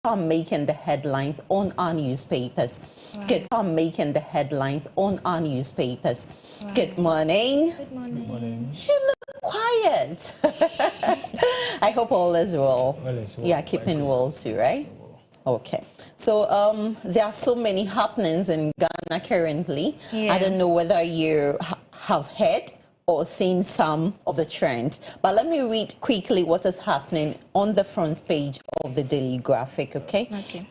are making the headlines on our newspapers. Right. Good are making the headlines on our newspapers. Right. Good morning. Good morning. Good morning. You look quiet. I hope all is well. All is well. Yeah, keeping well too, right? Okay. So there are so many happenings in Ghana currently. Yeah. I don't know whether you have heard or seen some of the trends, but let me read quickly what is happening on the front page of the Daily Graphic, okay? Okay.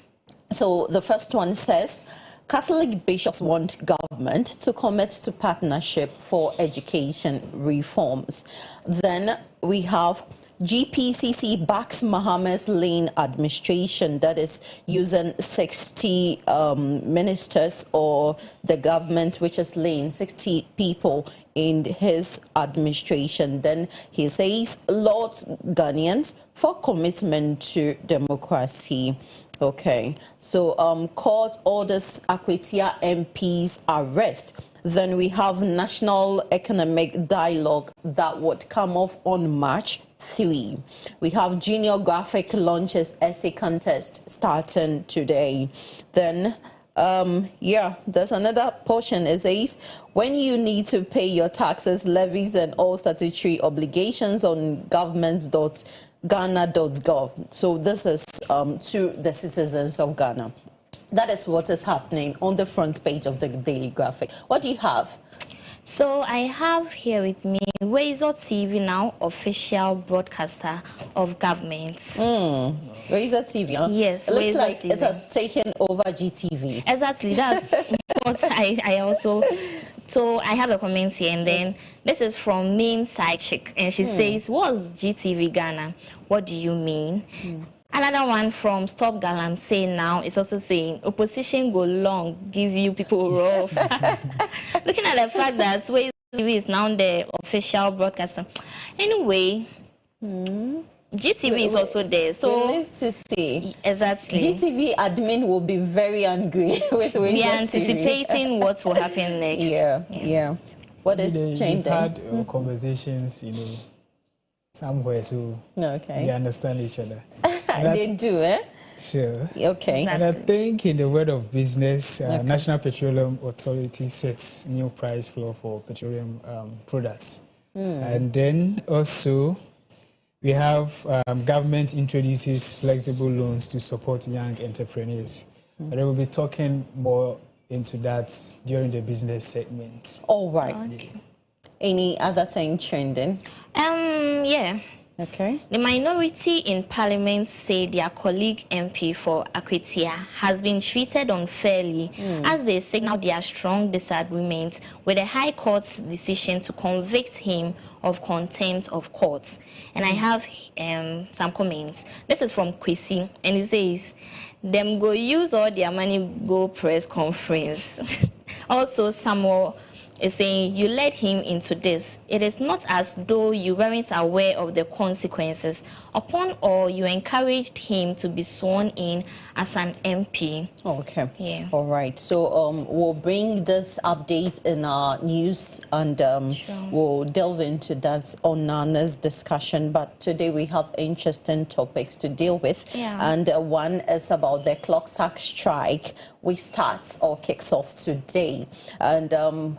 So the first one says, Catholic bishops want government to commit to partnership for education reforms. Then we have GPCC backs Mohammed's Lane administration, that is using 60 ministers or the government, which is Lane, 60 people in his administration. Then he says, Lord Ghanaians for commitment to democracy. Okay, so court orders Akwetia MP's arrest. Then we have National Economic Dialogue that would come off on March 3. We have Junior Graphic launches essay contest starting today. Then, there's another portion. It says, when you need to pay your taxes, levies, and all statutory obligations on governments.ghana.gov. So this is to the citizens of Ghana. That is what is happening on the front page of the Daily Graphic. What do you have? So I have here with me Weizot TV now, official broadcaster of governments. Weizot TV, huh? Yes, it looks Weizot like TV. it has taken over GTV. Exactly, that's what I also... So I have a comment here, and then this is from Main Side Chick, and she says, what's GTV Ghana? What do you mean? Another one from Stop Galam saying now, it's also saying, opposition go long, give you people rough. Looking at the fact that Sway TV is now the official broadcaster. Anyway, GTV is also there. So we live to see. Exactly. GTV admin will be very angry with Weizot We are anticipating what will happen next. Yeah. What is changing? We've had conversations, somewhere, so Okay. we understand each other. They do, eh? Sure. Okay. And I think in the world of business, National Petroleum Authority sets new price floor for petroleum products. And then also we have government introduces flexible loans to support young entrepreneurs. But I will be talking more into that during the business segment. All right. Okay. Any other thing trending? Yeah. Okay. The minority in parliament say their colleague MP for Akwetia has been treated unfairly as they signal their strong disagreement with the High Court's decision to convict him of contempt of court. And I have some comments. This is from Kwesi, and it says, them go use all their money, go press conference. Also, Samuel is saying, you led him into this. It is not as though you weren't aware of the consequences. Upon all, you encouraged him to be sworn in as an MP. Okay. Yeah. All right. So we'll bring this update in our news, and we'll delve into that on our next discussion. But today we have interesting topics to deal with. Yeah. And one is about the clock sack strike, which starts or kicks off today. And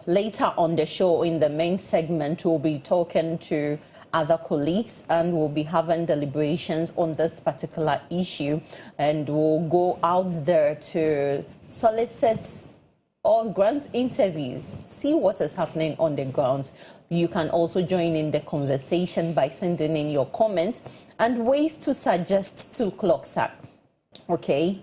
later on the show, in the main segment, we'll be talking to other colleagues, and we'll be having deliberations on this particular issue, and we'll go out there to solicit or grant interviews, see what is happening on the ground. You can also join in the conversation by sending in your comments and ways to suggest to CLOG, okay,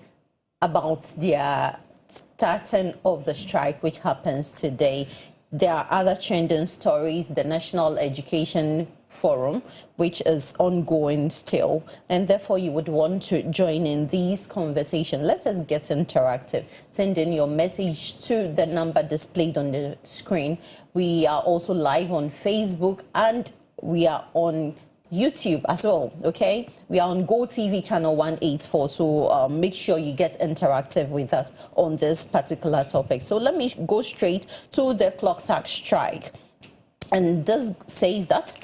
about their starting of the strike, which happens today. There are other trending stories. The National Education Forum, which is ongoing still, and therefore you would want to join in these conversations. Let us get interactive. Send in your message to the number displayed on the screen. We are also live on Facebook, and we are on YouTube as well, okay? We are on Go TV channel 184, so make sure you get interactive with us on this particular topic. So let me go straight to the clock sack strike. And this says that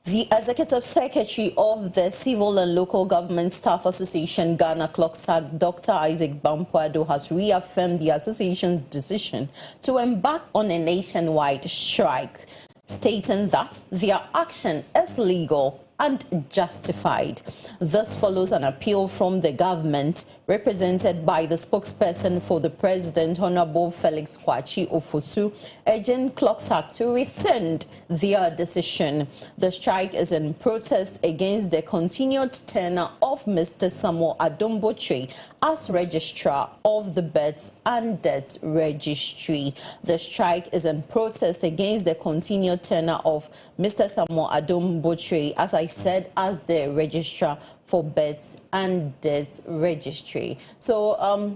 The Executive Secretary of the Civil and Local Government Staff Association, Ghana CLOG, Dr. Isaac Bampuado, has reaffirmed the association's decision to embark on a nationwide strike, stating that their action is legal and justified. This follows an appeal from the government, represented by the spokesperson for the President, Honorable Felix Kwachi Ofosu, urging CLOG to rescind their decision. The strike is in protest against the continued tenure of Mr. Samuel Adombotre as Registrar of the Births and Deaths Registry. The strike is in protest against the continued tenure of Mr. Samuel Adombotre, as I said, as the Registrar for Births and Deaths Registry. So,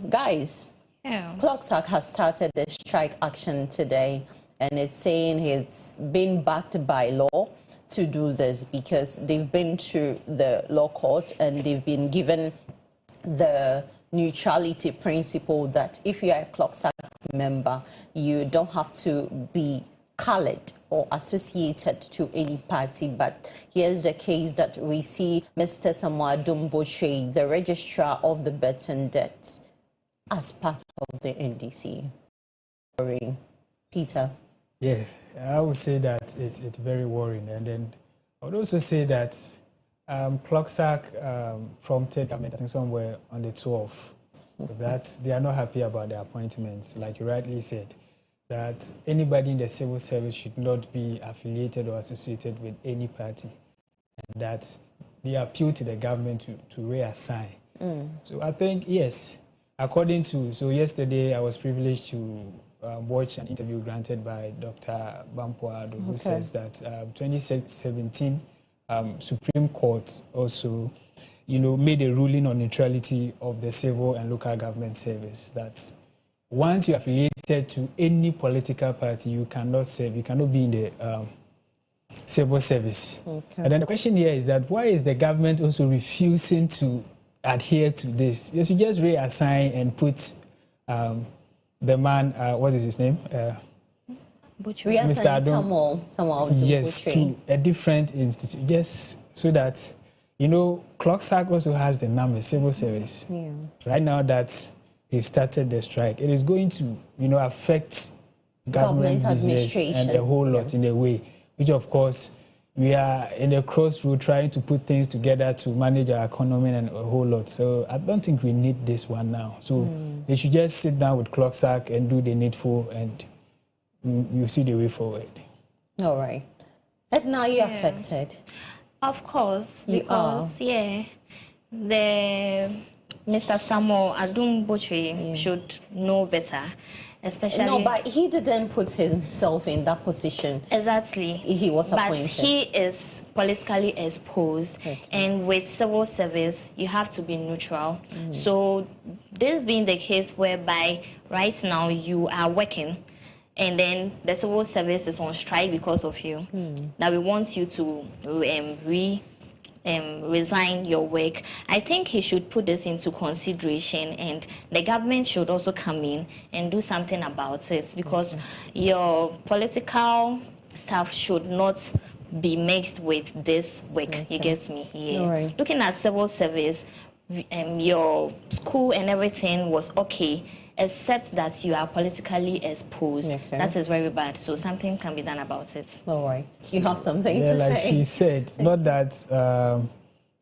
guys, CLOG has started the strike action today, and it's saying it's been backed by law to do this because they've been to the law court and they've been given the neutrality principle that if you are a CLOG member, you don't have to be colored or associated to any party. But here's the case that we see Mr. Samuel Adombotre, the Registrar of the Births and Deaths, as part of the NDC. Peter? Yeah, I would say that it's very worrying. And then I would also say that CLOG prompted government, I think somewhere on the 12th, that they are not happy about the appointments, like you rightly said, that anybody in the civil service should not be affiliated or associated with any party, and that they appeal to the government to reassign. So I think, yes, according to, so yesterday I was privileged to watch an interview granted by Dr. Bampuado, who says that 2017 Supreme Court also, made a ruling on neutrality of the civil and local government service, that once you're affiliated to any political party, you cannot serve, you cannot be in the civil service. And then the question here is that why is the government also refusing to adhere to this? You should just reassign and put the man, what is his name? Mr. Samuel yes, to a different institute, just so that, CLOG also has the number, civil service. Right now that they've started the strike, it is going to, affect government business and a whole lot in a way, which of course we are in a crossroad trying to put things together to manage our economy and a whole lot. So I don't think we need this one now. So they should just sit down with CLOG and do the needful, and you see the way forward. All right. And now you're affected. Of course, because the Mr. Samuel Adombotre should know better, especially. No, but he didn't put himself in that position. Exactly. He was appointed. But he is politically exposed, and with civil service, you have to be neutral. So this being the case whereby right now you are working, and then the civil service is on strike because of you. Now we want you to resign your work. I think he should put this into consideration, and the government should also come in and do something about it, because your political staff should not be mixed with this work. You get me? Yeah. Looking at civil service, your school and everything was okay, except that you are politically exposed. That is very bad. So something can be done about it. All right. You have something to like say? She said, not that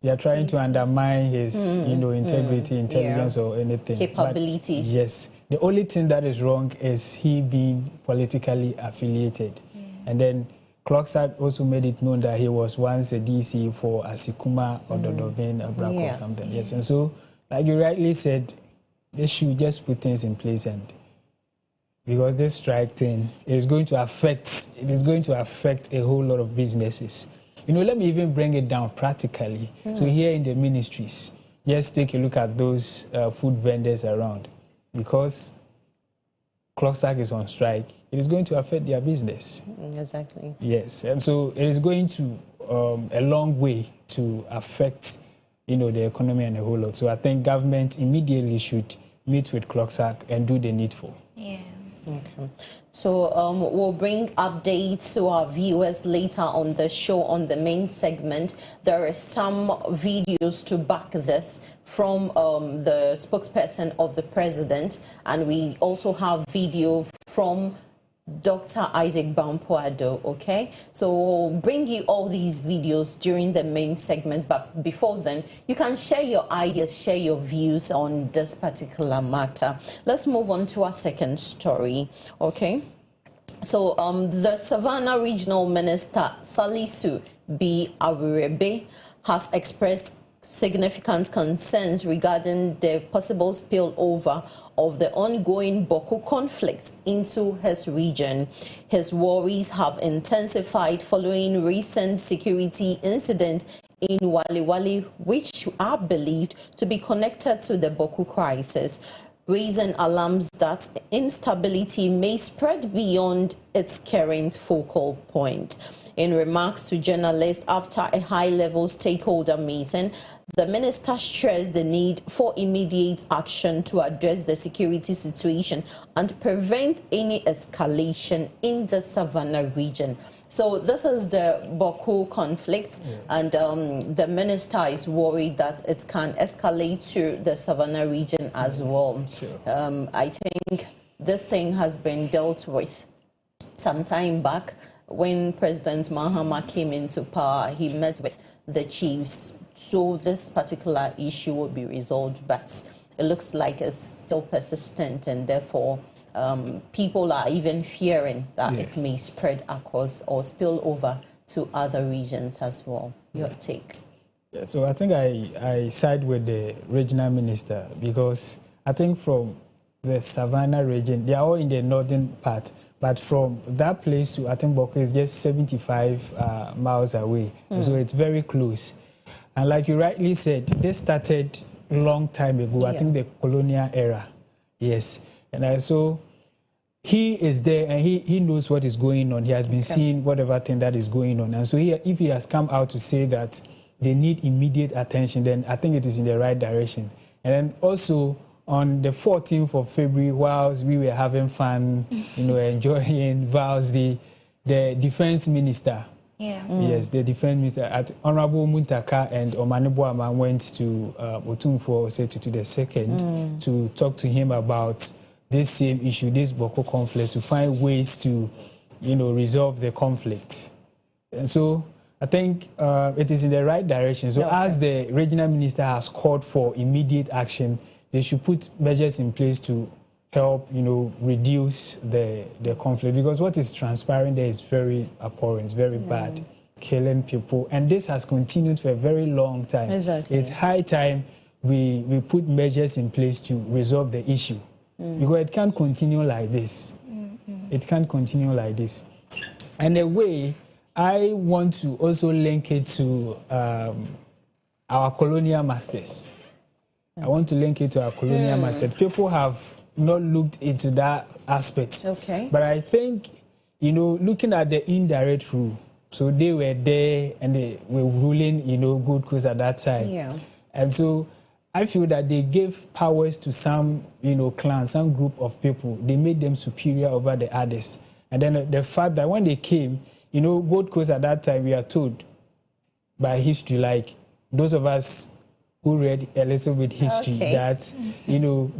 they are trying to undermine his, integrity, intelligence, or anything. Capabilities. But yes. The only thing that is wrong is he being politically affiliated. And then CLOG also made it known that he was once a DC for Asikuma or Dodobin Abrako or something. Yes. And so, like you rightly said, they should just put things in place, and because this strike thing is going to affect a whole lot of businesses. Let me even bring it down practically. So here in the ministries, just take a look at those food vendors around, because CLOG is on strike. It is going to affect their business. Exactly. Yes, and so it is going to a long way to affect the economy and a whole lot. So I think government immediately should meet with CLOG and do the needful. Yeah. Okay. So we'll bring updates to our viewers later on the show on the main segment. There are some videos to back this from the spokesperson of the president, and we also have video from Dr. Isaac Bampoado, okay? So we'll bring you all these videos during the main segment, but before then, you can share your ideas, share your views on this particular matter. Let's move on to our second story, okay? So the Savannah Regional Minister, Salisu B. Awurebe, has expressed significant concerns regarding the possible spillover of the ongoing Boko conflict into his region. His worries have intensified following recent security incidents in Wali, which are believed to be connected to the Boko crisis, raising alarms that instability may spread beyond its current focal point. In remarks to journalists after a high-level stakeholder meeting, the minister stressed the need for immediate action to address the security situation and prevent any escalation in the Savannah region. So this is the Boko conflict, and the minister is worried that it can escalate to the Savannah region as well. Sure. I think this thing has been dealt with some time back. When President Mahama came into power, he met with the chiefs, so this particular issue will be resolved, but it looks like it's still persistent, and therefore people are even fearing that it may spread across or spill over to other regions as well. Your take? Yeah, so I think I side with the regional minister, because I think from the Savannah region, they are all in the northern part. But from that place to Boko is just 75 miles away. So it's very close. And like you rightly said, this started a long time ago, I think the colonial era. Yes. And so he is there and he knows what is going on. He has been seeing whatever thing that is going on. And so if he has come out to say that they need immediate attention, then I think it is in the right direction. And then also, on the 14th of February, whilst we were having fun, enjoying vows, the defense minister, yes, the defense minister, at Honorable Muntaka and Omanibuama went to Otumfuo Osetu to the second to talk to him about this same issue, this Boko conflict, to find ways to, resolve the conflict. And so I think it is in the right direction. So as the regional minister has called for immediate action, they should put measures in place to help, reduce the conflict, because what is transpiring there is very abhorrent, very bad, killing people, and this has continued for a very long time. Exactly. It's high time we put measures in place to resolve the issue, because it can't continue like this. It can't continue like this. And a way I want to also link it to our colonial masters. I want to link it to our colonial masters. People have not looked into that aspect. Okay. But I think, looking at the indirect rule, so they were there and they were ruling, Gold Coast at that time. Yeah. And so I feel that they gave powers to some, clans, some group of people. They made them superior over the others. And then the fact that when they came, Gold Coast at that time, we are told by history, like those of us who read a little bit history, that,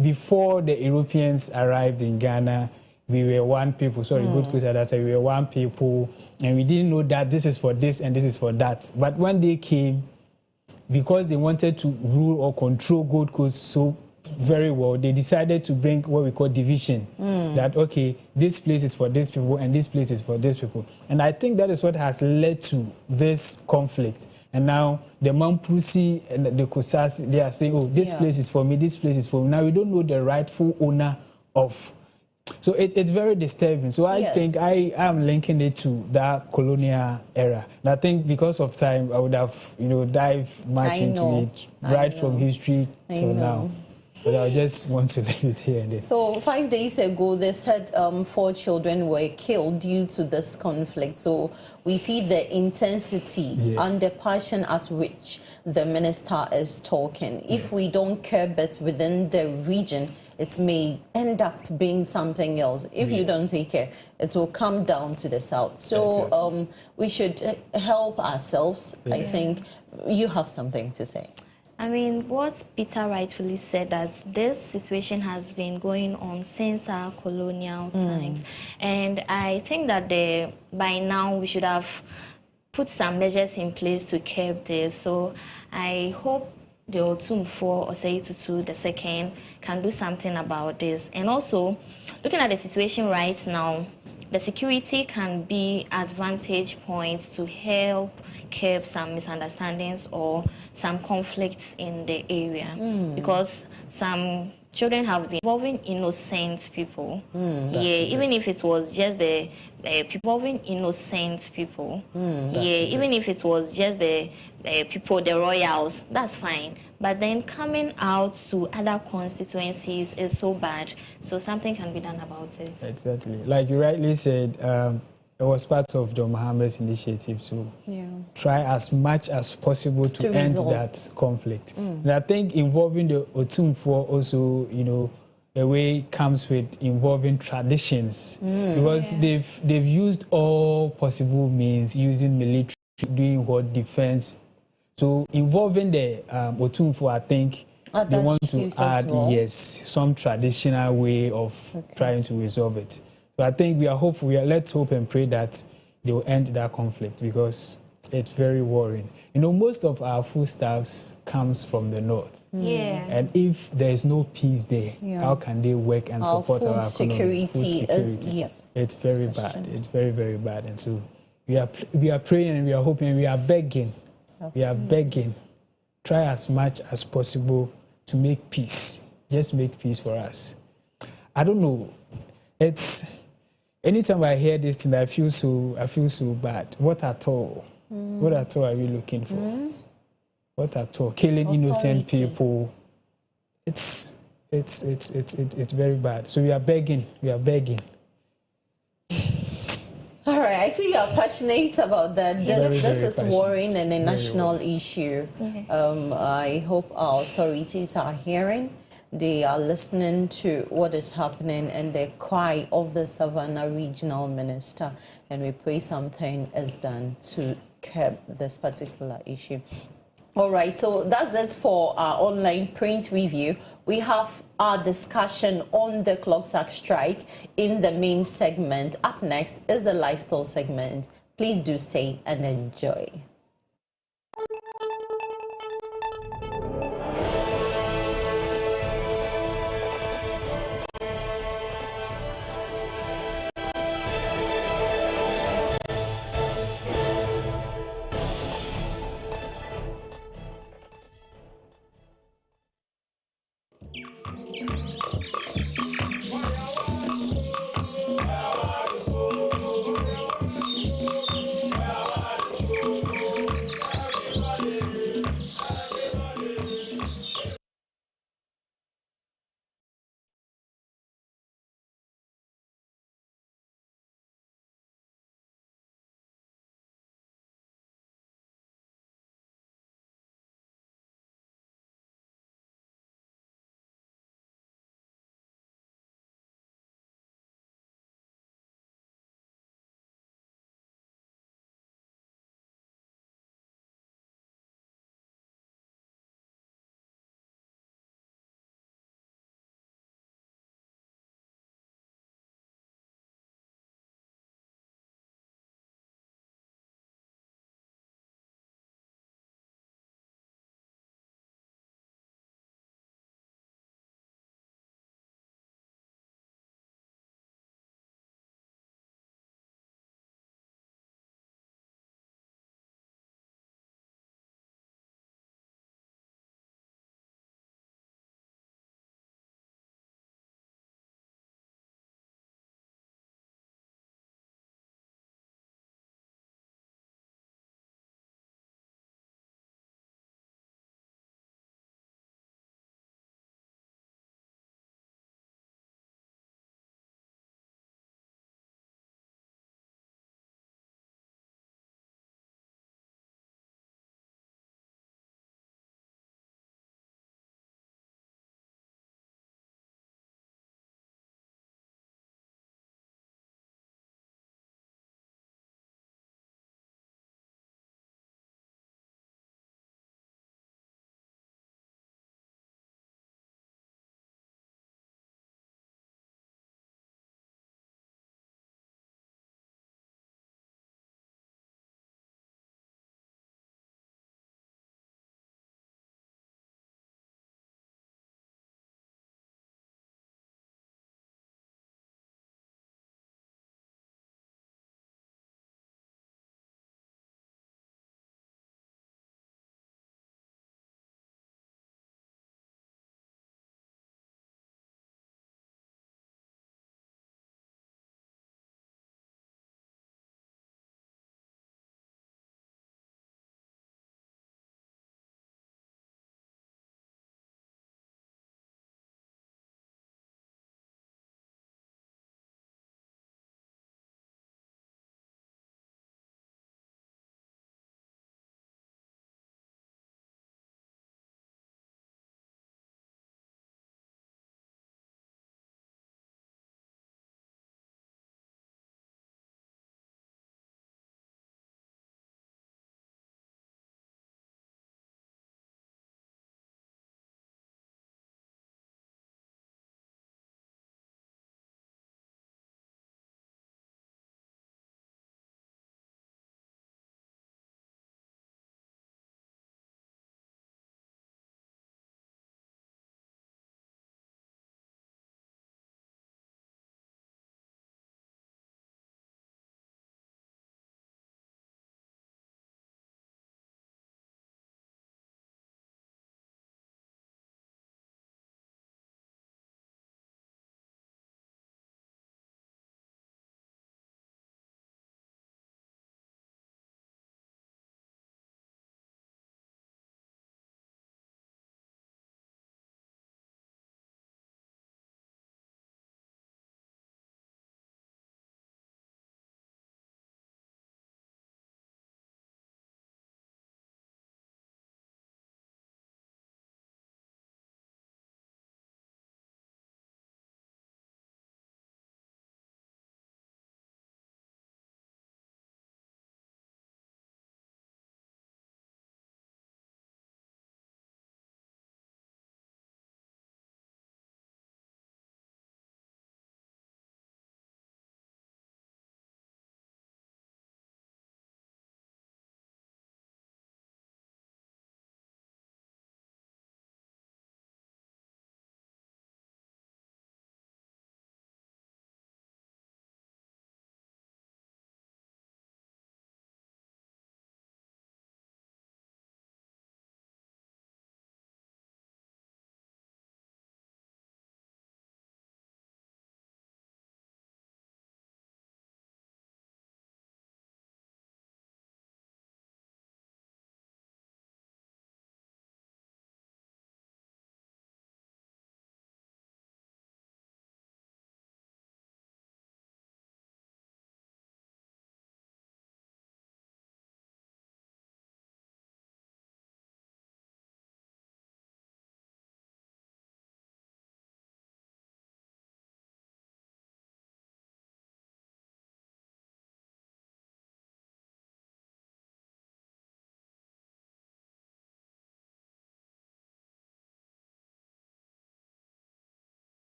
before the Europeans arrived in Ghana, we were one people. Sorry, Gold Coast at that time, we were one people, and we didn't know that this is for this and this is for that. But when they came, because they wanted to rule or control Gold Coast so very well, they decided to bring what we call division. That, this place is for these people and this place is for these people. And I think that is what has led to this conflict. And now the Mamprusi and the Kosasi, they are saying, this place is for me, this place is for me. Now we don't know the rightful owner of. So it's very disturbing. So I think I am linking it to that colonial era. And I think because of time, I would have, dived much into it right from history till now. But I just want to leave it here and there. So 5 days ago, they said 4 children were killed due to this conflict. So we see the intensity and the passion at which the minister is talking. If we don't curb it within the region, it may end up being something else. If you don't take care, it will come down to the south. So we should help ourselves. I think you have something to say. I mean, what Peter rightfully said, that this situation has been going on since our colonial times. And I think that by now we should have put some measures in place to curb this. So I hope the Otumfuo Osei Tutu II can do something about this. And also, looking at the situation right now, the security can be advantage points to help curb some misunderstandings or some conflicts in the area, because some children have been involving innocent people. Even if it was just the involving innocent people. Even if it was just the people, the royals, that's fine. But then coming out to other constituencies is so bad. So something can be done about it. Exactly. Like you rightly said, it was part of John Mohammed's initiative to try as much as possible to end that conflict. And I think involving the Otumfuo also, you know, the way comes with involving traditions, because they've used all possible means, using military, doing what, defense. So involving the Otumfuo, I think they want to add some traditional way of trying to resolve it. So I think we are hopeful. Let's hope and pray that they will end that conflict, because it's very worrying. You know, most of our foodstuffs comes from the north. And if there is no peace there, how can they work and support our economy? Food security. It's very bad. It's very, very bad. And so we are praying and we are hoping, we are begging. We are begging. Try as much as possible to make peace. Just make peace for us. I don't know. It's anytime I hear this thing, I feel so bad. What at all? What at all are we looking for? What at all? Killing innocent people. It's very bad. So we are begging. We are begging. All right, I see you're passionate about that. This is worrying and a national issue. I hope our authorities are hearing. They are listening to what is happening and the cry of the Savannah Regional Minister. And we pray something is done to curb this particular issue. All right, so that's it for our online print review. We have our discussion on the clock sack strike in the main segment. Up next is the lifestyle segment. Please do stay and enjoy.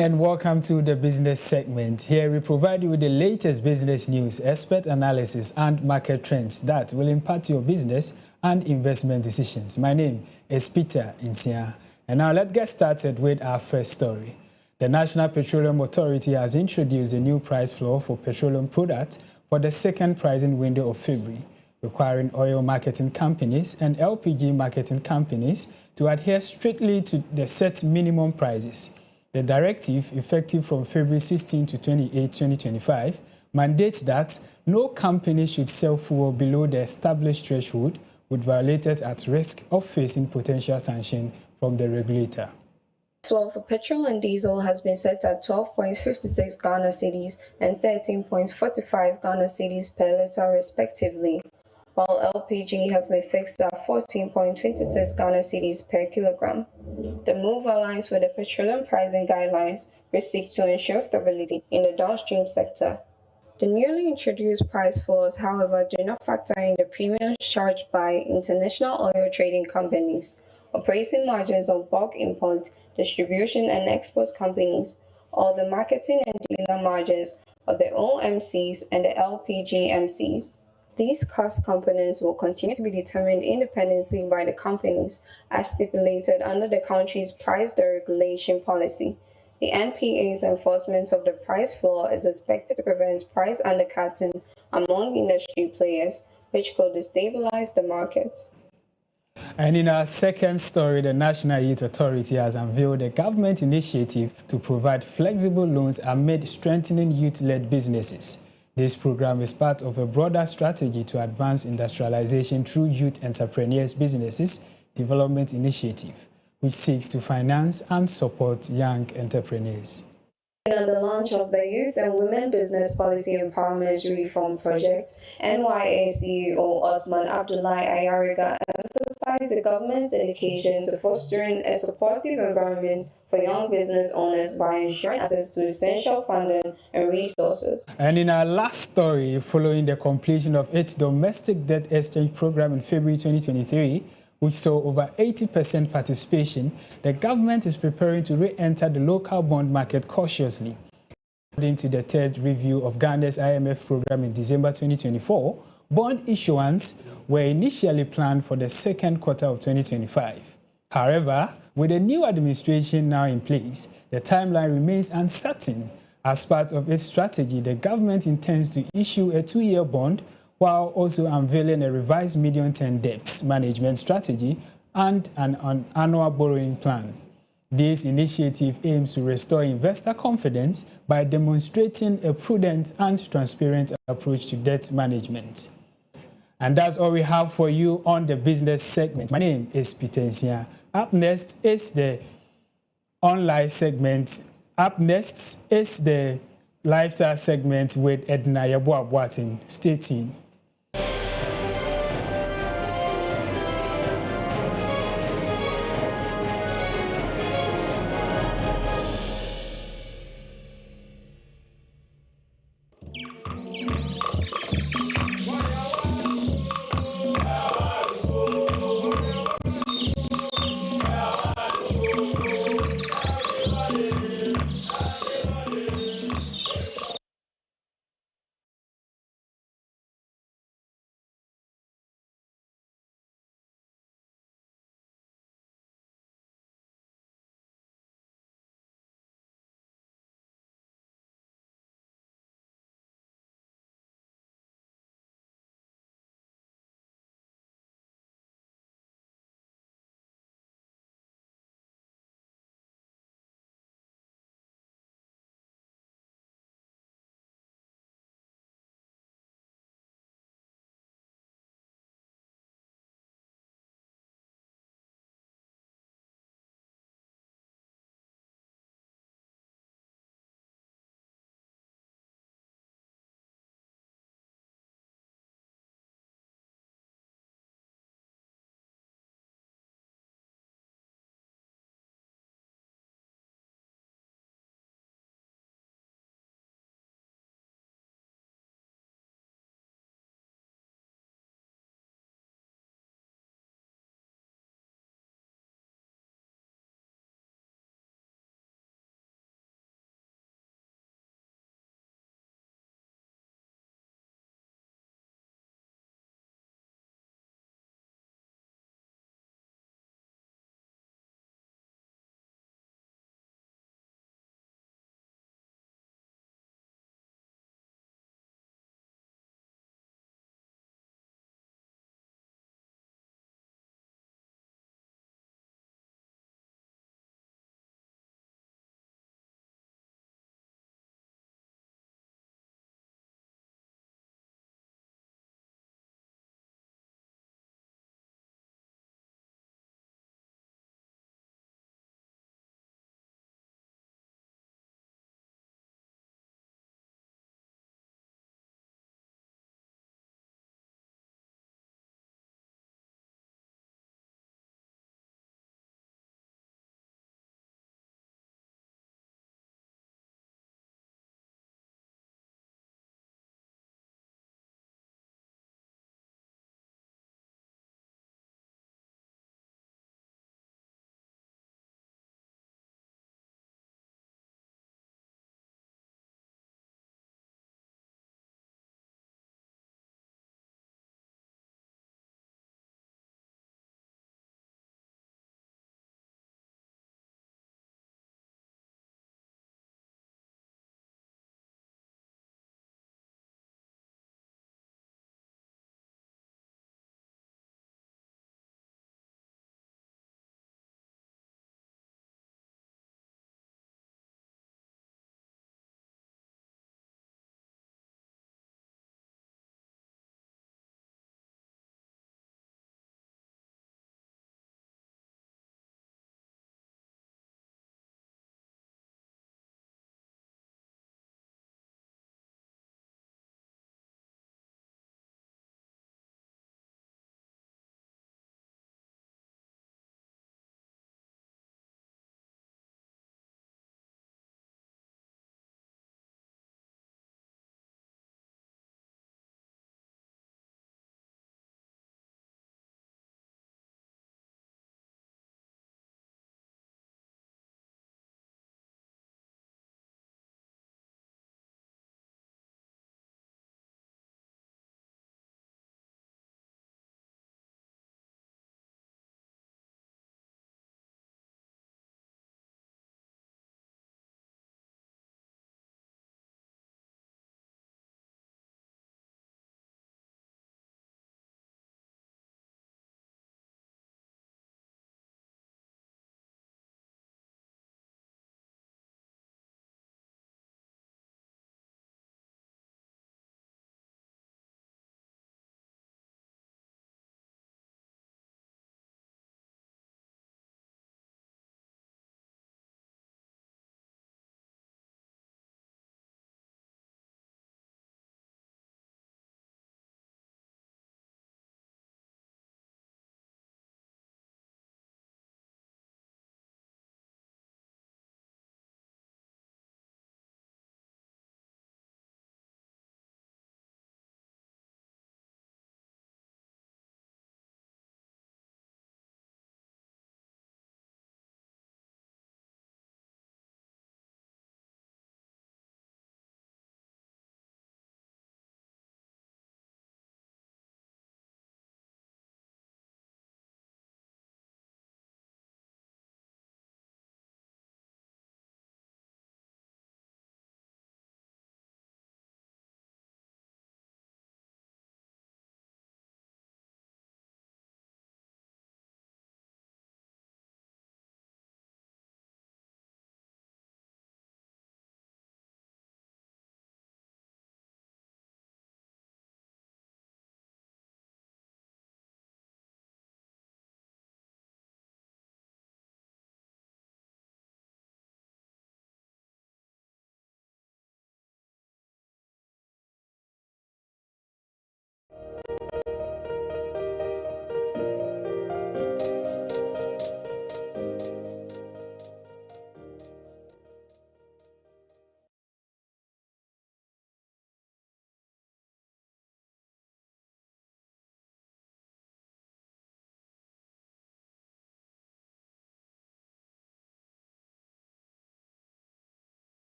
And welcome to the business segment. Here we provide you with the latest business news, expert analysis and market trends that will impact your business and investment decisions. My name is Peter Insia. And now let's get started with our first story. The National Petroleum Authority has introduced a new price floor for petroleum products for the second pricing window of February, requiring oil marketing companies and LPG marketing companies to adhere strictly to the set minimum prices. The directive, effective from February 16 to 28, 2025, mandates that no company should sell fuel below the established threshold, with violators at risk of facing potential sanction from the regulator. Floor for petrol and diesel has been set at 12.56 Ghana cedis and 13.45 Ghana cedis per litre respectively, while LPG has been fixed at 14.26 Ghana cedis per kilogram. The move aligns with the petroleum pricing guidelines, which seek to ensure stability in the downstream sector. The newly introduced price floors, however, do not factor in the premiums charged by international oil trading companies, operating margins on bulk import, distribution and export companies, or the marketing and dealer margins of the OMCs and the LPG MCs. These cost components will continue to be determined independently by the companies as stipulated under the country's price deregulation policy. The NPA's enforcement of the price floor is expected to prevent price undercutting among industry players, which could destabilize the market. And in our second story, the National Youth Authority has unveiled a government initiative to provide flexible loans amid strengthening youth-led businesses. This program is part of a broader strategy to advance industrialization through Youth Entrepreneurs Businesses Development Initiative, which seeks to finance and support young entrepreneurs. On the launch of the Youth and Women Business Policy Empowerment Reform Project, NYA CEO Osman Abdullahi Ayariga emphasized the government's dedication to fostering a supportive environment for young business owners by ensuring access to essential funding and resources. And in our last story, following the completion of its domestic debt exchange program in February 2023, which saw over 80% participation, the government is preparing to re-enter the local bond market cautiously. According to the third review of Ghana's IMF program in December 2024, bond issuance were initially planned for the second quarter of 2025. However, with the new administration now in place, the timeline remains uncertain. As part of its strategy, the government intends to issue a 2-year bond while also unveiling a revised medium-term debt management strategy and an annual borrowing plan. This initiative aims to restore investor confidence by demonstrating a prudent and transparent approach to debt management. And that's all we have for you on the business segment. My name is Peter Insia. Up next is the online segment. Up next is the lifestyle segment with Edna Yabuabuatin. Stay tuned.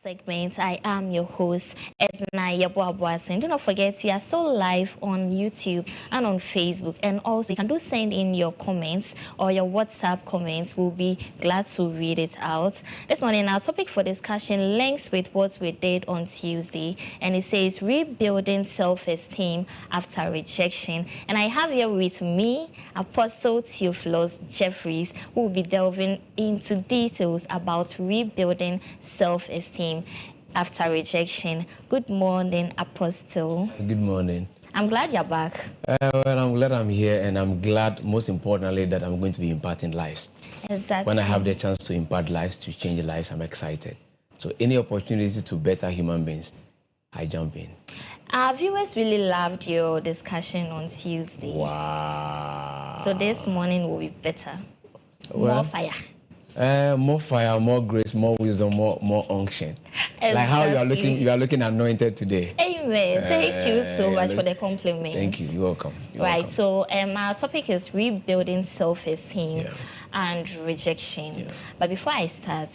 segment. I am your host, Edna Yabuabuasin. Do not forget, we are still live on YouTube and on Facebook. And also, you can do send in your comments or your WhatsApp comments. We'll be glad to read it out. This morning, our topic for discussion links with what we did on Tuesday. And it says, rebuilding self-esteem after rejection. And I have here with me, Apostle Theophilus Jeffries, who will be delving into details about rebuilding self-esteem after rejection. Good morning, Apostle. Good morning. I'm glad you're back. Well, I'm glad I'm here, and I'm glad, most importantly, that I'm going to be imparting lives. Exactly. When I have the chance to impart lives, to change lives, I'm excited. So any opportunity to better human beings, I jump in. Our viewers really loved your discussion on Tuesday. Wow. So this morning will be better. Well, more fire. More fire, more grace, more wisdom, more unction. Exactly. Like how you are looking anointed today. Amen. Thank you so much for the compliment. Thank you. You're welcome. You're right. welcome. So our topic is rebuilding self-esteem and rejection. Yeah. But before I start,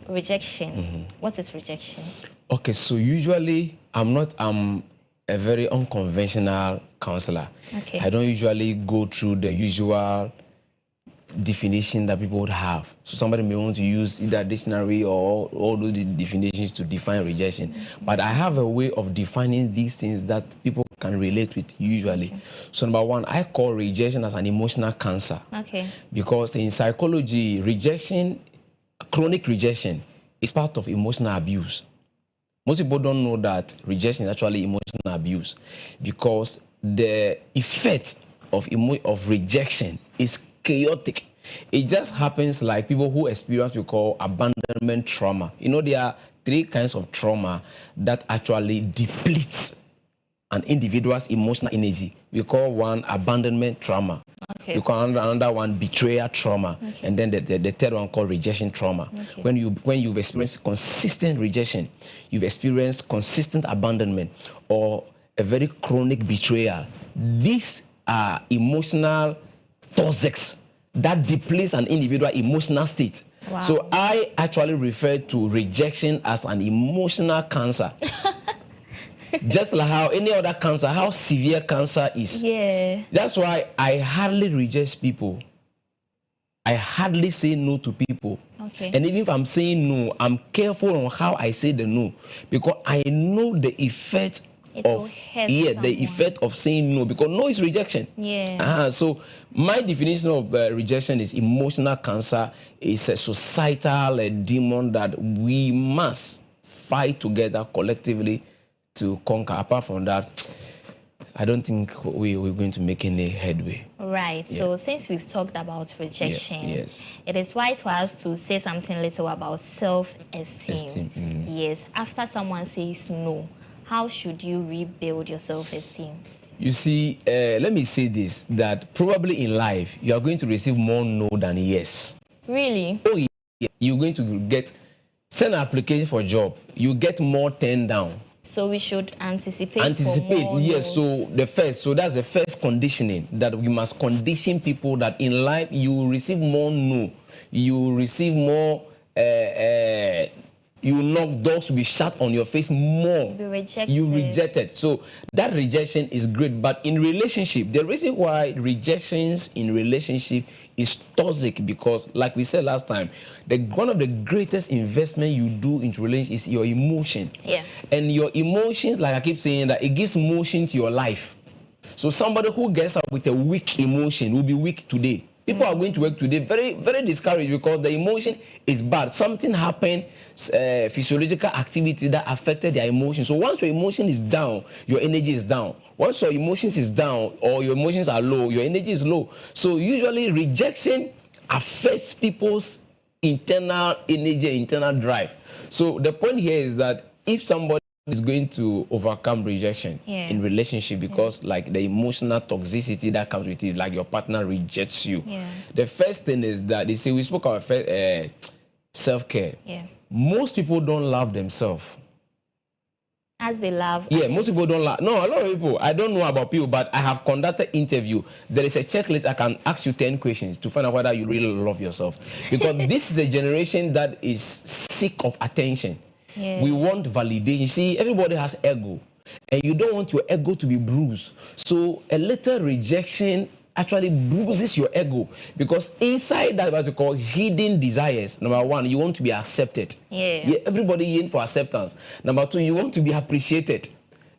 rejection. What is rejection? Okay, so usually I'm a very unconventional counselor. Okay. I don't usually go through the usual definition that people would have. So somebody may want to use either dictionary or all those definitions to define rejection. But I have a way of defining these things that people can relate with usually. Okay. So number one, I call rejection as an emotional cancer. Okay. Because in psychology, rejection, chronic rejection, is part of emotional abuse. Most people don't know that rejection is actually emotional abuse, because the effect of rejection is chaotic. It just happens like people who experience what we call abandonment trauma. You know, there are three kinds of trauma that actually depletes an individual's emotional energy. We call one abandonment trauma. Okay. We call another one betrayal trauma. Okay. And then the third one called rejection trauma. Okay. When you've experienced consistent rejection, you've experienced consistent abandonment or a very chronic betrayal. These are emotional toxics that depletes an individual emotional state. Wow. So I actually refer to rejection as an emotional cancer. Just like how any other cancer, how severe cancer is. Yeah. That's why I hardly reject people. I hardly say no to people. Okay. And even if I'm saying no, I'm careful on how I say the no, because I know the effect the effect of saying no, because no is rejection. Yeah. So my definition of rejection is emotional cancer. It's a societal demon that we must fight together collectively to conquer. Apart from that, I don't think we're going to make any headway. Right. Yeah. So since we've talked about rejection, it is wise for us to say something little about self-esteem. Yes. After someone says no, how should you rebuild your self-esteem? You see, let me say this, that probably in life, you are going to receive more no than yes. Really? Oh, yeah. You're going to send an application for a job. You get more turned down. So we should anticipate for more yes. no's. So that's the first conditioning, that we must condition people that in life you will receive more no. You will receive more you knock doors will be shut on your face more. Be rejected. You rejected. So that rejection is great. But in relationship, the reason why rejections in relationship is toxic, because like we said last time, one of the greatest investment you do into relationship is your emotion. Yeah. And your emotions, like I keep saying, that it gives motion to your life. So somebody who gets up with a weak emotion will be weak today. People are going to work today very, very discouraged because the emotion is bad. Something happened, physiological activity that affected their emotion. So once your emotion is down, your energy is down. Once your emotions is down or your emotions are low, your energy is low. So usually rejection affects people's internal energy, internal drive. So the point here is that if somebody is going to overcome rejection in relationship, because like the emotional toxicity that comes with it, like your partner rejects you. The first thing is that they say, we spoke about self-care. Most people don't love themselves as they love others. Most people don't love. No, a lot of people, I don't know about people, but I have conducted interview. There is a checklist. I can ask you 10 questions to find out whether you really love yourself, because this is a generation that is sick of attention. Yeah. We want validation. See, everybody has ego, and you don't want your ego to be bruised. So a little rejection actually bruises your ego, because inside that, what you call hidden desires. Number one, you want to be accepted. Yeah. Everybody yearn for acceptance. Number two, you want to be appreciated.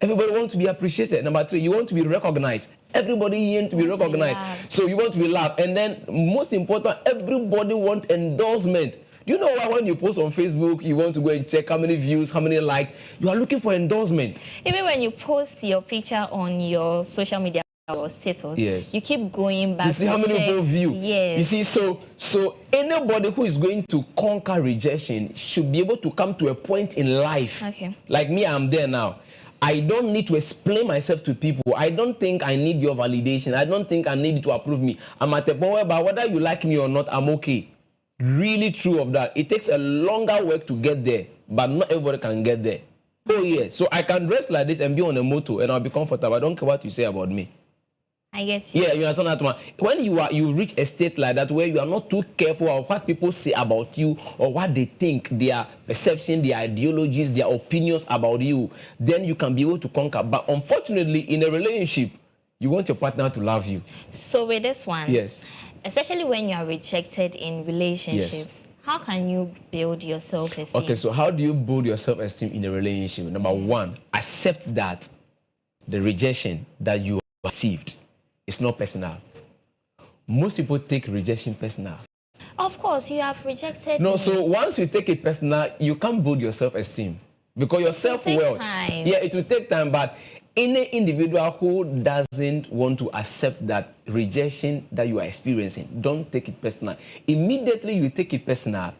Everybody wants to be appreciated. Number three, you want to be recognized. Everybody yearn to be recognized. So you want to be loved. And then, most important, everybody wants endorsement. Do you know why when you post on Facebook, you want to go and check how many views, how many likes? You are looking for endorsement. Even when you post your picture on your social media or status, yes, you keep going back to see how many people view. Yes. You see, so anybody who is going to conquer rejection should be able to come to a point in life. Okay. Like me, I'm there now. I don't need to explain myself to people. I don't think I need your validation. I don't think I need you to approve me. I'm at a point where whether you like me or not, I'm okay. Really true of that. It takes a longer work to get there, but not everybody can get there. Oh yeah. So I can dress like this and be on a motor and I'll be comfortable. I don't care what you say about me. I get you. Yeah, you understand that one. When you reach a state like that where you are not too careful of what people say about you or what they think, their perception, their ideologies, their opinions about you, then you can be able to conquer. But unfortunately, in a relationship, you want your partner to love you. So with this one, yes, especially when you are rejected in relationships, yes, how can you build your self-esteem? Okay, so how do you build your self-esteem in a relationship? Number one, accept that the rejection that you received, it's not personal. Most people take rejection personal. Of course, you have rejected No, me. so once you take it personal, you can't build your self-esteem because your self-worth. Yeah, it will take time, but any individual who doesn't want to accept that rejection that you are experiencing, don't take it personal. Immediately you take it personal,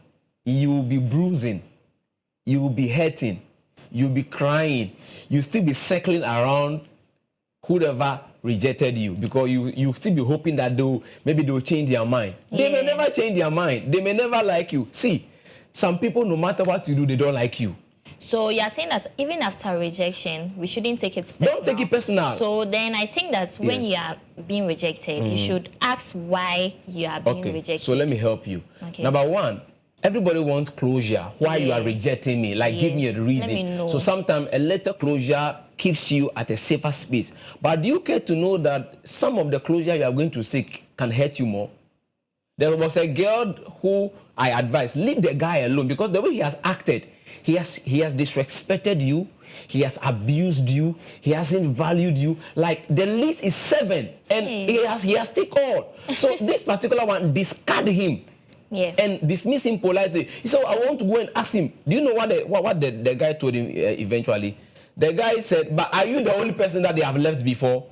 you will be bruising, you will be hurting, you'll be crying, you'll still be circling around whoever rejected you, because you still be hoping that maybe they'll change their mind. Yeah. They may never change their mind. They may never like you. See, some people, no matter what you do, they don't like you. So you're saying that even after rejection, we shouldn't take it personal. Don't take it personal. So then I think that when you are being rejected, you should ask why you are being rejected. So let me help you. Okay. Number one, everybody wants closure. Why you are rejecting me? Like, give me a reason. Let me know. So sometimes a little closure keeps you at a safer space. But do you care to know that some of the closure you are going to seek can hurt you more? There was a girl who I advised, leave the guy alone, because the way he has acted, he has disrespected you, he has abused you, he hasn't valued you. Like, the list is 7, and he has taken all. So this particular one, discard him. Yeah. And dismiss him politely. He said, I want to go and ask him. Do you know what the guy told him eventually? The guy said, but are you the only person that they have left before?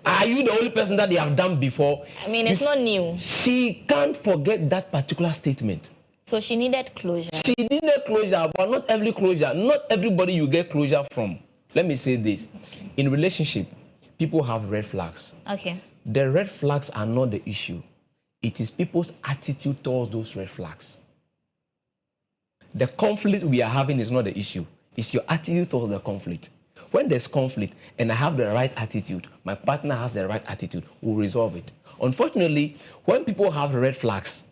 Are you the only person that they have done before? I mean, it's not new. She can't forget that particular statement. So she needed closure. She needed closure, but not every closure. Not everybody you get closure from. Let me say this. In relationship, people have red flags. Okay. The red flags are not the issue. It is people's attitude towards those red flags. The conflict we are having is not the issue. It's your attitude towards the conflict. When there's conflict and I have the right attitude, my partner has the right attitude, we'll resolve it. Unfortunately, when people have red flags,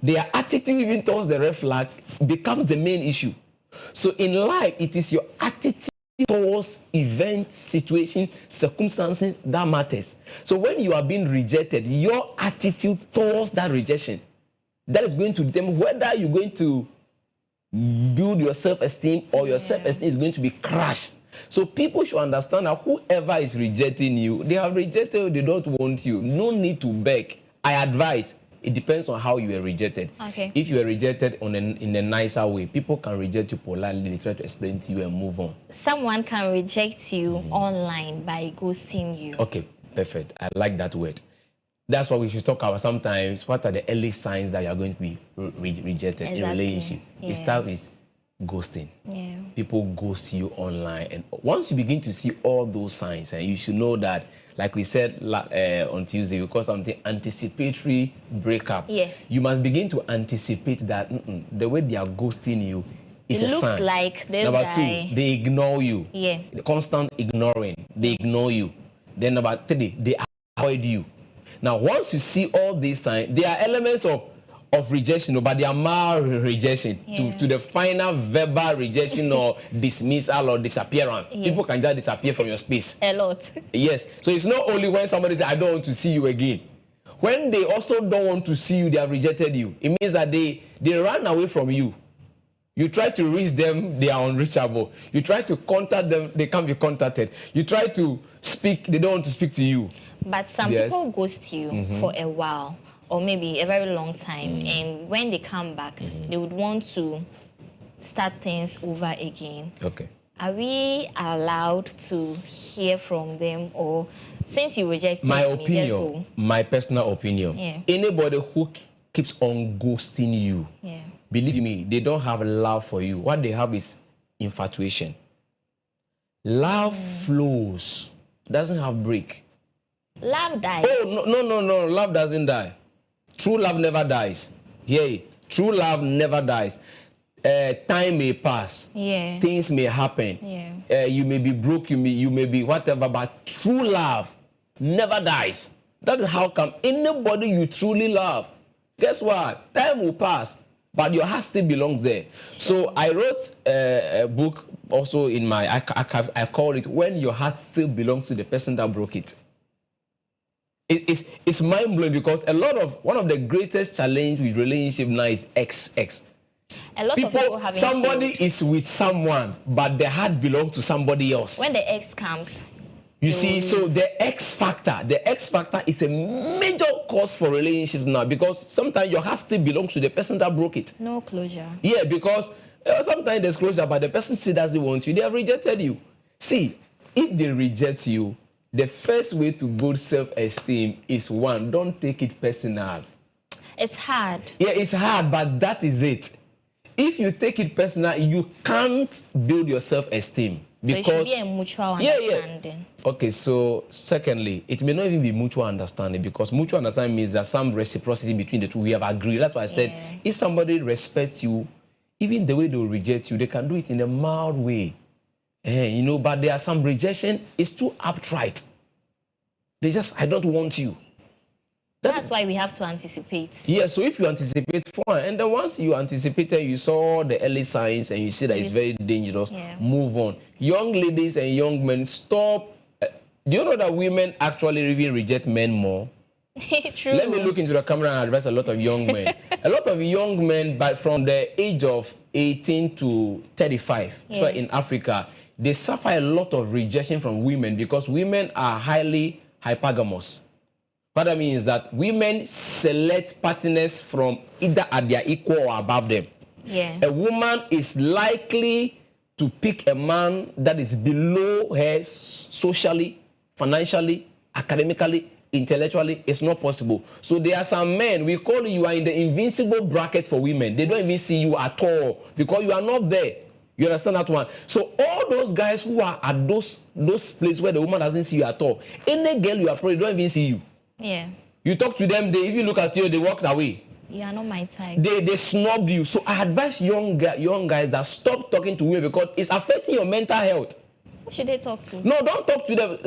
their attitude even towards the red flag becomes the main issue. So in life, it is your attitude towards events, situation, circumstances that matters. So when you are being rejected, your attitude towards that rejection, that is going to determine whether you're going to build your self-esteem or your self-esteem is going to be crushed. So people should understand that whoever is rejecting you, they have rejected you, they don't want you. No need to beg. I advise. It depends on how you were rejected. Okay. If you were rejected in a nicer way, people can reject you politely, they try to explain to you and move on. Someone can reject you online by ghosting you. Okay, perfect. I like that word. That's what we should talk about sometimes. What are the early signs that you are going to be rejected in a relationship? Yeah. It starts with ghosting. Yeah. People ghost you online. And once you begin to see all those signs, and you should know that, like we said on Tuesday, we call something anticipatory breakup. Yeah. You must begin to anticipate that the way they are ghosting you is a sign. It looks like this Number guy. 2, they ignore you. Yeah. The constant ignoring. They ignore you. Then number 3, they avoid you. Now, once you see all these signs, there are elements of of rejection, but they are mild rejection to the final verbal rejection or dismissal or disappearance. People can just disappear from your space. A lot. Yes. So it's not only when somebody says, I don't want to see you again. When they also don't want to see you, they have rejected you. It means that they run away from you. You try to reach them, they are unreachable. You try to contact them, they can't be contacted. You try to speak, they don't want to speak to you. But some people ghost you for a while, or maybe a very long time, and when they come back, they would want to start things over again. Okay. Are we allowed to hear from them, or since you reject my them, opinion, you just go? My personal opinion, anybody who keeps on ghosting you, believe me, they don't have love for you. What they have is infatuation. Love flows, doesn't have break. Love dies. Oh, no. Love doesn't die. True love never dies. Yeah, true love never dies. Time may pass. Yeah. Things may happen. Yeah. You may be broke, you may be whatever, but true love never dies. That is how come anybody you truly love, guess what? Time will pass, but your heart still belongs there. So I wrote a book also in my archive. I call it When Your Heart Still Belongs to the Person That Broke It. It's mind-blowing because one of the greatest challenge with relationship now is XX. A lot of people have somebody is with someone, but the heart belongs to somebody else. When the X comes, you see, so the X factor is a major cause for relationships now because sometimes your heart still belongs to the person that broke it. No closure. Yeah, because sometimes there's closure, but the person still doesn't want you. They have rejected you. See, if they reject you, the first way to build self-esteem is one, don't take it personal. It's hard. Yeah, it's hard, but that is it. If you take it personal, you can't build your self-esteem. Because, so it should be a mutual understanding. Okay, so secondly, it may not even be mutual understanding because mutual understanding means there's some reciprocity between the two. We have agreed. That's why I said, if somebody respects you, even the way they will reject you, they can do it in a mild way. But there are some rejection, it's too outright. They just, I don't want you. That's why we have to anticipate. Yeah, so if you anticipate, fine. And then once you anticipated, you saw the early signs and you see that it's very dangerous, move on. Young ladies and young men, stop. Do you know that women actually even reject men more? True. Let me look into the camera and address a lot of young men. A lot of young men, but from the age of 18 to 35, so in Africa, they suffer a lot of rejection from women because women are highly hypergamous. What that means is that women select partners from either at their equal or above them. Yeah. A woman is likely to pick a man that is below her socially, financially, academically, intellectually. It's not possible. So there are some men, we call you are in the invincible bracket for women. They don't even see you at all because you are not there. You understand that one? So all those guys who are at those places where the woman doesn't see you at all, any girl you approach, they don't even see you. Yeah. You talk to them, if you look at you, they walk away. You are not my type. They snub you. So I advise young guys that stop talking to women because it's affecting your mental health. Who should they talk to? No, don't talk to them.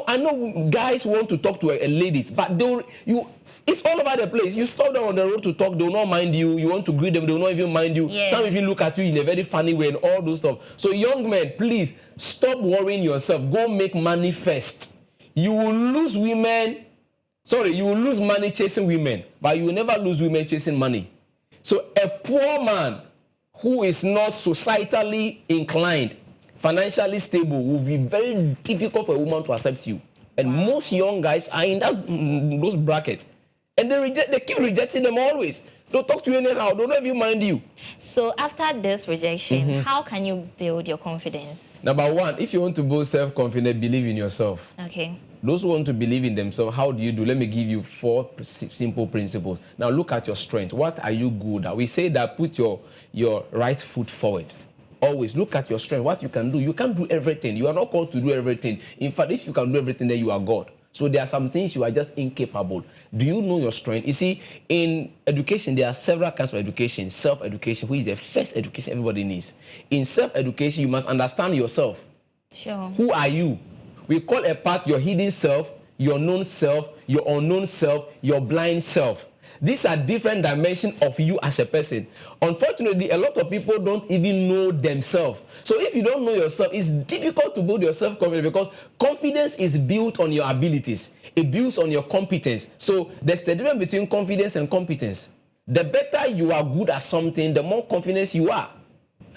I know guys want to talk to ladies, but it's all over the place. You stop them on the road to talk, they will not mind you. You want to greet them, they will not even mind you. Yeah. Some even look at you in a very funny way and all those stuff. So young men, please stop worrying yourself. Go make money first. You will lose money chasing women, but you will never lose women chasing money. So a poor man who is not societally inclined, financially stable, will be very difficult for a woman to accept you. And most young guys are in those brackets. And they keep rejecting them always. Don't talk to you anyhow. Don't even mind you. So after this rejection, how can you build your confidence? Number one, if you want to build self-confidence, believe in yourself. Okay. Those who want to believe in themselves, how do you do? Let me give you 4 simple principles. Now look at your strength. What are you good at? We say that put your right foot forward. Always look at your strength, what you can do. You can't do everything. You are not called to do everything. In fact, if you can do everything, then you are God. So there are some things you are just incapable. Do you know your strength? You see, in education, there are several kinds of education. Self-education, which is the first education everybody needs. In self-education, you must understand yourself. Sure. Who are you? We call a part your hidden self, your known self, your unknown self, your blind self. these are different dimensions of you as a person. Unfortunately, a lot of people don't even know themselves. So if you don't know yourself, it's difficult to build your self-confidence, because confidence is built on your abilities. It builds on your competence. So there's a difference between confidence and competence. The better you are good at something, the more confidence you are.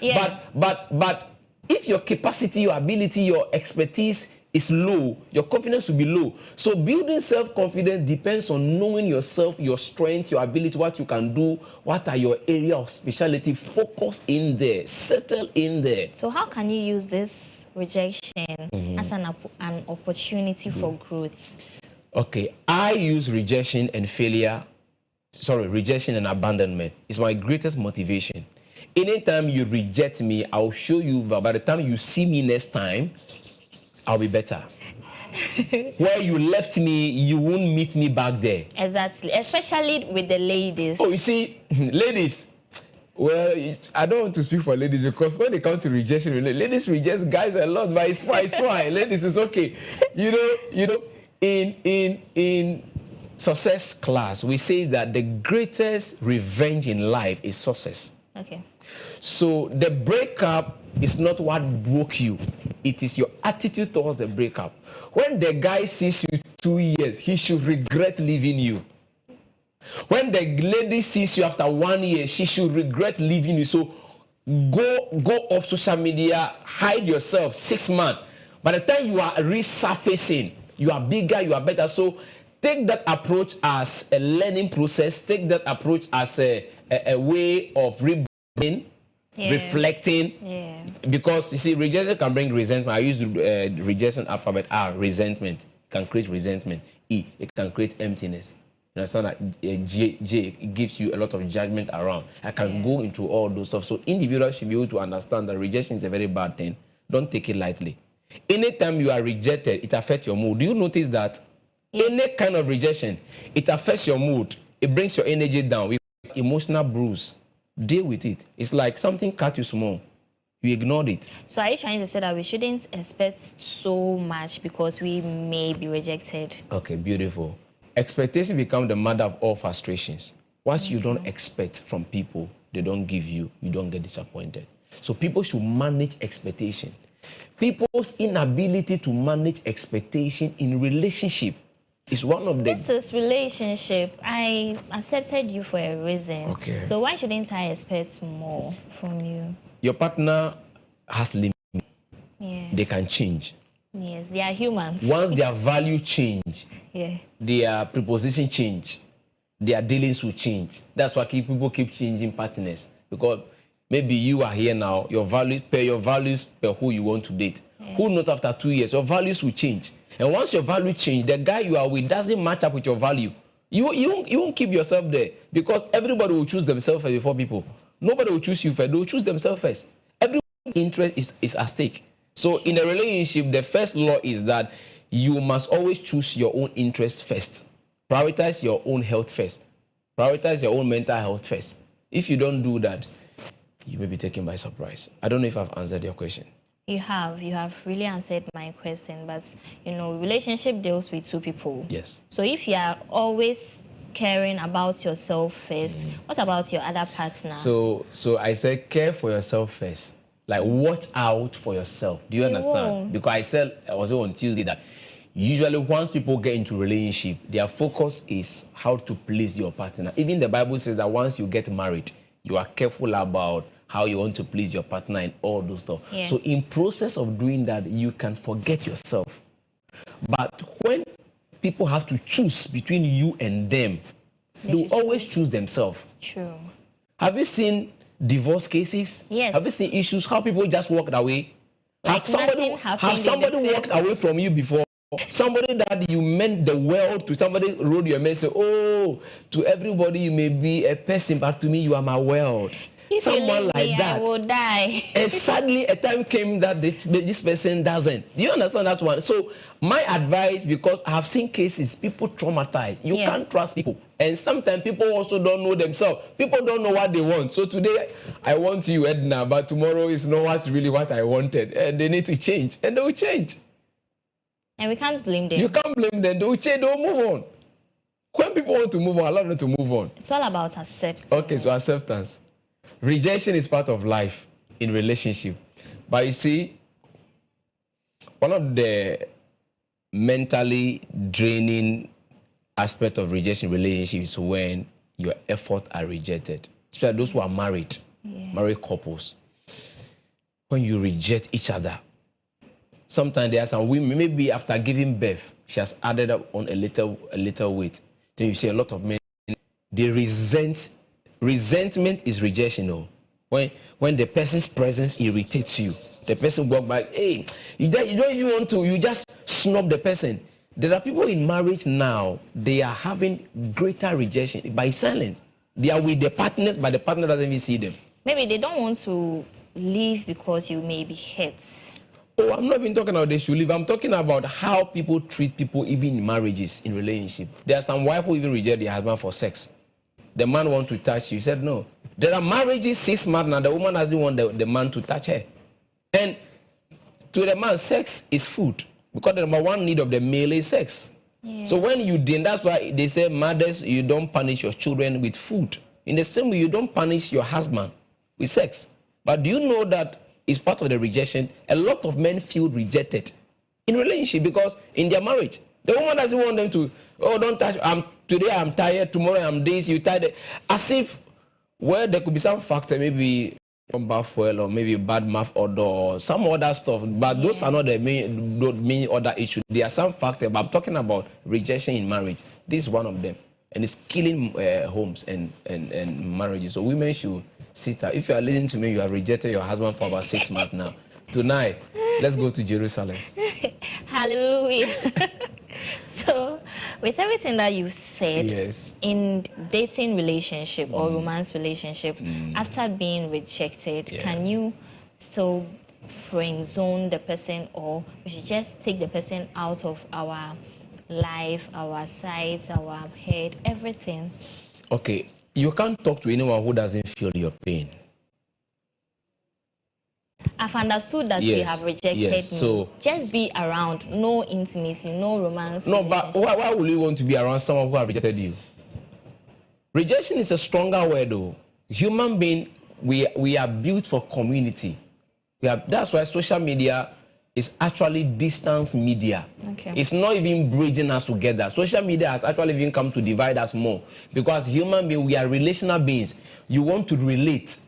Yeah. But if your capacity, your ability, your expertise is low, your confidence will be low. So building self-confidence depends on knowing yourself, your strength, your ability, what you can do, what are your area of specialty. Focus in there, settle in there. So how can you use this rejection as an opportunity for growth? Okay, I use rejection and abandonment. It's my greatest motivation. Anytime you reject me, I'll show you that by the time you see me next time, I'll be better. Where you left me, you won't meet me back there. Exactly, especially with the ladies. Oh, you see, ladies, well, I don't want to speak for ladies, because when they come to rejection, ladies reject guys a lot, but it's fine. Ladies, it's okay. You know, in success class, we say that the greatest revenge in life is success. Okay. So the breakup is not what broke you. It is your attitude towards the breakup. When the guy sees you 2 years, he should regret leaving you. When the lady sees you after 1 year, she should regret leaving you. So go off social media, hide yourself 6 months. By the time you are resurfacing, you are bigger, you are better. So take that approach as a learning process. Take that approach as a way of rebuilding. Yeah. Reflecting, because you see, rejection can bring resentment. I use the rejection alphabet. R, resentment, can create resentment. E, it can create emptiness. You understand that? J, it gives you a lot of judgment around. I can go into all those stuff. So individuals should be able to understand that rejection is a very bad thing. Don't take it lightly. Anytime you are rejected, it affects your mood. Do you notice that? Any kind of rejection, it affects your mood. It brings your energy down. We emotional bruise. Deal with it. It's like something cut you small. You ignored it. So are you trying to say that we shouldn't expect so much because we may be rejected? Okay, beautiful. Expectation becomes the mother of all frustrations. Once you don't expect from people, they don't give you, you don't get disappointed. So people should manage expectation. People's inability to manage expectation in relationship is one of the... This is relationship. I accepted you for a reason. Okay. So why shouldn't I expect more from you? Your partner has limits. Yeah. They can change. Yes, they are humans. Once their value change, their preposition change, their dealings will change. That's why people keep changing partners. Because maybe you are here now, your values per who you want to date. Who knows after 2 years, your values will change. And once your value change, the guy you are with doesn't match up with your value. You won't keep yourself there, because everybody will choose themselves first before people. Nobody will choose you first. They will choose themselves first. Everyone's interest is at stake. So in a relationship, the first law is that you must always choose your own interest first. Prioritize your own health first. Prioritize your own mental health first. If you don't do that, you may be taken by surprise. I don't know if I've answered your question. You have really answered my question, but relationship deals with two people. Yes. So if you are always caring about yourself first, what about your other partner? So I said care for yourself first. Like watch out for yourself. Do you understand? Because I said also on Tuesday that usually once people get into relationship, their focus is how to please your partner. Even the Bible says that once you get married, you are careful about how you want to please your partner and all those stuff. Yeah. So in process of doing that, you can forget yourself. But when people have to choose between you and them, they will always choose themselves. True. Have you seen divorce cases? Yes. Have you seen issues, how people just walked away? Like have somebody walked away from you before? Somebody that you meant the world to, somebody wrote your message, oh, to everybody you may be a person, but to me you are my world. If someone like me, that, I will die. And sadly, a time came that this person doesn't. Do you understand that one? So my advice, because I have seen cases, people traumatized. You can't trust people. And sometimes people also don't know themselves. People don't know what they want. So today, I want you, Edna, but tomorrow is not really what I wanted. And they need to change. And they will change. And we can't blame them. You can't blame them. They will change. They will move on. When people want to move on, allow them to move on. It's all about acceptance. Okay, so acceptance. Rejection is part of life in relationship. But you see, one of the mentally draining aspect of rejection relationship is when your efforts are rejected. Especially those who are married, married couples. When you reject each other. Sometimes there are some women, maybe after giving birth, she has added up on a little weight. Then you see a lot of men, they resentment is rejection. Oh. When the person's presence irritates you, the person walk back, hey, you don't even want to, you just snub the person. There are people in marriage now, they are having greater rejection by silence. They are with their partners, but the partner doesn't even see them. Maybe they don't want to leave because you may be hurt. Oh, I'm not even talking about they should leave. I'm talking about how people treat people even in marriages, in relationship. There are some wives who even reject their husband for sex. The man wants to touch you. He said no. There are marriages 6 months now. The woman doesn't want the man to touch her. And to the man, sex is food. Because the number one need of the male is sex. Yeah. So when you didn't, that's why they say, mothers, you don't punish your children with food. In the same way, you don't punish your husband with sex. But do you know that it's part of the rejection? A lot of men feel rejected in relationship because in their marriage, the woman doesn't want them to, oh, don't touch, today I'm tired, tomorrow I'm this, you tired. As if, well, there could be some factor, maybe bath well or maybe bad mouth odor or some other stuff, but those are not the main other issue. There are some factors, but I'm talking about rejection in marriage. This is one of them, and it's killing homes and marriages. So women should sit up. If you are listening to me, you have rejected your husband for about 6 months now. Tonight, let's go to Jerusalem. Hallelujah. So, with everything that you said, yes, in dating relationship or romance relationship, after being rejected, can you still friend zone the person, or we should just take the person out of our life, our sight, our head, everything? Okay, you can't talk to anyone who doesn't feel your pain. I've understood that you have rejected me. So just be around, no intimacy, no romance. No, but why would you want to be around someone who has rejected you? Rejection is a stronger word, though. Human being, we are built for community. That's why social media is actually distance media. Okay. It's not even bridging us together. Social media has actually even come to divide us more because human beings, we are relational beings. You want to relate.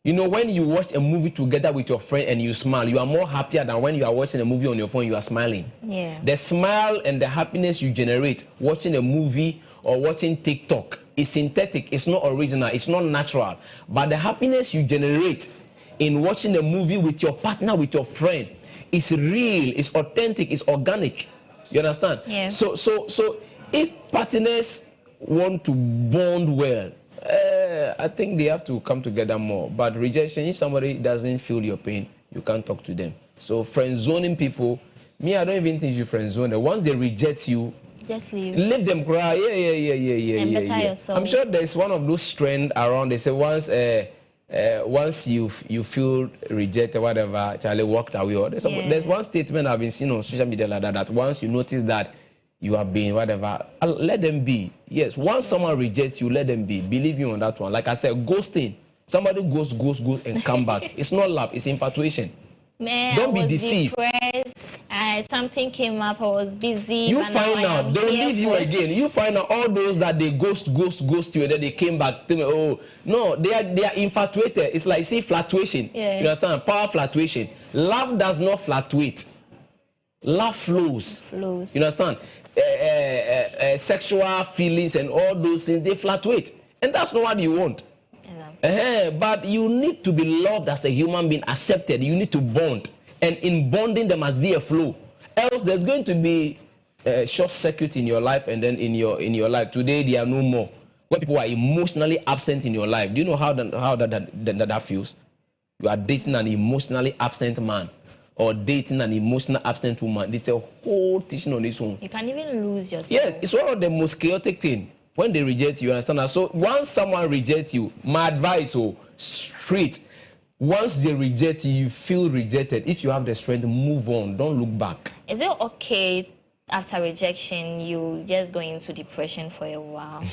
You know, when you watch a movie together with your friend and you smile, you are more happier than when you are watching a movie on your phone, you are smiling. Yeah. The smile and the happiness you generate watching a movie or watching TikTok is synthetic, it's not original, it's not natural. But the happiness you generate in watching a movie with your partner, with your friend, is real, it's authentic, it's organic. You understand? Yeah. So if partners want to bond well, I think they have to come together more. But rejection, if somebody doesn't feel your pain, you can't talk to them. So friend zoning people, me, I don't even think you friend zone them. Once they reject you, just leave. Leave them cry. Yeah. And better yourself. I'm sure there's one of those trends around. They say once you feel rejected, whatever, Charlie walked away. Or there's one statement I've been seeing on social media like that once you notice that you have been whatever, let them be. Yes, once someone rejects you, let them be. Believe me on that one. Like I said, ghosting. Somebody goes and come back. It's not love, it's infatuation. Man, don't be deceived. Depressed. Something came up, I was busy. You find out, they'll leave you again. You find out all those that they ghost you and then they came back. Oh, no, they are infatuated. It's like, see, fluctuation. Yeah. You understand? Power fluctuation. Love does not fluctuate. Love flows. You understand? Sexual feelings and all those things, they fluctuate. And that's not what you want. But you need to be loved as a human being, accepted. You need to bond. And in bonding, there must be a flow. Else, there's going to be a short circuit in your life, and then in your life. Today, there are no more. When people are emotionally absent in your life, do you know how that feels? You are dating an emotionally absent man or dating an emotional absent woman. It's a whole teaching on this one. You can even lose yourself. Yes, it's one of the most chaotic things. When they reject you, understand that? So once someone rejects you, my advice, straight, once they reject you, you feel rejected. If you have the strength, move on. Don't look back. Is it okay after rejection, you just go into depression for a while?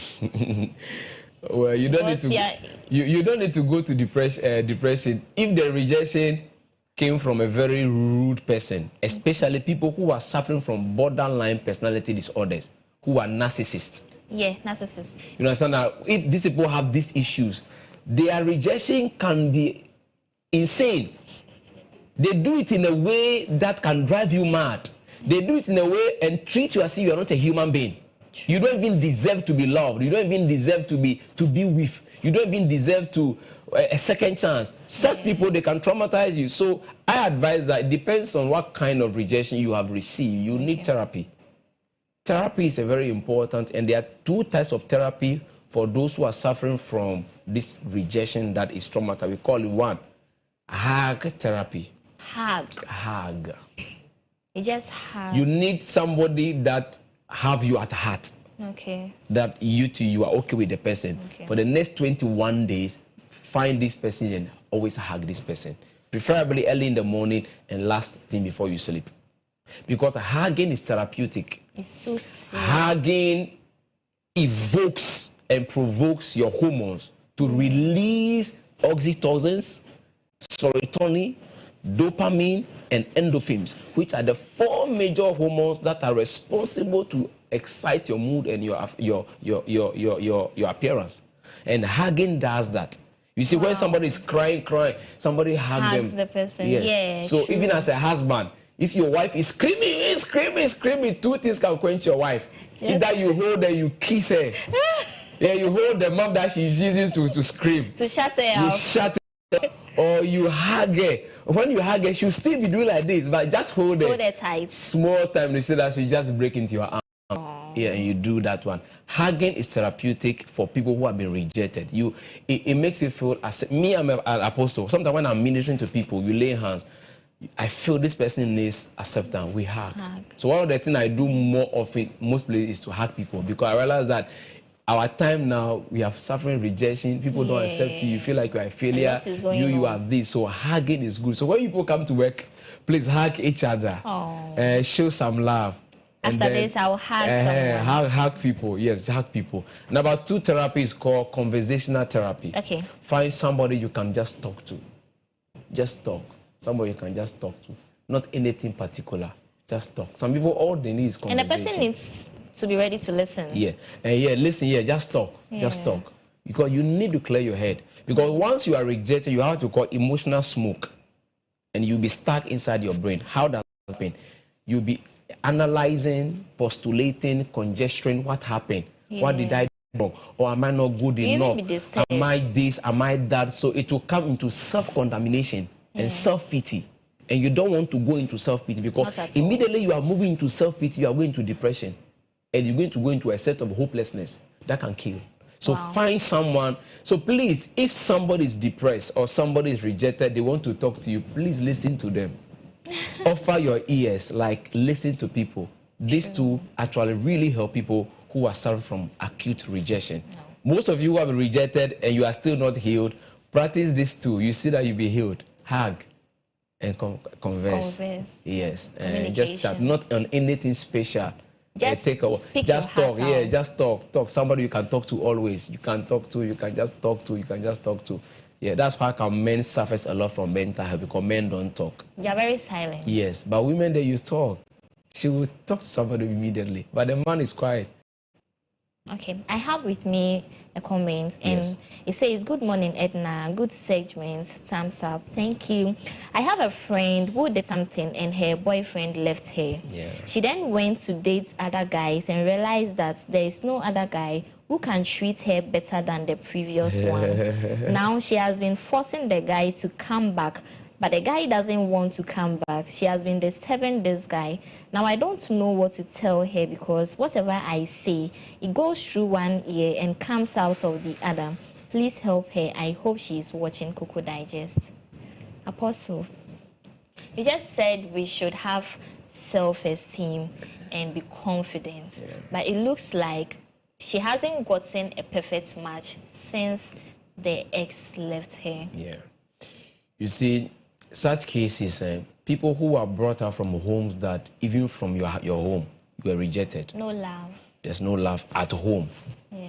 Well, you don't need to. You don't need to go to depression if the rejection came from a very rude person, especially people who are suffering from borderline personality disorders, who are narcissists. Yeah, narcissists. You understand that if these people have these issues, their rejection can be insane. They do it in a way that can drive you mad. They do it in a way and treat you as if you are not a human being. You don't even deserve to be loved. You don't even deserve to be with. You don't even deserve to a second chance. Such people, they can traumatize you. So I advise that it depends on what kind of rejection you have received. You need therapy. Therapy is a very important, and there are two types of therapy for those who are suffering from this rejection that is traumatic. We call it one, hug therapy. Hug. You just hug. You need somebody that have you at heart. Okay. That you are okay with the person. Okay. For the next 21 days, find this person and always hug this person. Preferably early in the morning and last thing before you sleep. Because hugging is therapeutic. It suits you. Hugging evokes and provokes your hormones to release oxytocins, serotonin, dopamine, and endorphins, which are the four major hormones that are responsible to excite your mood and your appearance. And hugging does that. You see, when somebody is crying, somebody hugs them. The person. Yes. Yeah, so true. even as a husband, if your wife is screaming, two things can quench your wife. Yes. Either you hold her, you kiss her. Yeah, you hold the mouth that she's using to scream. To shut her You up. shut her up. Or you hug her. When you hug her, she'll still be doing like this, but just hold her. Hold her tight. Small time, they say that she just break into your arm. Yeah, and you do that one. Hugging is therapeutic for people who have been rejected. It makes you feel, as me, I'm an apostle. Sometimes when I'm ministering to people, you lay hands. I feel this person needs acceptance. We hug. So one of the things I do more often, mostly, is to hug people, because I realize that our time now, we are suffering rejection. People don't accept you. You feel like you are a failure. You are this. So hugging is good. So when people come to work, please hug each other. Show some love. After this, I'll hug someone. Hug people. Yes, hug people. Number two therapy is called conversational therapy. Okay. Find somebody you can just talk to. Just talk. Somebody you can just talk to. Not anything particular. Just talk. Some people, all they need is conversation. And the person needs to be ready to listen. Yeah. Listen, just talk. Just talk. Because you need to clear your head. Because once you are rejected, you have to call emotional smoke. And you'll be stuck inside your brain. How does that happen? You'll be analyzing, postulating, conjecturing what happened. What did I do wrong? Or am I not good enough? Am I this? Am I that? So it will come into self-condemnation and self-pity. And you don't want to go into self-pity, because immediately you are moving into self-pity, you are going to depression. And you're going to go into a set of hopelessness that can kill. So find someone. So please, if somebody is depressed or somebody is rejected, they want to talk to you, please listen to them. Offer your ears, like listen to people. These two actually really help people who are suffering from acute rejection. Most of you who have been rejected and you are still not healed, practice these two. You see that you'll be healed. Hug and converse. Yes, and just chat, not on anything special. Just just talk. Yeah, just talk. Somebody you can talk to always. You can talk to. You can just talk to. Yeah, that's why men suffers a lot from mental health, because men don't talk. They are very silent. Yes, but women, you talk. She will talk to somebody immediately, but the man is quiet. Okay, I have with me a comment, and it says, "Good morning, Edna. Good segment. Thumbs up. Thank you. I have a friend who did something and her boyfriend left her. She then went to date other guys and realized that there is no other guy who can treat her better than the previous one. Now she has been forcing the guy to come back, but the guy doesn't want to come back. She has been disturbing this guy. Now I don't know what to tell her, because whatever I say, it goes through one ear and comes out of the other. Please help her. I hope she is watching Cocoa Digest." Apostle, you just said we should have self-esteem and be confident, but it looks like she hasn't gotten a perfect match since the ex left her. Yeah. You see, such cases, people who are brought out from homes that, even from your home, you were rejected. No love. There's no love at home. Yeah.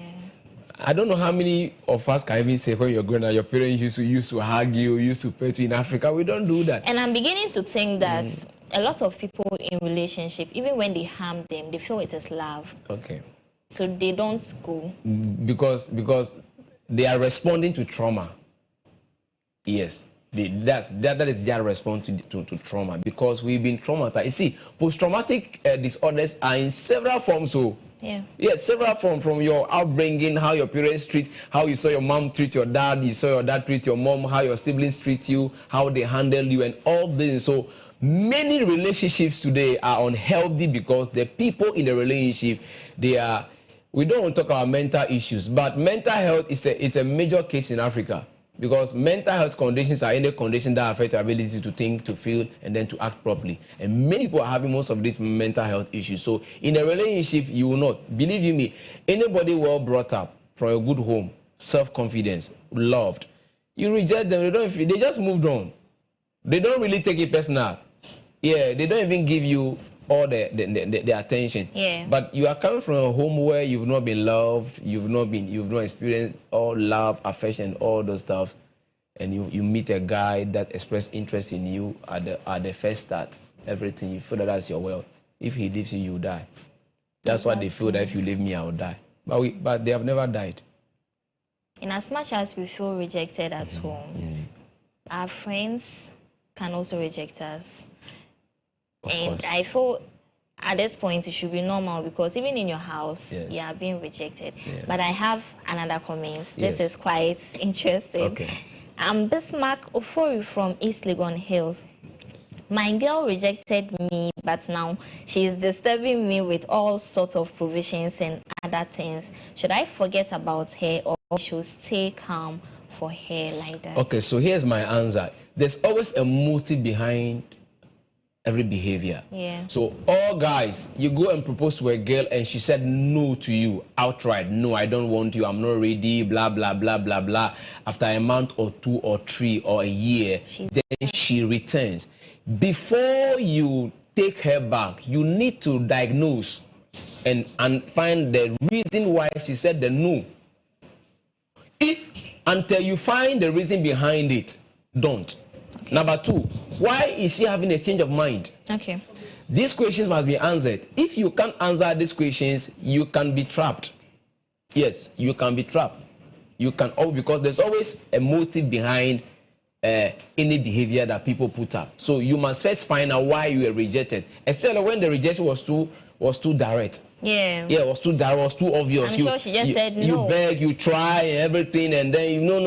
I don't know how many of us can even say when you're growing up, your parents used to hug you, used to pet you. In Africa, we don't do that. And I'm beginning to think that a lot of people in relationship, even when they harm them, they feel it is love. Okay. So they don't go. Because they are responding to trauma. Yes. That is their response to trauma, because we've been traumatized. You see, post-traumatic disorders are in several forms. So, yeah, several forms, from your upbringing, how your parents treat, how you saw your mom treat your dad, you saw your dad treat your mom, how your siblings treat you, how they handle you, and all this. So many relationships today are unhealthy because the people in the relationship, we don't want to talk about mental issues, but mental health is a major case in Africa. Because mental health conditions are any condition that affect your ability to think, to feel, and then to act properly. And many people are having most of these mental health issues. So in a relationship, you will not. Believe you me, anybody well brought up from a good home, self-confidence, loved, you reject them, they just moved on. They don't really take it personal. Yeah, they don't even give you all the attention. Yeah. But you are coming from a home where you've not been loved, you've not experienced all love, affection, all those stuff, and you meet a guy that expressed interest in you at the first start. Everything, you feel that's your world. If he leaves you, you die. That's what they feel, that if you leave me, I will die. But they have never died. In as much as we feel rejected at home, our friends can also reject us. And I feel at this point it should be normal, because even in your house, you are being rejected. Yeah. But I have another comment. Yes. This is quite interesting. Okay. I'm Bismarck Ofori from East Legon Hills. My girl rejected me, but now she is disturbing me with all sorts of provisions and other things. Should I forget about her, or should stay calm for her like that? Okay, so here's my answer. There's always a motive behind every behavior. Yeah. So all guys, you go and propose to a girl and she said no to you outright. No, I don't want you. I'm not ready. Blah blah blah blah blah. After a month or 2 or 3 or a year, then she returns. Before you take her back, you need to diagnose and find the reason why she said the no. Until you find the reason behind it, don't. Okay. Number 2, why is she having a change of mind? Okay. These questions must be answered. If you can't answer these questions, you can be trapped. Yes, you can be trapped. You can, because there's always a motive behind any behavior that people put up. So you must first find out why you were rejected, especially when the rejection was too direct. Yeah. Yeah, it was too direct, it was too obvious. I'm sure she just said no. You beg, you try, everything, and then you no.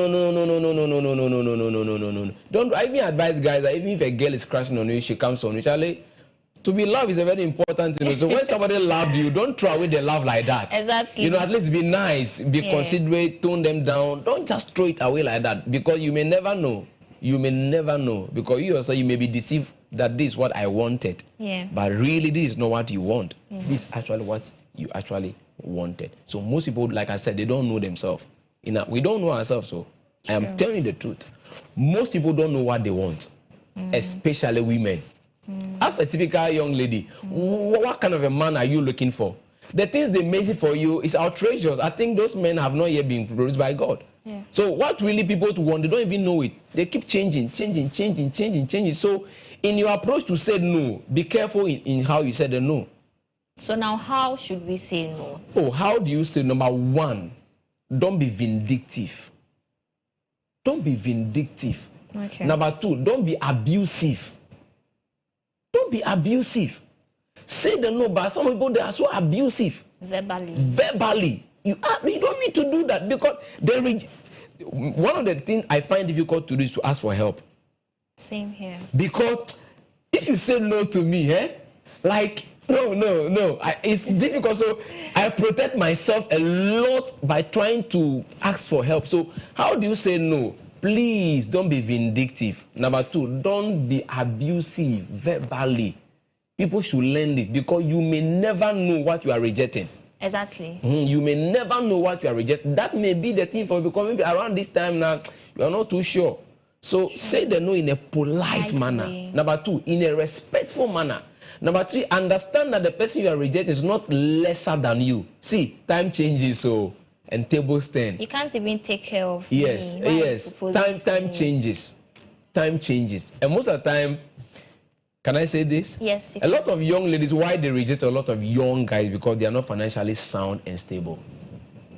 Don't. I even advise guys that even if a girl is crashing on you, she comes on you. Charlie, to be loved is a very important thing. So when somebody loved you, don't throw away the love like that. Exactly. You know, at least be nice, be considerate, tone them down. Don't just throw it away like that, because you may never know. You may never know, because you also, you may be deceived that this is what I wanted. Yeah. But really, this is not what you want. This is actually what you actually wanted. So most people, like I said, they don't know themselves. We don't know ourselves. So I am telling you the truth. Most people don't know what they want, especially women. As a typical young lady, what kind of a man are you looking for? The things they measure for you is outrageous. I think those men have not yet been produced by God. Yeah. So what really people want, they don't even know it. They keep changing. So in your approach to say no, be careful in how you say the no. So now how should we say no? Oh, how do you say? Number 1, don't be vindictive. Don't be vindictive. Okay. Number 2, don't be abusive. Don't be abusive. Say the no, but some people, they are so abusive. Verbally. You don't need to do that, because one of the things I find difficult to do is to ask for help. Same here. Because if you say no to me, like, no, it's difficult. So I protect myself a lot by trying to ask for help. So how do you say no? Please don't be vindictive. Number 2, don't be abusive verbally. People should learn it, because you may never know what you are rejecting. Exactly. You may never know what you are rejecting. That may be the thing for you, because maybe around this time now, you are not too sure. So say the no in a polite manner. Way. Number 2, in a respectful manner. Number 3, understand that the person you are rejecting is not lesser than you. See, time changes, so and tables turn. You can't even take care of yes, me. Yes. Time changes. Time changes. And most of the time, can I say this? Yes. A lot of young ladies, why they reject a lot of young guys? Because they are not financially sound and stable.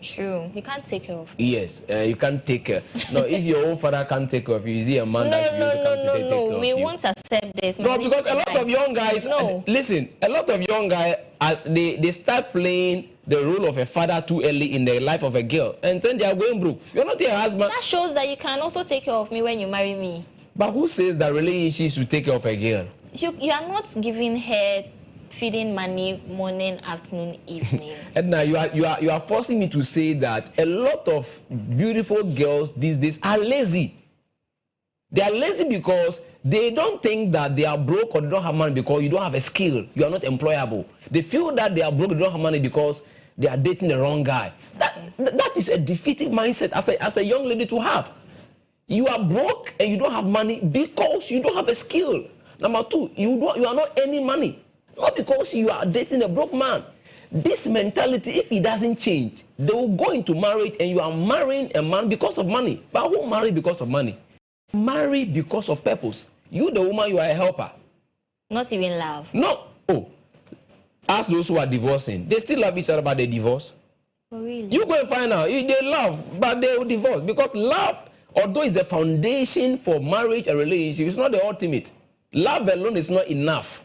True. You can't take care of me. Yes, you can't take care. No, if your own father can't take care of you, is he a man that should be able to come to take care of you? We won't accept this. No, because a lot of young guys, listen, a lot of young guys, as they start playing the role of a father too early in the life of a girl, and then they are going broke. You're not your husband. That shows that you can also take care of me when you marry me. But who says that relationship should take care of a girl? You are not giving her feeding money morning, afternoon, evening. And now you are forcing me to say that a lot of beautiful girls these days are lazy. They are lazy because they don't think that they are broke or they don't have money because you don't have a skill. You are not employable. They feel that they are broke, they don't have money because they are dating the wrong guy. That is a defeating mindset as a young lady to have. You are broke and you don't have money because you don't have a skill. Number 2, you are not earning money. Not because you are dating a broke man. This mentality, if it doesn't change, they will go into marriage and you are marrying a man because of money. But who marry because of money? Marry because of purpose. You, the woman, you are a helper. Not even love. No. Oh. Ask those who are divorcing. They still love each other, but they divorce. Oh, really? You go and find out. They love, but they will divorce. Because love, although it's the foundation for marriage and relationship, it's not the ultimate. Love alone is not enough.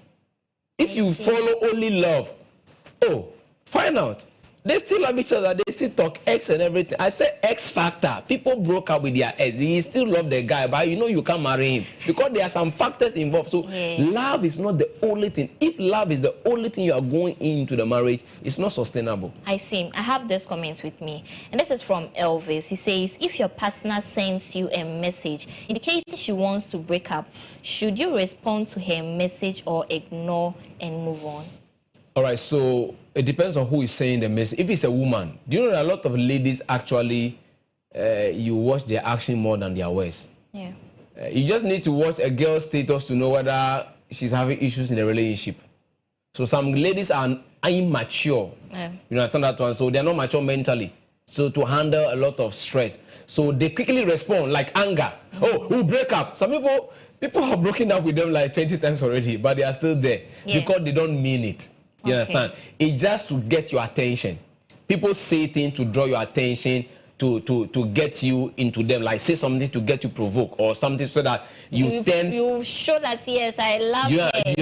If you follow only love, find out. They still love each other. They still talk X and everything. I say X factor. People broke up with their ex. He still love the guy, but you can't marry him because there are some factors involved. So love is not the only thing. If love is the only thing you are going into the marriage, it's not sustainable. I see. I have this comment with me, and this is from Elvis. He says, if your partner sends you a message indicating she wants to break up, should you respond to her message or ignore and move on? All right, so it depends on who is saying the message. If it's a woman, do you know that a lot of ladies actually, you watch their action more than their words? Yeah. You just need to watch a girl's status to know whether she's having issues in a relationship. So some ladies are immature. Yeah. You understand that one? So they're not mature mentally. So to handle a lot of stress. So they quickly respond like anger. Oh, we'll break up. Some people have broken up with them like 20 times already, but they are still there because they don't mean it. You understand? It's just to get your attention. People say things to draw your attention, to get you into them, like say something to get you provoked or something so that you show that yes, I love you.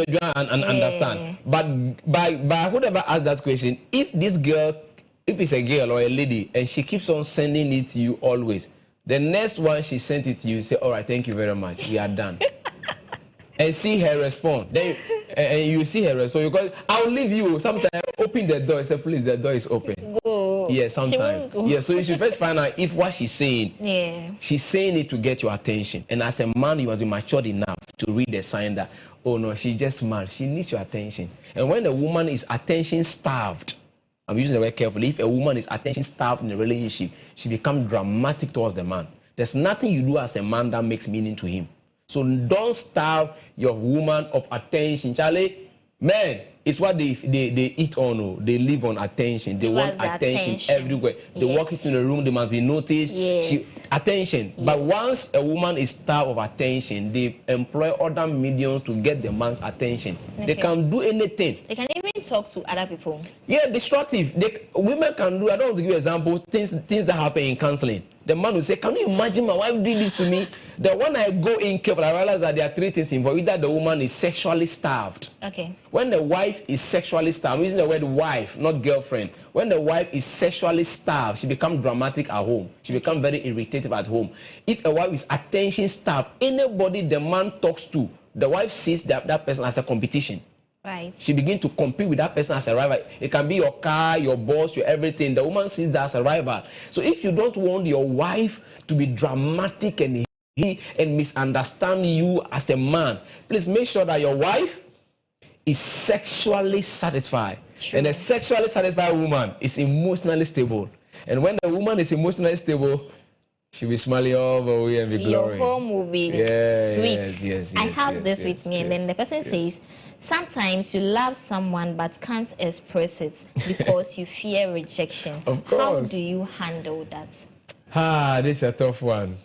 You understand. But by whoever asked that question, if this girl, if it's a girl or a lady and she keeps on sending it to you always, the next one she sent it to you, say, all right, thank you very much, we are done. And see her respond. Then and you see her respond because I'll leave you. Sometimes open the door and say, please, the door is open. Go. Yeah, sometimes. Yeah, so you should first find out if what she's saying, she's saying it to get your attention. And as a man, you must be matured enough to read the sign that, oh no, she just mad. She needs your attention. And when a woman is attention starved, I'm using the word carefully, if a woman is attention starved in a relationship, she becomes dramatic towards the man. There's nothing you do as a man that makes meaning to him. So don't starve your woman of attention. Charlie, men, it's what they eat on. They live on attention. They want attention everywhere. They walk into the room, they must be noticed. Attention. But once a woman is starved of attention, they employ other mediums to get the man's attention. They can do anything. They can even talk to other people. Yeah, destructive. Women can do, I don't want to give examples, things that happen in counseling. The man will say, can you imagine my wife did this to me? Then when I go in careful, I realize that there are 3 things involved. Either the woman is sexually starved. Okay. When the wife is sexually starved, I'm using the word wife, not girlfriend. When the wife is sexually starved, she becomes dramatic at home. She becomes very irritative at home. If a wife is attention starved, anybody the man talks to, the wife sees that person as a competition. Right. She begins to compete with that person as a rival. It can be your car, your boss, your everything. The woman sees that as a rival. So if you don't want your wife to be dramatic and misunderstand you as a man, please make sure that your wife is sexually satisfied. True. And a sexually satisfied woman is emotionally stable. And when the woman is emotionally stable, She'll be smiling all the way and be Your glowing. home will be sweet. Yes, I have this with me, and then the person says, sometimes you love someone but can't express it because you fear rejection. Of course. How do you handle that? This is a tough one.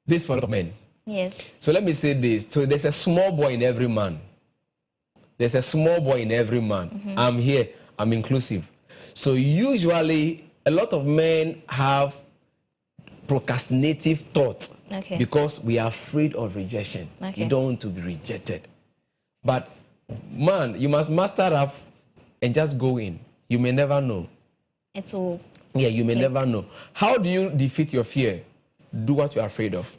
This is for a lot of men. Yes. So let me say this. So there's a small boy in every man. There's a small boy in every man. I'm here. I'm inclusive. So usually, a lot of men have procrastinative thoughts because we are afraid of rejection. We don't want to be rejected. But man, you must master up and just go in. You may never know. It's all. Yeah, you may never know. How do you defeat your fear? Do what you're afraid of.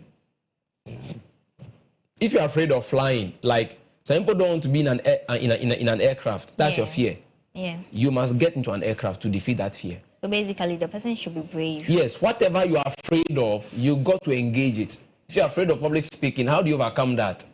If you're afraid of flying, like some people don't want to be in an aircraft. That's your fear. Yeah. You must get into an aircraft to defeat that fear. So basically, the person should be brave. Yes, whatever you are afraid of, you got to engage it. If you're afraid of public speaking, how do you overcome that?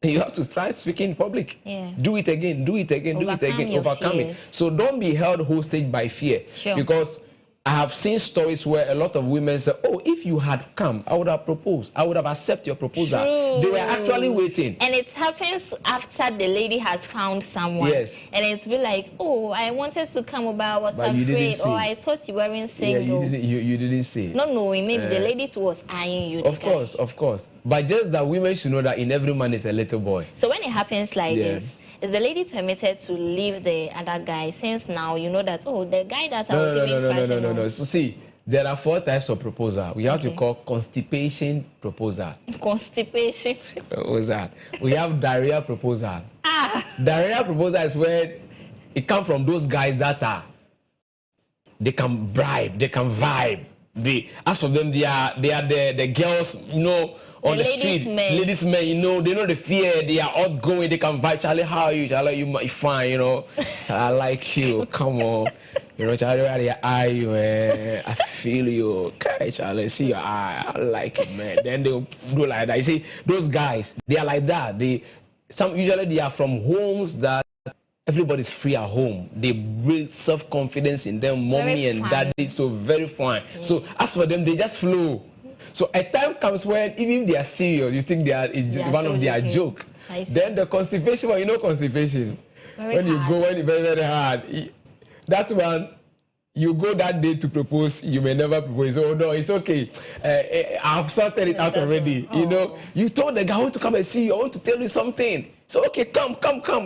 You have to try speaking in public. Yeah. Do it again, do it again, do it again, overcome it. So don't be held hostage by fear. Sure. Because I have seen stories where a lot of women say, oh, if you had come, I would have proposed. I would have accepted your proposal. True. They were actually waiting. And it happens after the lady has found someone. Yes. And it's be like, oh, I wanted to come, but I was But you afraid. didn't Or I thought you weren't single. Yeah, you didn't say. Not knowing, maybe the lady too was eyeing you. Of course, of course. But just that women should know that in every man is a little boy. So when it happens like this, is the lady permitted to leave the other guy since now you know that, oh, the guy that I was even crashing on. No. So see, there are 4 types of proposal. We have to call constipation proposal. Constipation. Proposal. We have diarrhea proposal. Diarrhea proposal is where it comes from those guys that they can bribe, they can vibe. As for them, they are the girls, you know, on the street, ladies men, you know, they know the fear, they are outgoing, they can vibe. Charlie, how are you? Charlie, you fine, you know. I like you, come on. You know, Charlie, where your eye, you, I feel you. Okay, Charlie, see your eye, I like it, man. Then they'll do like that. You see, those guys, they are like that. Usually they are from homes that everybody's free at home. They build self-confidence in them, mommy and daddy, so very fine. So as for them, they just flow. So a time comes when even if they are serious, you think it's just one of their joke. Then the constipation, well, you know constipation. When you go, when it's very, very hard. That one, you go that day to propose, you may never propose. Oh no, it's okay. I've sorted it out already. You know, you told the guy, I want to come and see you, I want to tell you something. So okay, come.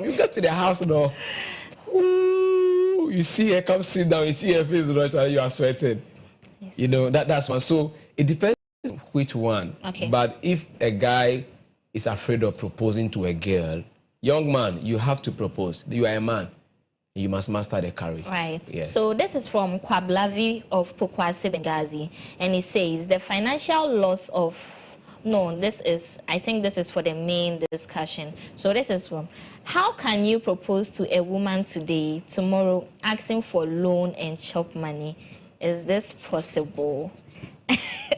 You get to the house now. Ooh, you see her come sit down, you see her face, you are sweating. Yes. You know, that's one. So it depends which one. Okay. But if a guy is afraid of proposing to a girl, young man, you have to propose. You are a man. You must master the courage. Right. Yeah. So this is from Kwablavi of Pokwase, Benghazi. And he says, the financial loss of... No, I think this is for the main discussion. So this is from, how can you propose to a woman today, tomorrow, asking for loan and chop money? Is this possible?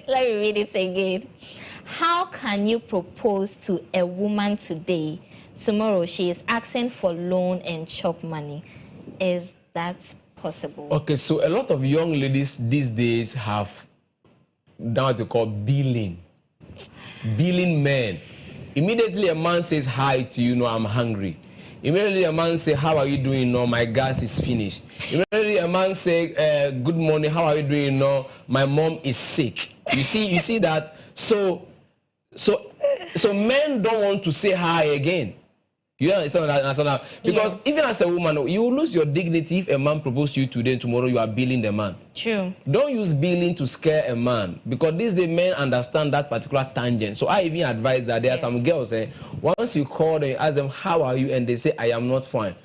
Let me read it again. How can you propose to a woman today, tomorrow she is asking for loan and chop money? Is that possible? Okay, so a lot of young ladies these days have now what they call billing men. Immediately a man says hi to you, no, I'm hungry. Immediately a man say, how are you doing? No, my gas is finished. Immediately a man say, good morning, how are you doing? No, my mom is sick. You see that? So men don't want to say hi again. You understand that? Because even as a woman, you will lose your dignity if a man proposes to you today and tomorrow you are billing the man. True. Don't use billing to scare a man, because these days men understand that particular tangent. So I even advise that there are some girls, once you call them, ask them, how are you? And they say, I am not fine.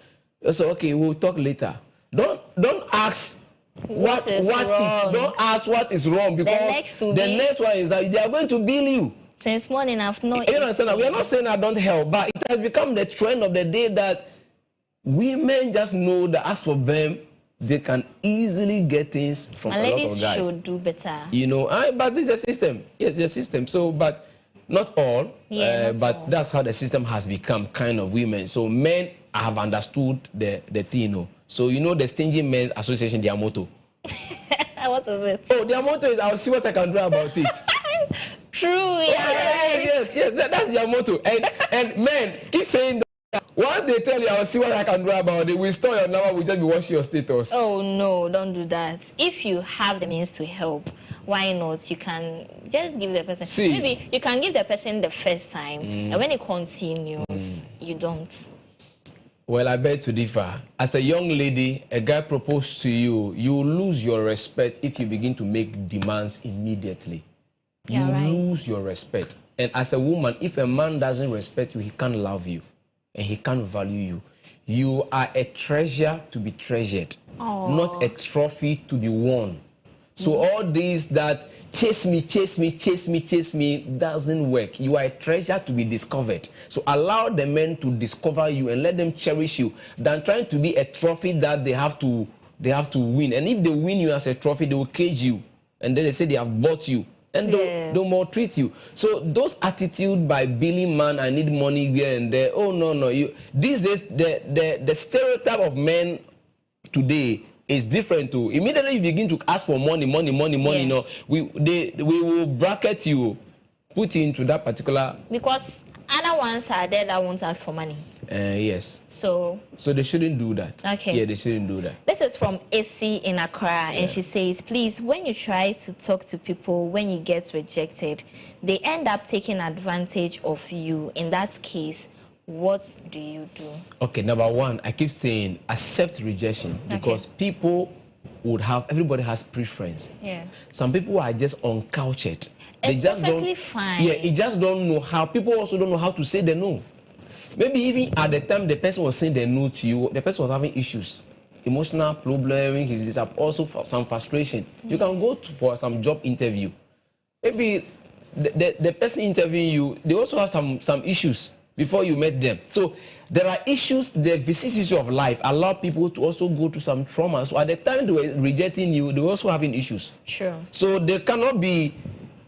So okay, we'll talk later. Don't ask what is don't ask what is wrong, because the next one is that they are going to bill you. Since morning I've not. You understand? We are not saying that don't help, but it has become the trend of the day that women just know that as for them, they can easily get things from a lot of guys. Ladies should do better. You know, but it's a system. Yes, it's a system. So, but not all. But all. That's how the system has become, kind of women. So men have understood the thing. You know? So you know the Stingy Men's Association, their motto. What is it? Oh, their motto is, I'll see what I can do about it. True, yeah. Yes, that's their motto. And men keep saying that. Once they tell you, I'll see what I can do about it, we store your number, we just be watching your status. Oh no, don't do that. If you have the means to help, why not? You can just give the person. See, maybe you can give the person the first time, and when it continues, you don't. Well, I beg to differ. As a young lady, a guy proposed to you, you lose your respect if you begin to make demands immediately. You lose your respect. And as a woman, if a man doesn't respect you, he can't love you and he can't value you. You are a treasure to be treasured, not a trophy to be won. So all these that chase me doesn't work. You are a treasure to be discovered. So allow the men to discover you and let them cherish you than trying to be a trophy that they have to win. And if they win you as a trophy, they will cage you. And then they say they have bought you. And they'll maltreat you. So those attitude by Billy man, I need money here and there. Oh no. These days the stereotype of men today is different too. Immediately you begin to ask for money, you know, we will bracket you, put you into that particular. Because other ones are there that won't ask for money. Yes. So they shouldn't do that. Okay. Yeah, they shouldn't do that. This is from AC in Accra, and she says, please, when you try to talk to people, when you get rejected, they end up taking advantage of you. In that case, what do you do? Okay, number one, I keep saying accept rejection because people would have, everybody has preference. Yeah. Some people are just uncultured. They it's just perfectly don't, fine. Yeah, it just don't know how. People also don't know how to say the no. Maybe even at the time the person was saying the no to you, the person was having issues, emotional problem, he's also for some frustration. You can go for some job interview. Maybe the person interviewing you, they also have some issues before you met them. So there are issues, the vicissitudes of life allow people to also go through some trauma. So at the time they were rejecting you, they were also having issues. Sure. So they cannot be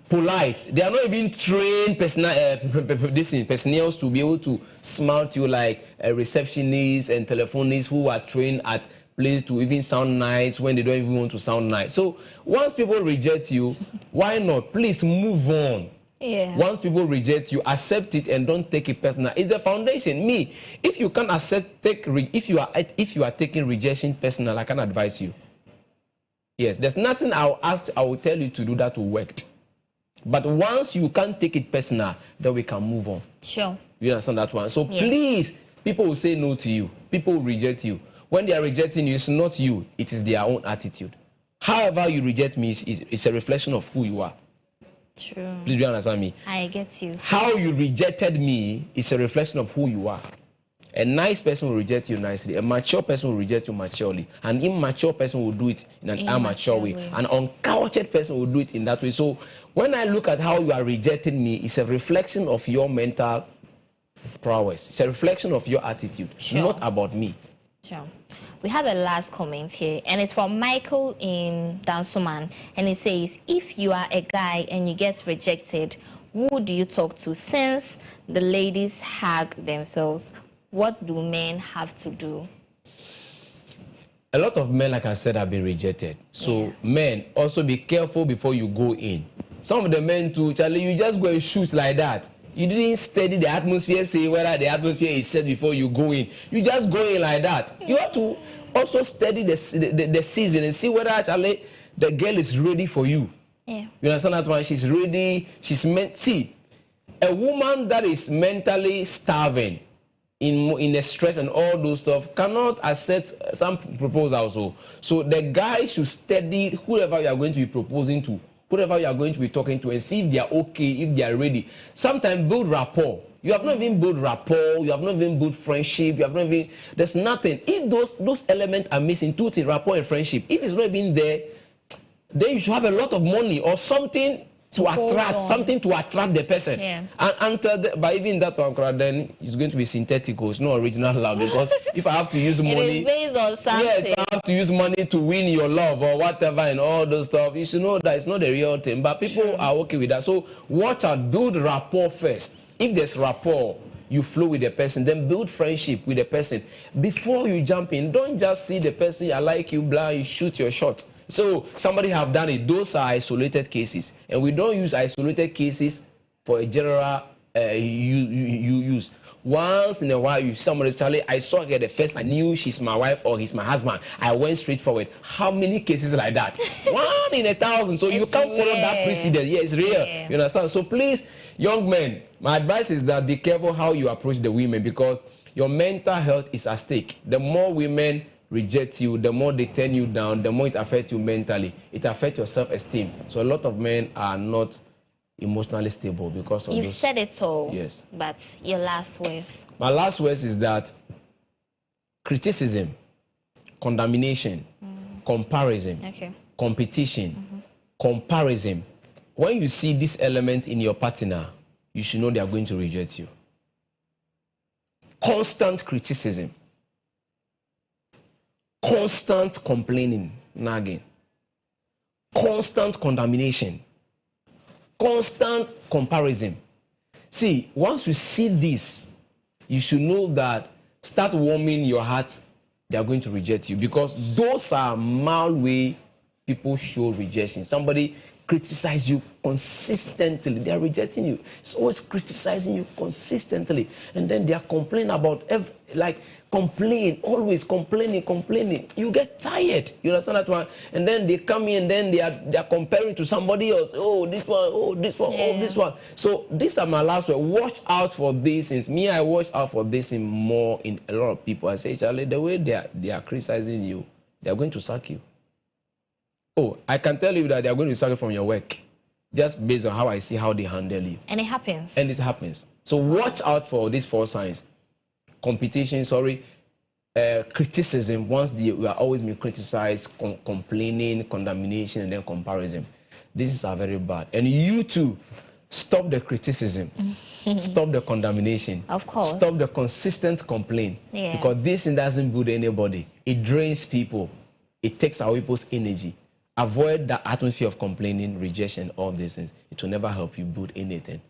polite. They are not even trained personnel to be able to smile to you like receptionists and telephonists who are trained at place to even sound nice when they don't even want to sound nice. So once people reject you, why not? Please move on. Yeah. Once people reject you, accept it and don't take it personal. It's the foundation. Me, if you can't accept, if you are taking rejection personal, I can advise you. Yes, there's nothing I will tell you to do that will work. But once you can't take it personal, then we can move on. Sure. You understand that one? So please, people will say no to you. People will reject you. When they are rejecting you, it's not you. It is their own attitude. However you reject me, it's a reflection of who you are. True. Please do you understand me? I get you. How you rejected me is a reflection of who you are. A nice person will reject you nicely. A mature person will reject you maturely. An immature person will do it in an immature way. An uncultured person will do it in that way. So when I look at how you are rejecting me, it's a reflection of your mental prowess. It's a reflection of your attitude, not about me. Sure. We have a last comment here, and it's from Michael in Dansuman, and it says, if you are a guy and you get rejected, who do you talk to? Since the ladies hug themselves, what do men have to do? A lot of men, like I said, have been rejected. So men, also be careful before you go in. Some of the men too, Charlie, you just go and shoot like that. You didn't study the atmosphere, say whether the atmosphere is set before you go in. You just go in like that. You have to also study the season and see whether actually the girl is ready for you. Yeah. You understand that one? She's ready. She's meant. See, a woman that is mentally starving, in the stress and all those stuff, cannot accept some proposals. So the guy should study whoever you are going to be proposing to, whoever you are going to be talking to, and see if they are okay, if they are ready. Sometimes build rapport. You have not even built rapport, you have not even built friendship, you have not even, there's nothing. If those elements are missing, two things, rapport and friendship, if it's not even there, then you should have a lot of money or something to attract, something to attract the person. Yeah. And by even that one, then it's going to be synthetic, it's not original love. Because if I have to use money, it is based on something. Yes, if I have to use money to win your love or whatever and all those stuff, you should know that it's not the real thing. But people are okay with that. So watch out, build rapport first. If there's rapport, you flow with the person, then build friendship with the person. Before you jump in, don't just see the person, I like you, blah, you shoot your shot. So somebody have done it. Those are isolated cases, and we don't use isolated cases for a general use. Once in a while, you somebody Charlie, I saw her the first, I knew she's my wife or he's my husband. I went straight forward. How many cases like that? 1 in 1,000. So you can't follow that precedent. Yeah, it's real. Yeah. You understand? So please, young men, my advice is that be careful how you approach the women, because your mental health is at stake. The more women reject you, the more they turn you down, the more it affects you mentally. It affects your self-esteem. So a lot of men are not emotionally stable because of You've those. said it all. Yes. But your last words. My last words is that criticism, condemnation, comparison, competition, comparison. When you see this element in your partner, you should know they are going to reject you. Constant criticism, constant complaining, nagging, constant condemnation, constant comparison. See, once you see this, you should know that start warming your heart, they are going to reject you, because those are mild way people show rejection. Somebody criticize you consistently, they are rejecting you. It's always criticizing you consistently, and then they are complaining about always complaining. You get tired. You understand that one? And then they come in, and then they are comparing to somebody else. Oh, this one. Oh, this one. Yeah. Oh, this one. So these are my last words. Watch out for these things. Me, I watch out for this in a lot of people. I say, Charlie, the way they are criticizing you, they are going to sack you. Oh, I can tell you that they are going to sack you from your work, just based on how I see how they handle you. And it happens. And it happens. So watch out for these 4 signs. Competition, criticism. Once we are always being criticized, complaining, condemnation, and then comparison. These are very bad. And you too, stop the criticism, stop the condemnation. Of course. Stop the consistent complaint. Yeah. Because this thing doesn't build anybody. It drains people. It takes away people's energy. Avoid the atmosphere of complaining, rejection, all these things. It will never help you build anything.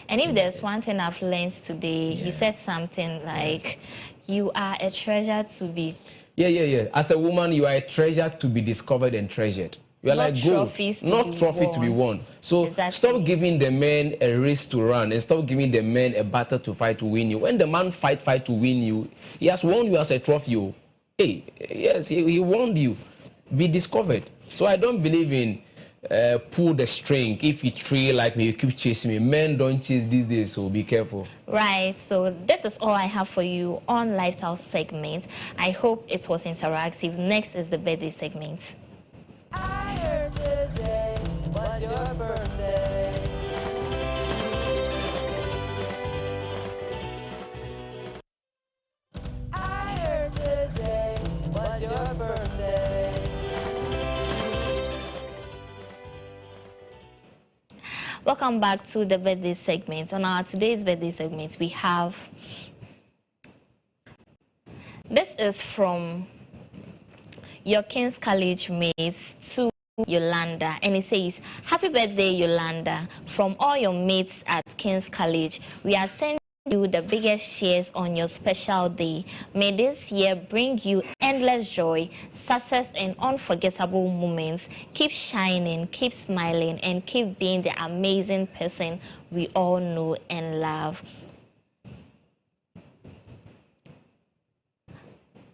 And if there's one thing I've learned today, you said something like, you are a treasure to be... Yeah. As a woman, you are a treasure to be discovered and treasured. You are not like gold, not trophy to be won. So stop giving the men a race to run, and stop giving the men a battle to fight to win you. When the man fight to win you, he has won you as a trophy. Hey, yes, he won you. Be discovered. So I don't believe in pull the string. If you trail like me, you keep chasing me. Men don't chase these days, so be careful. Right. So this is all I have for you on Lifestyle segment. I hope it was interactive. Next is the birthday segment. I heard today was your birthday. I heard today was your birthday. Welcome back to the birthday segment. On our today's birthday segment, we have... This is from your King's College mates to Yolanda, and it says, "Happy birthday, Yolanda. From all your mates at King's College, we are sending you the biggest shares on your special day. May this year bring you endless joy, success, and unforgettable moments. Keep shining, keep smiling, and keep being the amazing person we all know and love."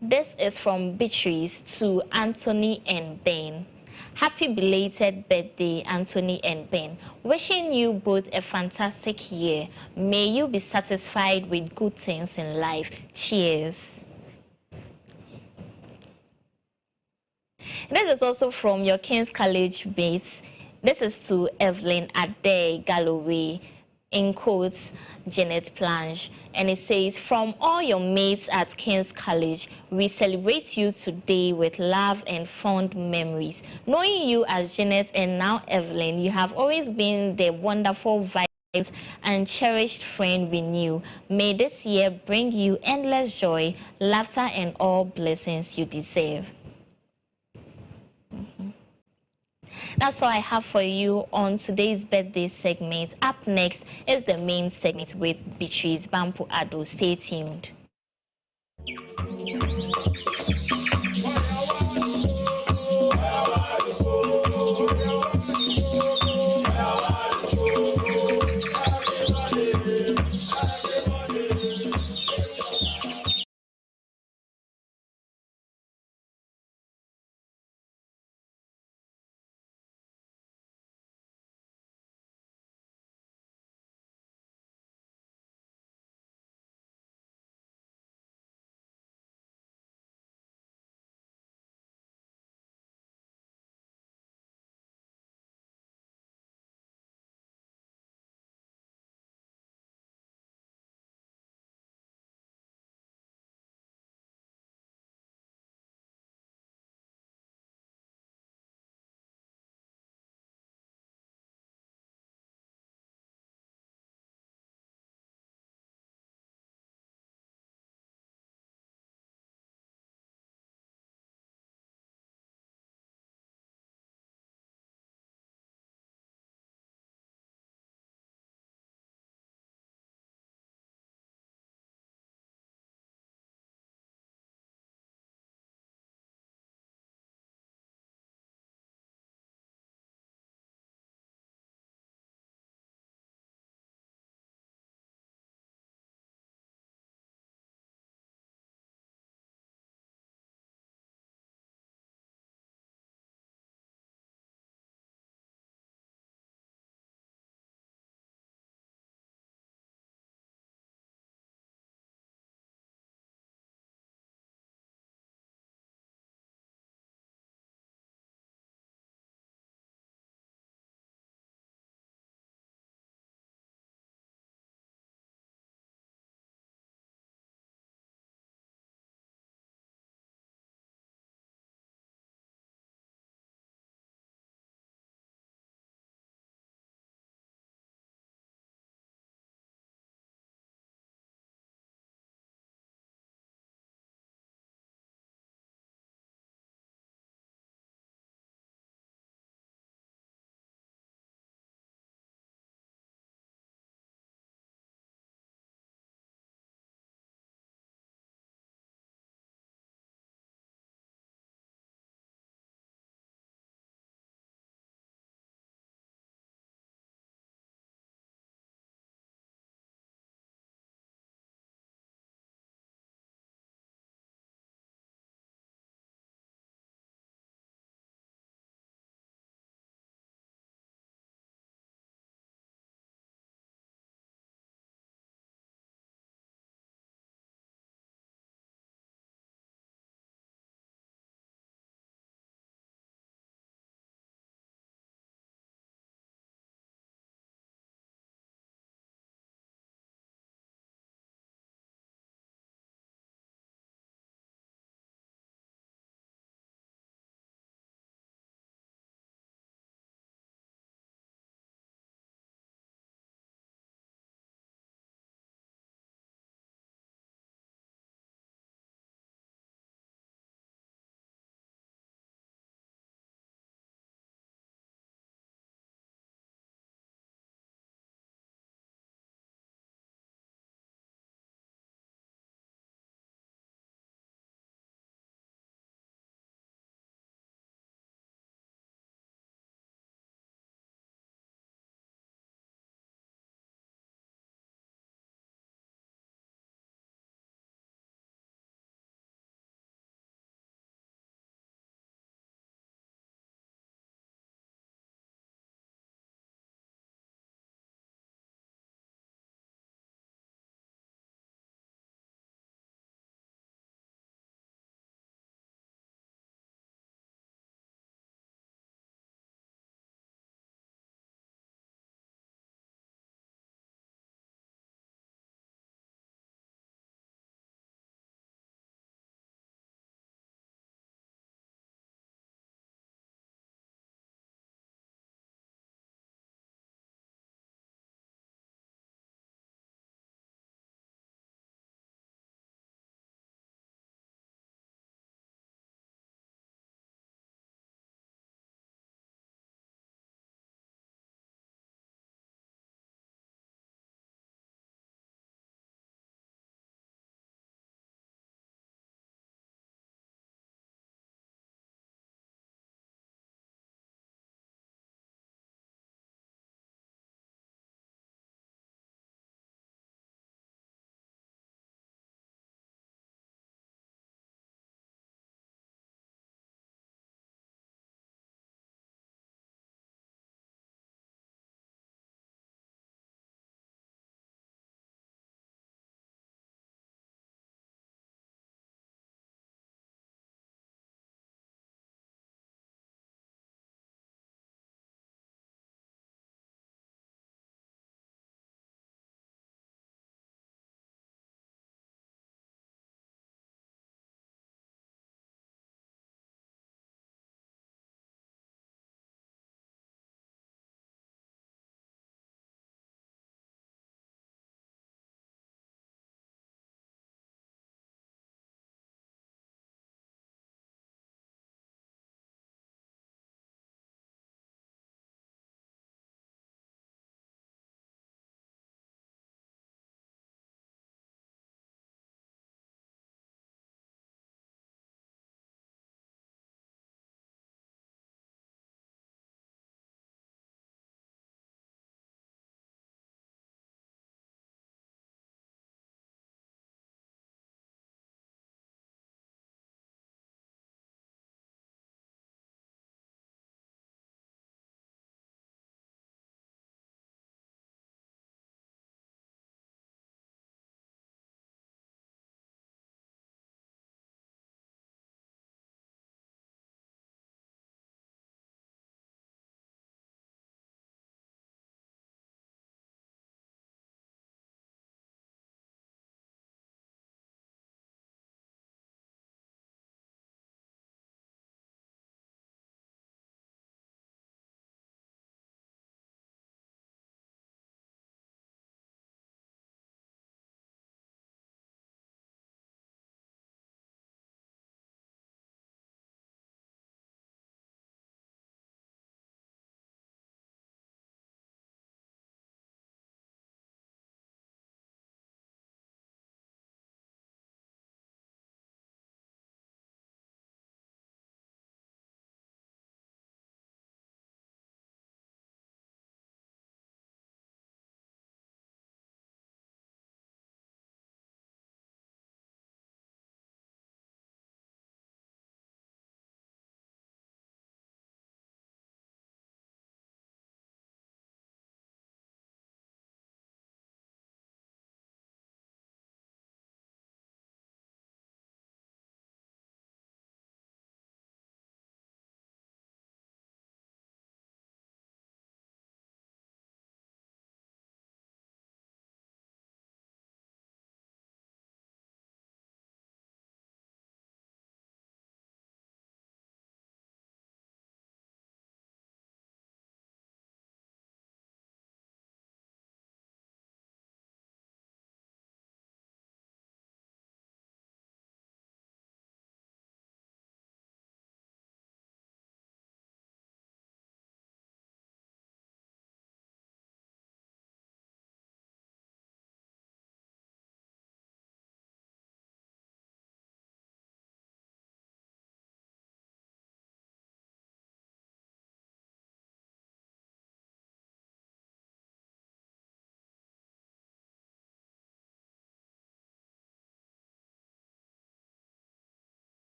This is from Beatrice to Anthony and Ben. Happy belated birthday, Anthony and Ben. Wishing you both a fantastic year. May you be satisfied with good things in life. Cheers. This is also from your King's College mates. This is to Evelyn Ade Galloway, in quotes, Janet Planche, and it says, "From all your mates at King's College, we celebrate you today with love and fond memories. Knowing you as Janet and now Evelyn, you have always been the wonderful, vibrant, and cherished friend we knew. May this year bring you endless joy, laughter, and all blessings you deserve." That's all I have for you on today's birthday segment. Up next is the main segment with Beatrice Bampo Ado. Stay tuned.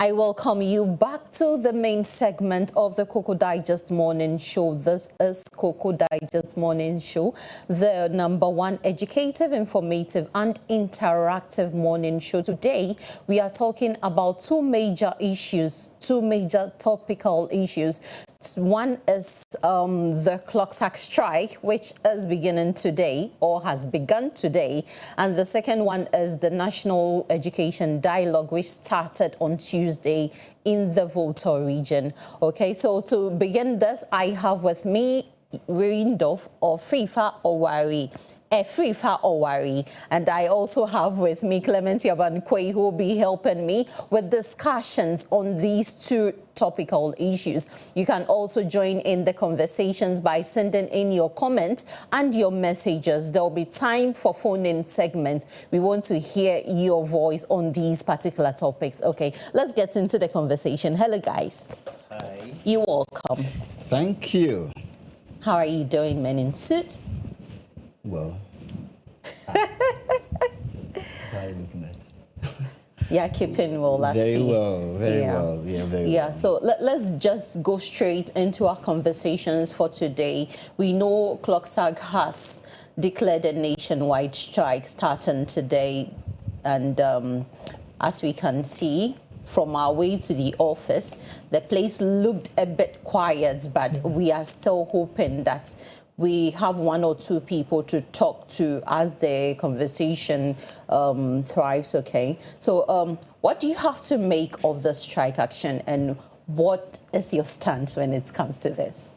I welcome you back to the main segment of the Cocoa Digest Morning Show. This is Cocoa Digest Morning Show, the #1 educative, informative and interactive morning show. Today, we are talking about two major topical issues. One is the CLOG strike, which is beginning today or has begun today. And the second one is the National Education Dialogue, which started on Tuesday in the Volta region. Okay, so to begin this, I have with me Rindolph of Fifa Owari. And I also have with me Clement Yabankwe, who will be helping me with discussions on these two topical issues. You can also join in the conversations by sending in your comments and your messages. There will be time for phone-in segment. We want to hear your voice on these particular topics. Okay, let's get into the conversation. Hello, guys. Hi. You're welcome. Thank you. How are you doing, men in suit? Well, how are you looking at? Yeah, keeping well, let's very see. Well, very well. Yeah, very well. Yeah, so let's just go straight into our conversations for today. We know CLOG has declared a nationwide strike starting today. And as we can see, from our way to the office, the place looked a bit quiet, but we are still hoping that we have one or two people to talk to as the conversation thrives, okay? So what do you have to make of the strike action, and what is your stance when it comes to this?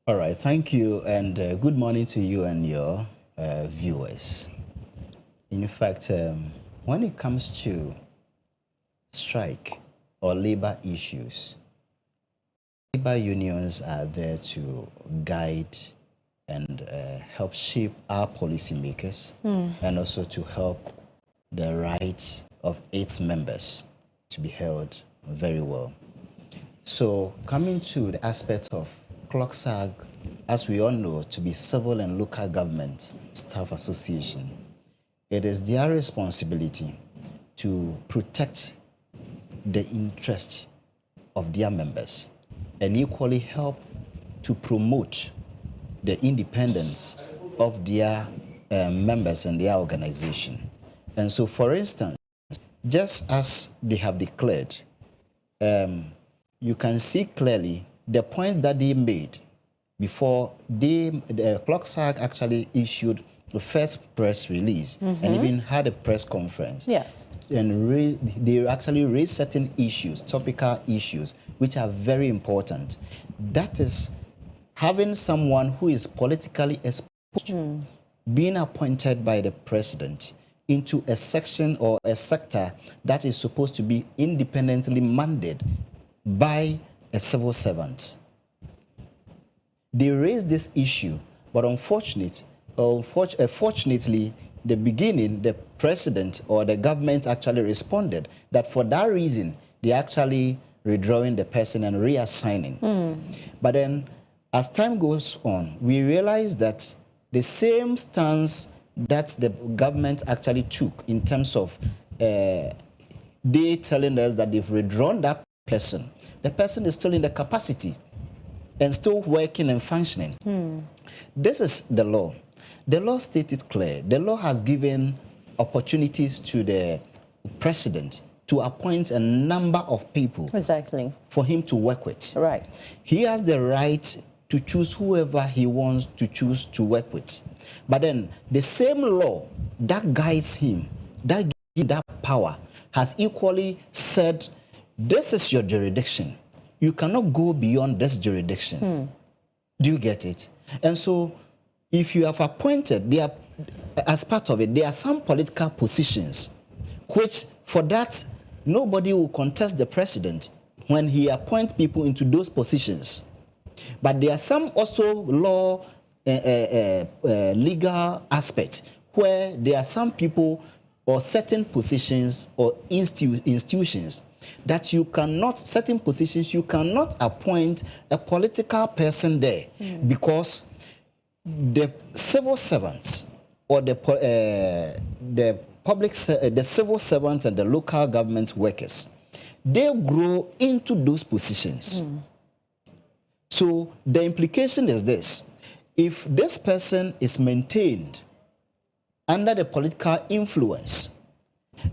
All right, thank you, and good morning to you and your viewers. In fact, when it comes to strike or labor issues, labor unions are there to guide and help shape our policymakers and also to help the rights of its members to be held very well. So coming to the aspect of CLOG, as we all know, to be Civil and Local Government Staff Association, it is their responsibility to protect the interest of their members and equally help to promote the independence of their members and their organization. And so, for instance, just as they have declared, you can see clearly the point that they made before the CLOG actually issued the first press release and even had a press conference. Yes. And they actually raised certain issues, topical issues, which are very important. That is having someone who is politically exposed, being appointed by the president into a section or a sector that is supposed to be independently mandated by a civil servant. They raised this issue, but unfortunately, the beginning, the president or the government actually responded that for that reason, they actually redrawing the person and reassigning. But then, as time goes on, we realize that the same stance that the government actually took in terms of they telling us that they've redrawn that person, the person is still in the capacity and still working and functioning. This is the law. The law stated clear. The law has given opportunities to the president to appoint a number of people Exactly. for him to work with. Right. He has the right to choose whoever he wants to choose to work with. But then the same law that guides him, that gives him that power, has equally said, this is your jurisdiction. You cannot go beyond this jurisdiction. Do you get it? And so if you have appointed, as part of it, there are some political positions which, for that, nobody will contest the president when he appoints people into those positions. But there are some also law, legal aspects where there are some people or certain positions or institutions that you cannot, certain positions, you cannot appoint a political person there because the civil servants or the civil servants and the local government workers, they grow into those positions. So the implication is this: if this person is maintained under the political influence,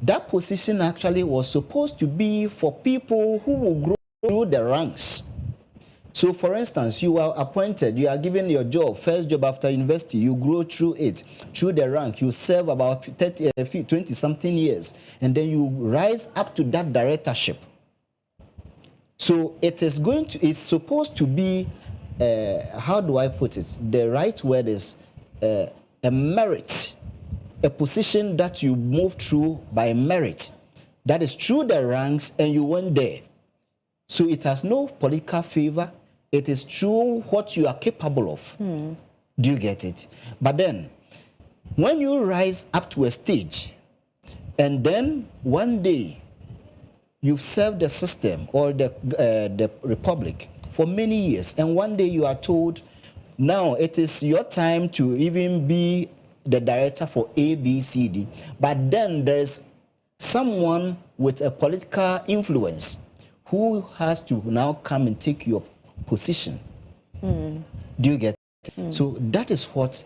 that position actually was supposed to be for people who will grow through the ranks. So, for instance, you are appointed, you are given your job, first job after university, you grow through it, through the rank, you serve about 20-something years, and then you rise up to that directorship. So, it's supposed to be, how do I put it? The right word is a merit, a position that you move through by merit. That is through the ranks, and you went there. So, it has no political favor. It is true what you are capable of. Do you get it? But then, when you rise up to a stage, and then one day you've served the system or the republic for many years, and one day you are told, now it is your time to even be the director for A, B, C, D. But then there is someone with a political influence who has to now come and take your position. Do you get it? So that is what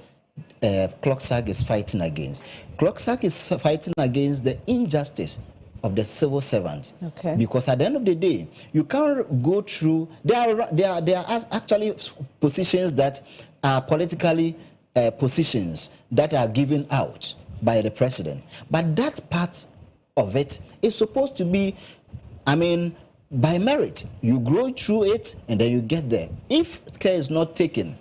CLOG is fighting against. CLOG is fighting against the injustice of the civil servant. Okay. Because at the end of the day, you can't go through. There are actually positions that are politically positions that are given out by the president. But that part of it is supposed to be, by merit. You grow through it and then you get there. If care is not taken,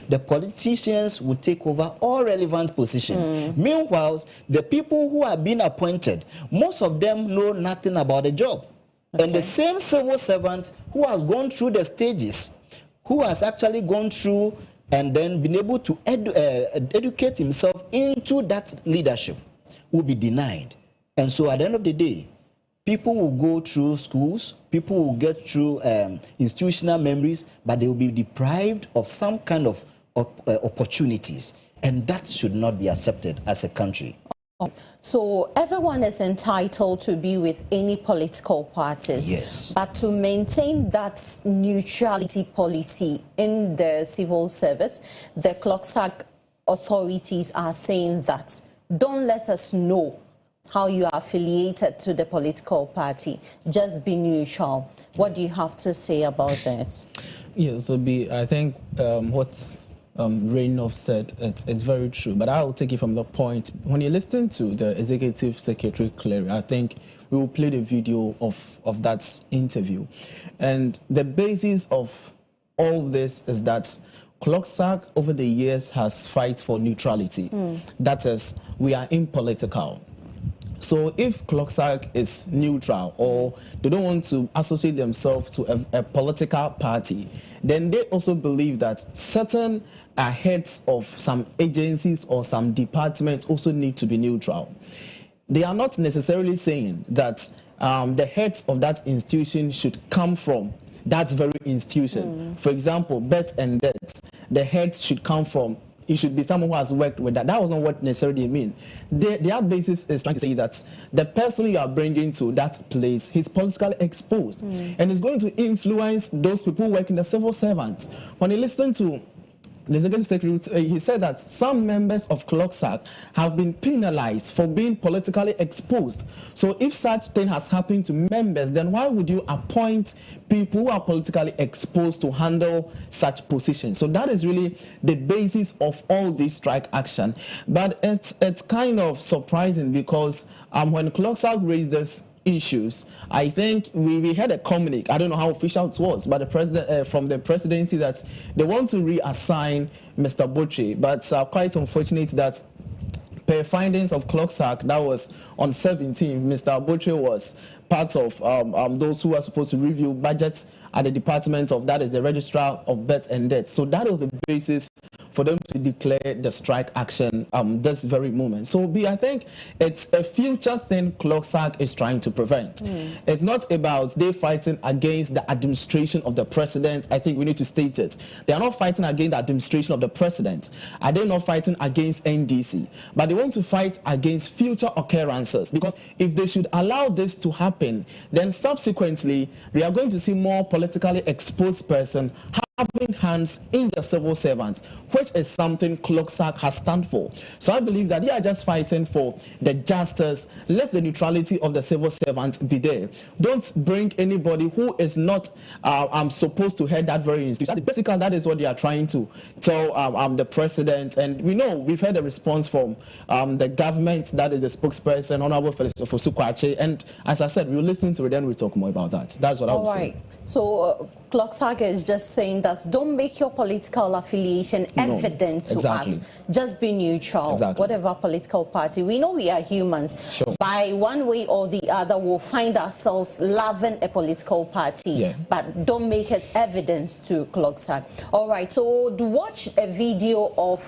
the politicians will take over all relevant positions. Meanwhile, the people who are being appointed, most of them know nothing about the job. Okay. And the same civil servant who has gone through the stages, who has actually gone through and then been able to educate himself into that leadership, will be denied. And so at the end of the day, people will go through schools, people will get through institutional memories, but they will be deprived of some kind of opportunities. And that should not be accepted as a country. So everyone is entitled to be with any political parties. Yes. But to maintain that neutrality policy in the civil service, the CLOG authorities are saying that don't let us know how you are affiliated to the political party. Just be neutral. What do you have to say about this? Yeah, so I think what Reynolds said, it's very true. But I will take it from the point, when you listen to the Executive Secretary Clary, I think we will play the video of that interview. And the basis of all this is that CLOG over the years has fight for neutrality. That is, we are impolitical. So if CLOG is neutral or they don't want to associate themselves to a political party, then they also believe that certain heads of some agencies or some departments also need to be neutral. They are not necessarily saying that the heads of that institution should come from that very institution. For example, birth and death, the heads should come from, it should be someone who has worked with that. That was not what necessarily they mean. Their basis is trying to say that the person you are bringing to that place, he's politically exposed, and it's going to influence those people who work in the civil servants. When you listen to the Executive Secretary, he said that some members of CLOG have been penalized for being politically exposed. So if such thing has happened to members, then why would you appoint people who are politically exposed to handle such positions? So that is really the basis of all this strike action. But it's kind of surprising because when CLOG raised this issues, I think we had a communique. I don't know how official it was, but the president from the presidency that they want to reassign Mr. Botche, but quite unfortunate that per findings of CLOG that was on 17, Mr. Botche was part of those who are supposed to review budgets at the department of, that is the registrar of birth and death. So that was the basis for them to declare the strike action this very moment. So I think it's a future thing CLOG is trying to prevent. It's not about they fighting against the administration of the president. I think we need to state it. They are not fighting against the administration of the president. Are they not fighting against NDC? But they want to fight against future occurrences, because if they should allow this to happen, then subsequently we are going to see more politically exposed person having hands in the civil servants, which is something CLOG has stand for. So I believe that they are just fighting for the justice. Let the neutrality of the civil servants be there. Don't bring anybody who is not supposed to head that very institution. Basically, that is what they are trying to tell the president. And we know we've had a response from the government, that is the spokesperson, Honorable Felix Ofosu-Kwakye. And as I said, we'll listen to it and we'll talk more about that. That's what I would say. So CLOG is just saying that don't make your political affiliation evident to us. Just be neutral, whatever political party. We know we are humans. By one way or the other, we'll find ourselves loving a political party, but don't make it evident to CLOG. All right, so watch a video of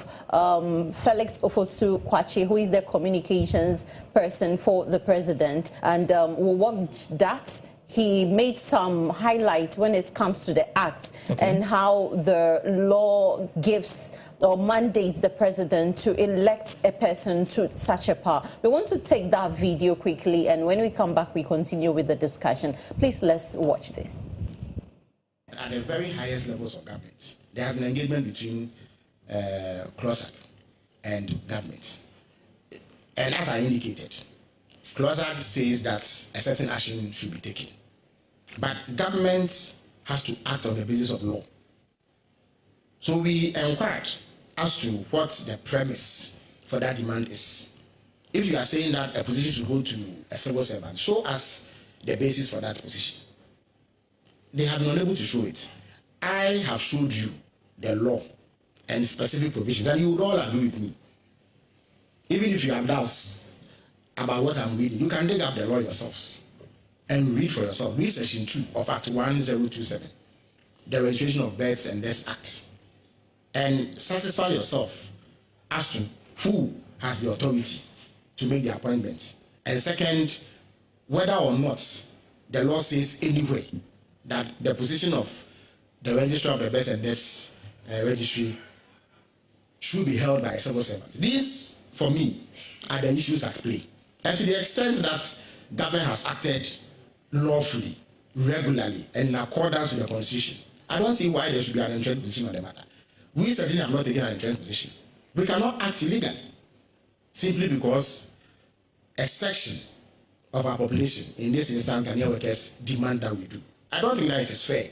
Felix Ofosu-Kwakye, who is the communications person for the president, and we'll watch that. He made some highlights when it comes to the act and how the law gives or mandates the president to elect a person to such a power. We want to take that video quickly, and when we come back, we continue with the discussion. Please, let's watch this. At the very highest levels of government, there has been engagement between CLOG and government. And as I indicated, CLOG says that a certain action should be taken. But government has to act on the basis of law. So we inquired as to what the premise for that demand is. If you are saying that a position should go to a civil servant, show us the basis for that position. They have been unable to show it. I have showed you the law and specific provisions, and you would all agree with me. Even if you have doubts about what I'm reading, you can dig up the law yourselves and read for yourself. Read section 2 of Act 1027, the Registration of Births and Deaths Act, and satisfy yourself as to who has the authority to make the appointment. And second, whether or not the law says anywhere that the position of the Registrar of the Births and Deaths Registry should be held by a civil servant. These, for me, are the issues at play. And to the extent that government has acted lawfully, regularly, and in accordance with the Constitution, I don't see why there should be an entrenched position on the matter. We certainly have not taken an entrenched position. We cannot act illegally simply because a section of our population, in this instance, Ghanaian workers, demand that we do. I don't think that it is fair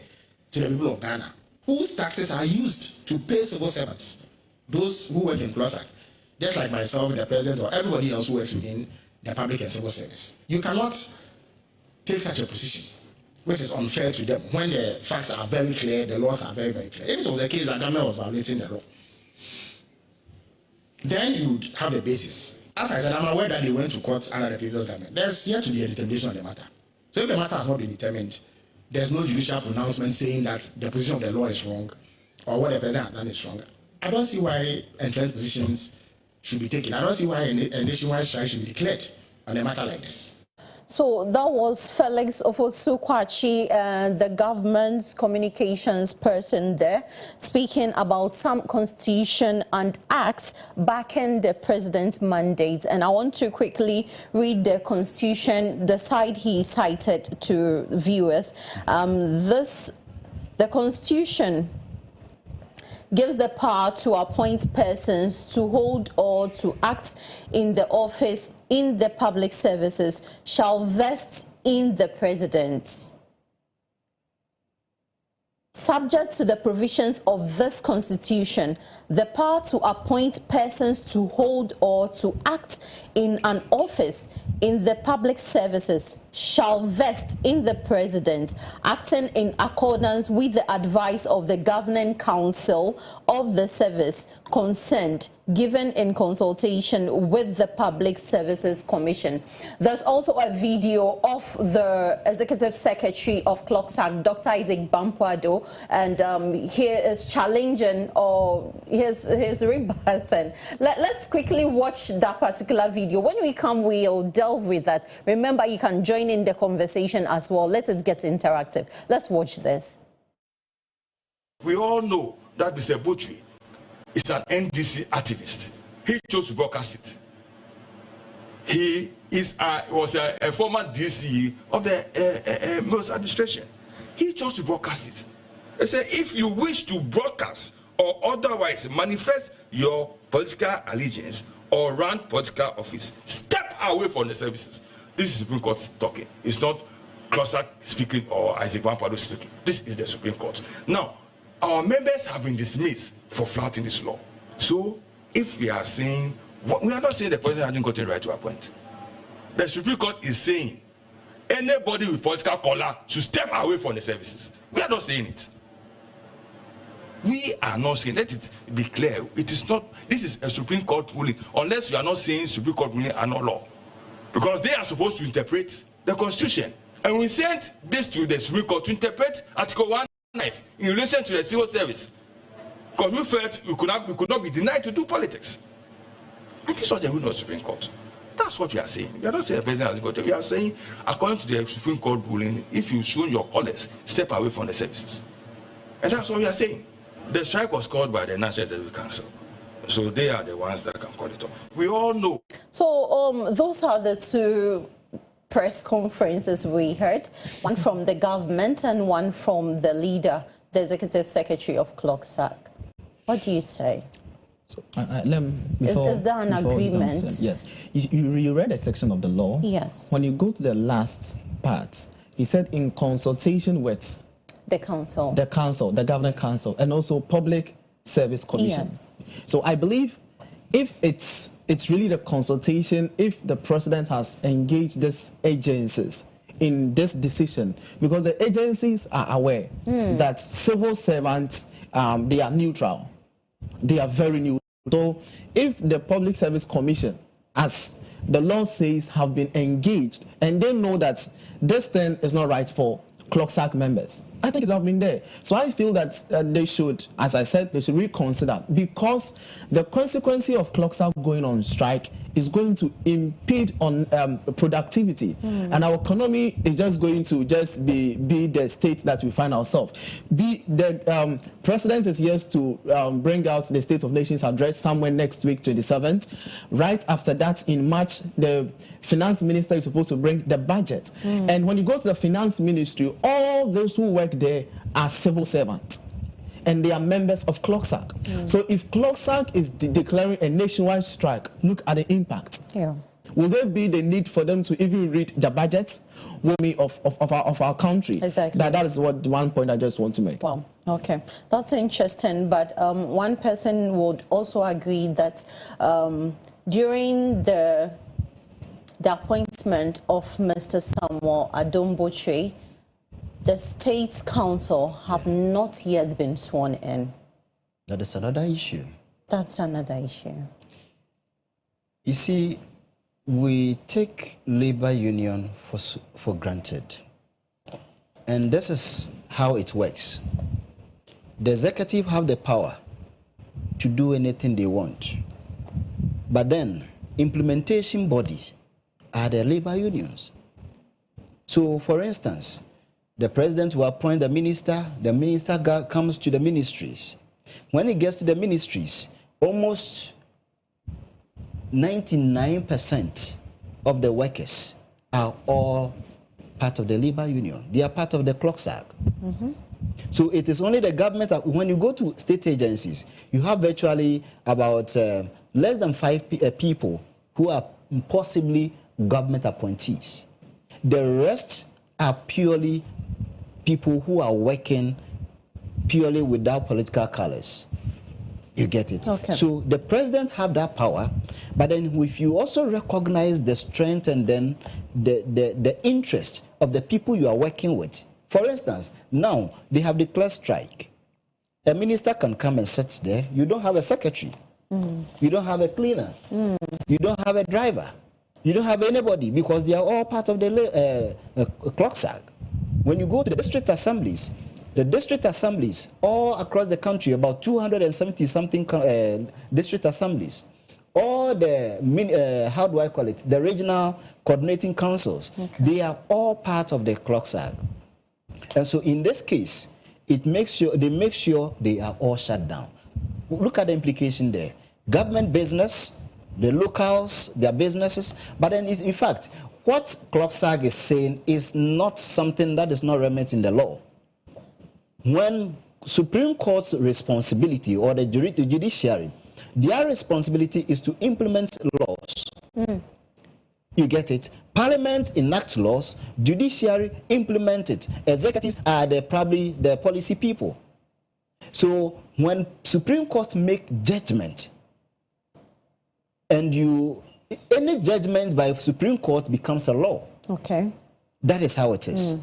to the people of Ghana, whose taxes are used to pay civil servants, those who work in CLOG, just like myself, the president, or everybody else who works within the public and civil service. You cannot take such a position, which is unfair to them, when the facts are very clear, the laws are very, very clear. If it was the case that government was violating the law, then you would have a basis. As I said, I'm aware that they went to court under the previous government. There's yet to be a determination on the matter. So if the matter has not been determined, there's no judicial pronouncement saying that the position of the law is wrong or what the president has done is wrong. I don't see why entrenched positions should be taken. I don't see why a nationwide strike should be declared on a matter like this. So that was Felix Ofosu-Kwakye, the government's communications person there, speaking about some constitution and acts backing the president's mandate. And I want to quickly read the constitution, the side he cited to viewers. The constitution gives the power to appoint persons to hold or to act in the office in the public services shall vest in the president. Subject to the provisions of this constitution, the power to appoint persons to hold or to act in an office in the public services shall vest in the president, acting in accordance with the advice of the governing council of the service concerned given in consultation with the Public Services Commission. There's also a video of the Executive Secretary of CLOG, Dr. Isaac Bampuado, and he is challenging, or he's rebutting. Let's quickly watch that particular video. When we come, we'll delve with that. Remember, you can join in the conversation as well. Let it get interactive. Let's watch this. We all know that Mr. Botry is an NDC activist. He chose to broadcast it. He was a former DC of the Mills administration. He chose to broadcast it. They said, if you wish to broadcast or otherwise manifest your political allegiance or run political office, step away from the services. This is Supreme Court talking. It's not CLOG speaking or Isaac Bampuado speaking. This is the Supreme Court. Now, our members have been dismissed for flouting this law. So, if we are saying, we are not saying the president hasn't gotten the right to appoint. The Supreme Court is saying anybody with political color should step away from the services. We are not saying it. We are not saying, let it be clear, it is not, this is a Supreme Court ruling, unless you are not saying Supreme Court ruling are not law. Because they are supposed to interpret the Constitution. And we sent this to the Supreme Court to interpret Article 1 in relation to the civil service. Because we felt we could not be denied to do politics. And this was the ruling of the Supreme Court. That's what we are saying. We are not saying the president has got it. We are saying, according to the Supreme Court ruling, if you show your colors, step away from the services. And that's what we are saying. The strike was called by the National Executive Council. So they are the ones that can call it off. We all know. So those are the two press conferences we heard, one from the government and one from the leader, the Executive Secretary of CLOG. What do you say? So, is there an agreement? Yes. You read a section of the law. Yes. When you go to the last part, he said in consultation with the council, the governing council, and also Public Service Commission. Yes. So I believe if it's really the consultation, if the president has engaged these agencies in this decision, because the agencies are aware that civil servants, they are neutral. They are very neutral. So if the Public Service Commission, as the law says, have been engaged and they know that this thing is not right for CLOG members, I think it's not been there. So I feel that they should, as I said, they should reconsider, because the consequence of CLOG going on strike is going to impede on productivity, and our economy is just going to be the state that we find ourselves. The president is here to bring out the State of Nations address somewhere next week, 27th. Right after that, in March, the finance minister is supposed to bring the budget. And when you go to the finance ministry, all those who work there are civil servants, and they are members of CLOG. So if CLOG is declaring a nationwide strike, look at the impact. Yeah. Will there be the need for them to even read the budgets of our country? Exactly. That is what one point I just want to make. Well, okay, that's interesting. But one person would also agree that during the appointment of Mr. Samuel Adom Botry, the State's Council have not yet been sworn in. That is another issue. That's another issue. You see, we take labor union for granted. And this is how it works. The executive have the power to do anything they want. But then, implementation bodies are the labor unions. So, for instance, the president will appoint the minister comes to the ministries. When it gets to the ministries, almost 99% of the workers are all part of the labor union. They are part of the CLOG. So it is only the government. When you go to state agencies, you have virtually about less than 5 people who are possibly government appointees. The rest are purely people who are working purely without political colors. You get it? Okay. So the president have that power, but then if you also recognize the strength and then the interest of the people you are working with. For instance, now they have declared strike. A minister can come and sit there. You don't have a secretary. You don't have a cleaner. You don't have a driver. You don't have anybody because they are all part of the clock sack. When you go to the district assemblies all across the country, about 270 something district assemblies, all the how do I call it, the regional coordinating councils, they are all part of the clock sack. And so in this case, they make sure they are all shut down. Look at the implication there. Government business, the locals, their businesses, but then in fact, what CLOG is saying is not something that is not remit in the law. When Supreme Court's responsibility or the judiciary, their responsibility is to implement laws. You get it? Parliament enacts laws, judiciary implement it. Executives are probably the policy people. So when Supreme Court make judgment, and any judgment by Supreme Court becomes a law. Okay. That is how it is.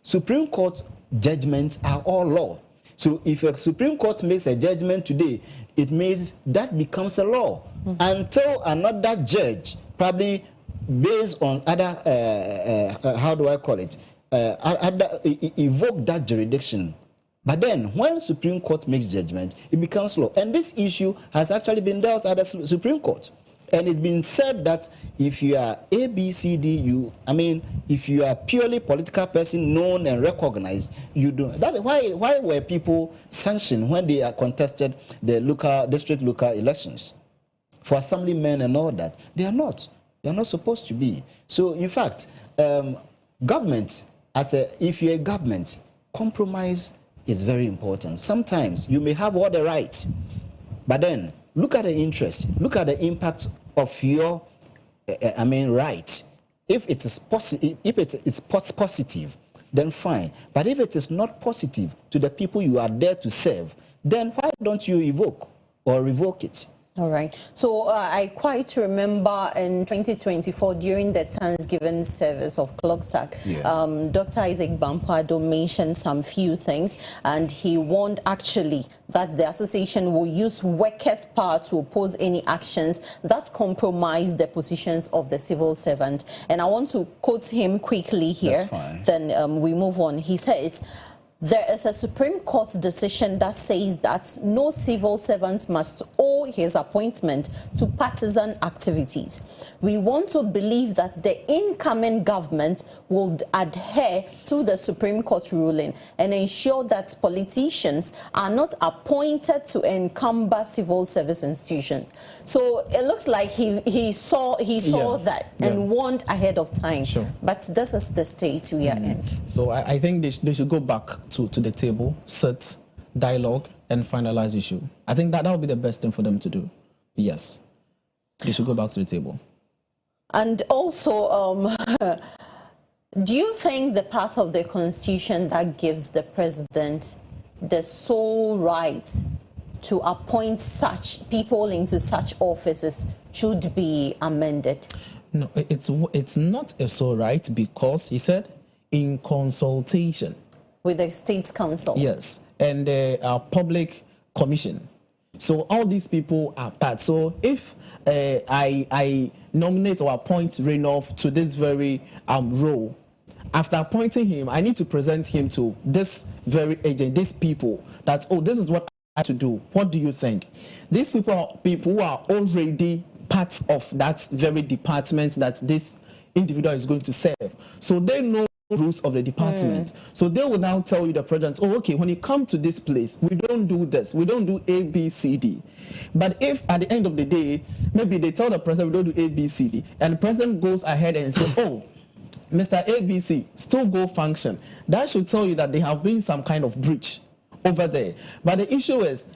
Supreme Court judgments are all law. So if a Supreme Court makes a judgment today, it means that becomes a law until another judge, probably based on other, how do I call it, evoke that jurisdiction. But then when Supreme Court makes judgment, it becomes law. And this issue has actually been dealt at the Supreme Court. And it's been said that if you are A, B, C, D, if you are purely political person known and recognized, you do. That why were people sanctioned when they are contested the district local elections? For assemblymen and all that, they are not. They are not supposed to be. So in fact, government, if you're a government, compromise is very important. Sometimes you may have all the rights, but then look at the interest, look at the impact of your, rights. If it is positive, then fine. But if it is not positive to the people you are there to serve, then why don't you evoke or revoke it? All right. So I quite remember in 2024 during the Thanksgiving service of CLOG, Dr. Isaac Bampardo mentioned some few things, and he warned actually that the association will use workers' power to oppose any actions that compromise the positions of the civil servant. And I want to quote him quickly here. Then we move on. He says, there is a Supreme Court decision that says that no civil servant must owe his appointment to partisan activities. We want to believe that the incoming government would adhere to the Supreme Court ruling and ensure that politicians are not appointed to encumber civil service institutions. So it looks like he saw that and warned ahead of time. But this is the state we are in. So I think they should go back to the table, sit, dialogue, and finalize the issue. I think that would be the best thing for them to do. Yes, they should go back to the table. And also, do you think the part of the Constitution that gives the president the sole right to appoint such people into such offices should be amended? No, it's not a sole right, because he said in consultation with the State's Council. Yes, and our public commission. So all these people are part. So if I nominate or appoint Renoff to this very role, after appointing him, I need to present him to this very agent, these people, that, oh, this is what I have to do. What do you think? These people are people who are already part of that very department that this individual is going to serve. So they know rules of the department. So they will now tell you, the president, oh, okay, when you come to this place, we don't do this, we don't do A, B, C, D. But if at the end of the day, maybe they tell the president we don't do A, B, C, D, and the president goes ahead and says, oh, Mr. ABC, still go function, that should tell you that there have been some kind of breach over there. But the issue is,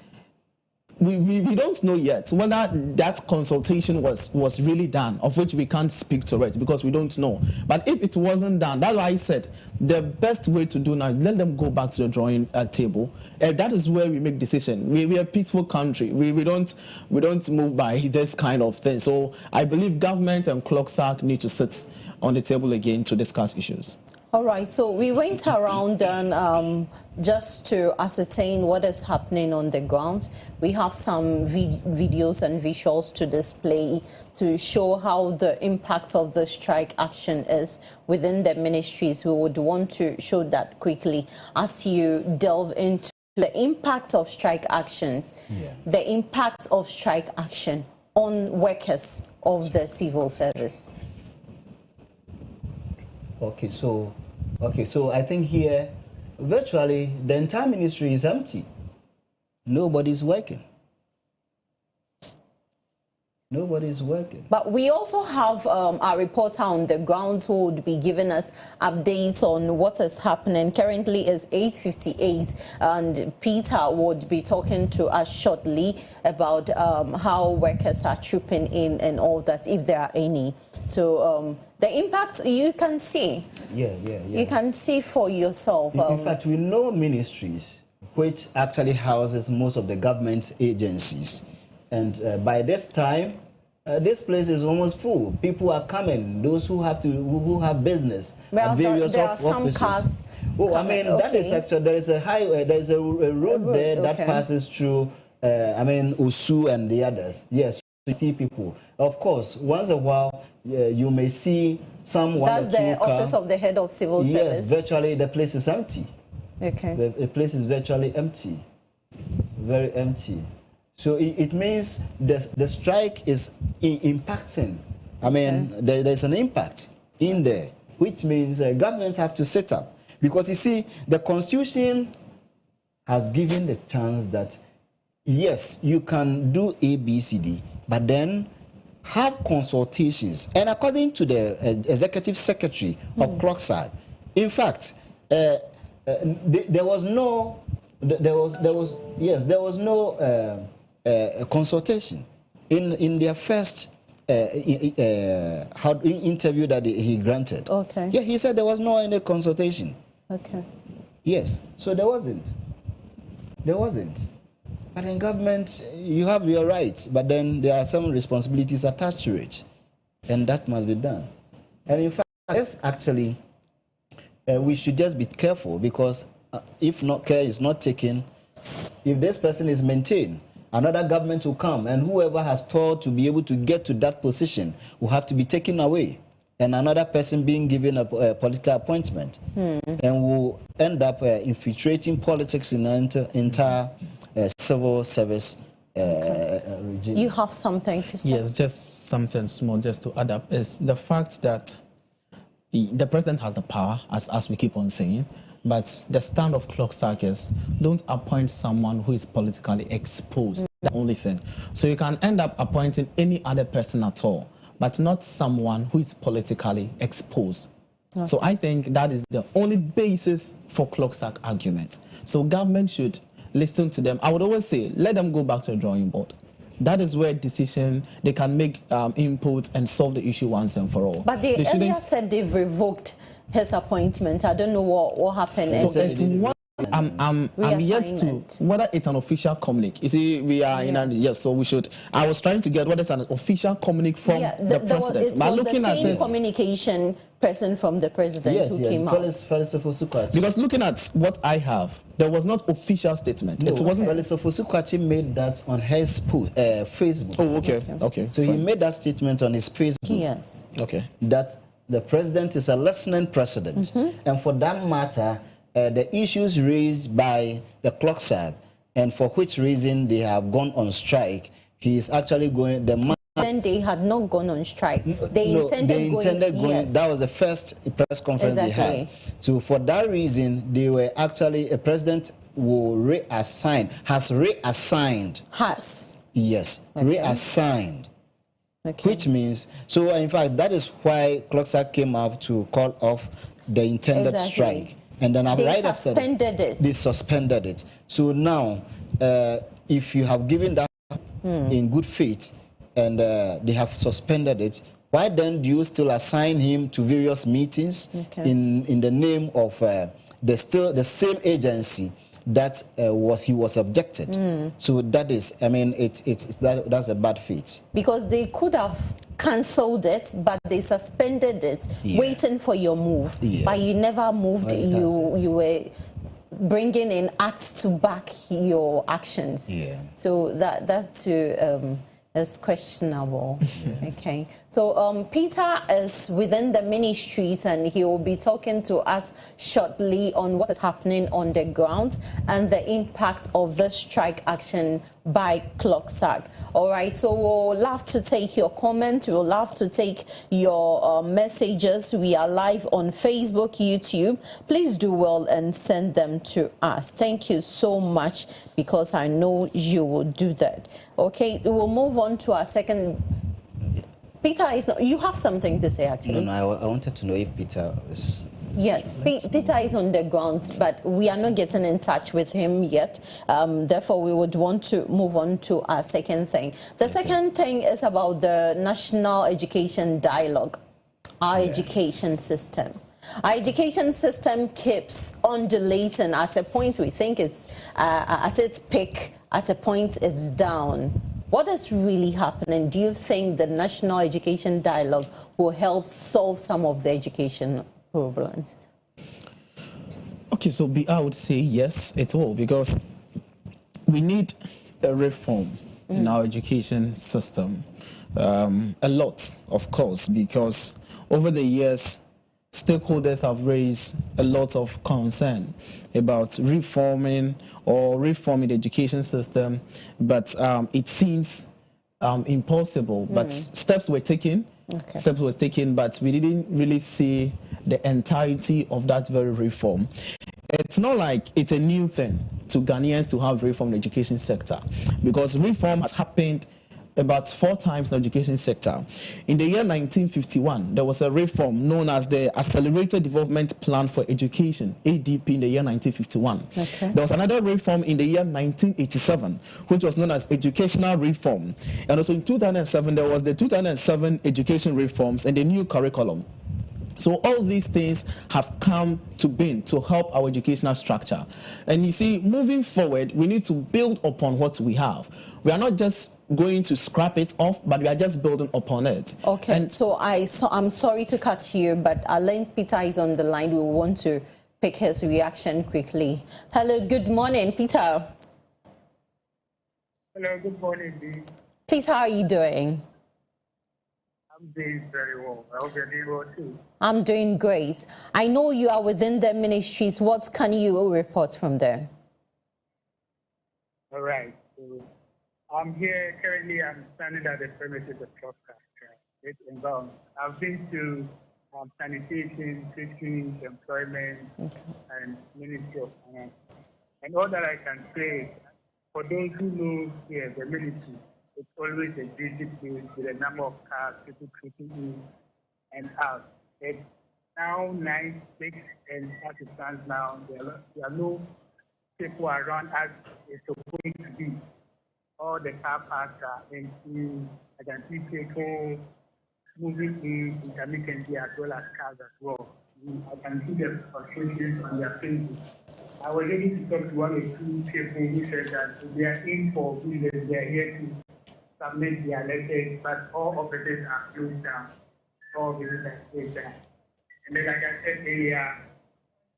we don't know yet whether that consultation was really done, of which we can't speak to it because we don't know. But if it wasn't done, that's why I said the best way to do now is let them go back to the drawing table. That is where we make decisions. We are a peaceful country. We don't move by this kind of thing. So I believe government and CLOG need to sit on the table again to discuss issues. All right, so we went around and just to ascertain what is happening on the ground. We have some videos and visuals to display to show how the impact of the strike action is within the ministries. We would want to show that quickly as you delve into the impact of strike action, the impact of strike action on workers of the civil service. Okay, so I think here, virtually, the entire ministry is empty. Nobody's working. Nobody's working. But we also have our reporter on the grounds who would be giving us updates on what is happening. Currently is 8:58, and Peter would be talking to us shortly about how workers are trooping in and all that, if there are any. So the impacts you can see. You can see for yourself. In fact, we know ministries which actually houses most of the government agencies. And by this time, this place is almost full. People are coming. Those who have business at various there are offices. some cars. I mean, that is actually, there is a highway, there is a road there that passes through. Usu and the others. Yes, you see people. Of course, once a while you may see someone. That's the office of the head of civil service. Yes, virtually the place is empty. Okay. The place is virtually empty, very empty. So it means the strike is impacting. I mean, there's an impact in there, which means governments have to set up. Because you see, the Constitution has given the chance that, yes, you can do A, B, C, D, but then have consultations. And according to the Executive Secretary of CLOG, in fact, there was no consultation in their first interview that he granted. Okay. Yeah, he said there was no any consultation. Okay. Yes, so there wasn't. But in government, you have your rights, but then there are some responsibilities attached to it, and that must be done. And in fact, yes, actually, we should just be careful, because if not care is not taken, if this person is maintained, another government will come, and whoever has told to be able to get to that position will have to be taken away, and another person being given a political appointment, and will end up infiltrating politics in the entire civil service regime. You have something to say? Yes, just something small, just to add up, is the fact that the president has the power, as we keep on saying, but the stand of CLOG is don't appoint someone who is politically exposed. The only thing. So you can end up appointing any other person at all, but not someone who is politically exposed. Okay. So I think that is the only basis for CLOG argument. So government should listen to them. I would always say, let them go back to the drawing board. That is where they can make input and solve the issue once and for all. But they earlier said they've revoked his appointment. I don't know what happened. So I'm yet to whether it's an official communique. You see, we are in yes, so we should. I was trying to get whether it's an official communique from the president. It was looking the same at communication person from the president who came out. Because looking at what I have, there was not official statement. No, it wasn't. Felicity Fosu-Kwakye made that on his Facebook. Oh, okay. So he made that statement on his Facebook. Yes. Okay. That the president is a listening president, and for that matter, the issues raised by the CLOG, and for which reason they have gone on strike, he is actually going. Then they had not gone on strike. They intended going. Yes. That was the first press conference they had. So for that reason, they were actually a president will reassign. Yes, reassigned. Okay. Which means, so in fact, that is why CLOG came up to call off the intended strike. And then right after that, they suspended it. So now, if you have given that in good faith and they have suspended it, why then do you still assign him to various meetings in the name of the same agency that he was objected? So that is, I mean, that's a bad fit. Because they could have cancelled it, but they suspended it, waiting for your move. But you never moved. You were bringing in acts to back your actions. So that too is questionable. Okay. So Peter is within the ministries, and he will be talking to us shortly on what is happening on the ground and the impact of the strike action by CLOG. All right, so we'll love to take your comment. We'll love to take your messages. We are live on Facebook, YouTube. Please do well and send them to us. Thank you so much, because I know you will do that. Okay, we'll move on to our second. Peter is not. You have something to say, actually. No, I wanted to know if Peter is. Yes, Peter is on the grounds, but we are not getting in touch with him yet. Therefore, we would want to move on to our second thing. The second thing is about the National Education Dialogue, our education system. Our education system keeps undulating. At a point, we think it's at its peak. At a point, it's down. What is really happening? Do you think the National Education Dialogue will help solve some of the education problems? Okay, so I would say yes, it will, because we need a reform in our education system. A lot, of course, because over the years, stakeholders have raised a lot of concern about reforming the education system, but it seems impossible. But steps were taken. Steps were taken, but we didn't really see the entirety of that very reform. It's not like it's a new thing to Ghanaians to have reform in the education sector, because reform has happened about 4 times in the education sector. In the year 1951, there was a reform known as the Accelerated Development Plan for Education, ADP, in the year 1951. There was another reform in the year 1987, which was known as Educational Reform. And also in 2007, there was the 2007 Education Reforms and the new curriculum. So all these things have come to being to help our educational structure. And you see, moving forward, we need to build upon what we have. We are not just going to scrap it off, but we are just building upon it. Okay, and so I'm sorry to cut you, but Alain Peter is on the line. We want to pick his reaction quickly. Hello, good morning, Peter. Hello, good morning, Dee. Please, how are you doing? I'm doing very well. I hope you're doing well too. I'm doing great. I know you are within the ministries. What can you report from there? All right. So I'm here currently. I'm standing at the premises of CLOG TV. I've been to sanitation, teaching, employment, and Ministry of Finance. And all that I can say, for those who know the military, it's always a busy place with a number of cars, people creeping in and out. It's now 9, 6, and as it stands now, there are no people around as it's supposed to be. All the car parks are empty. I can see people moving in intermittently as well as cars as well. I can see the frustrations on their faces. I was able to talk to 1 or 2 people who said that they are in for business, they are here to submit their letters, but all offices are closed down. All businesses are closed down. And then, like I said earlier,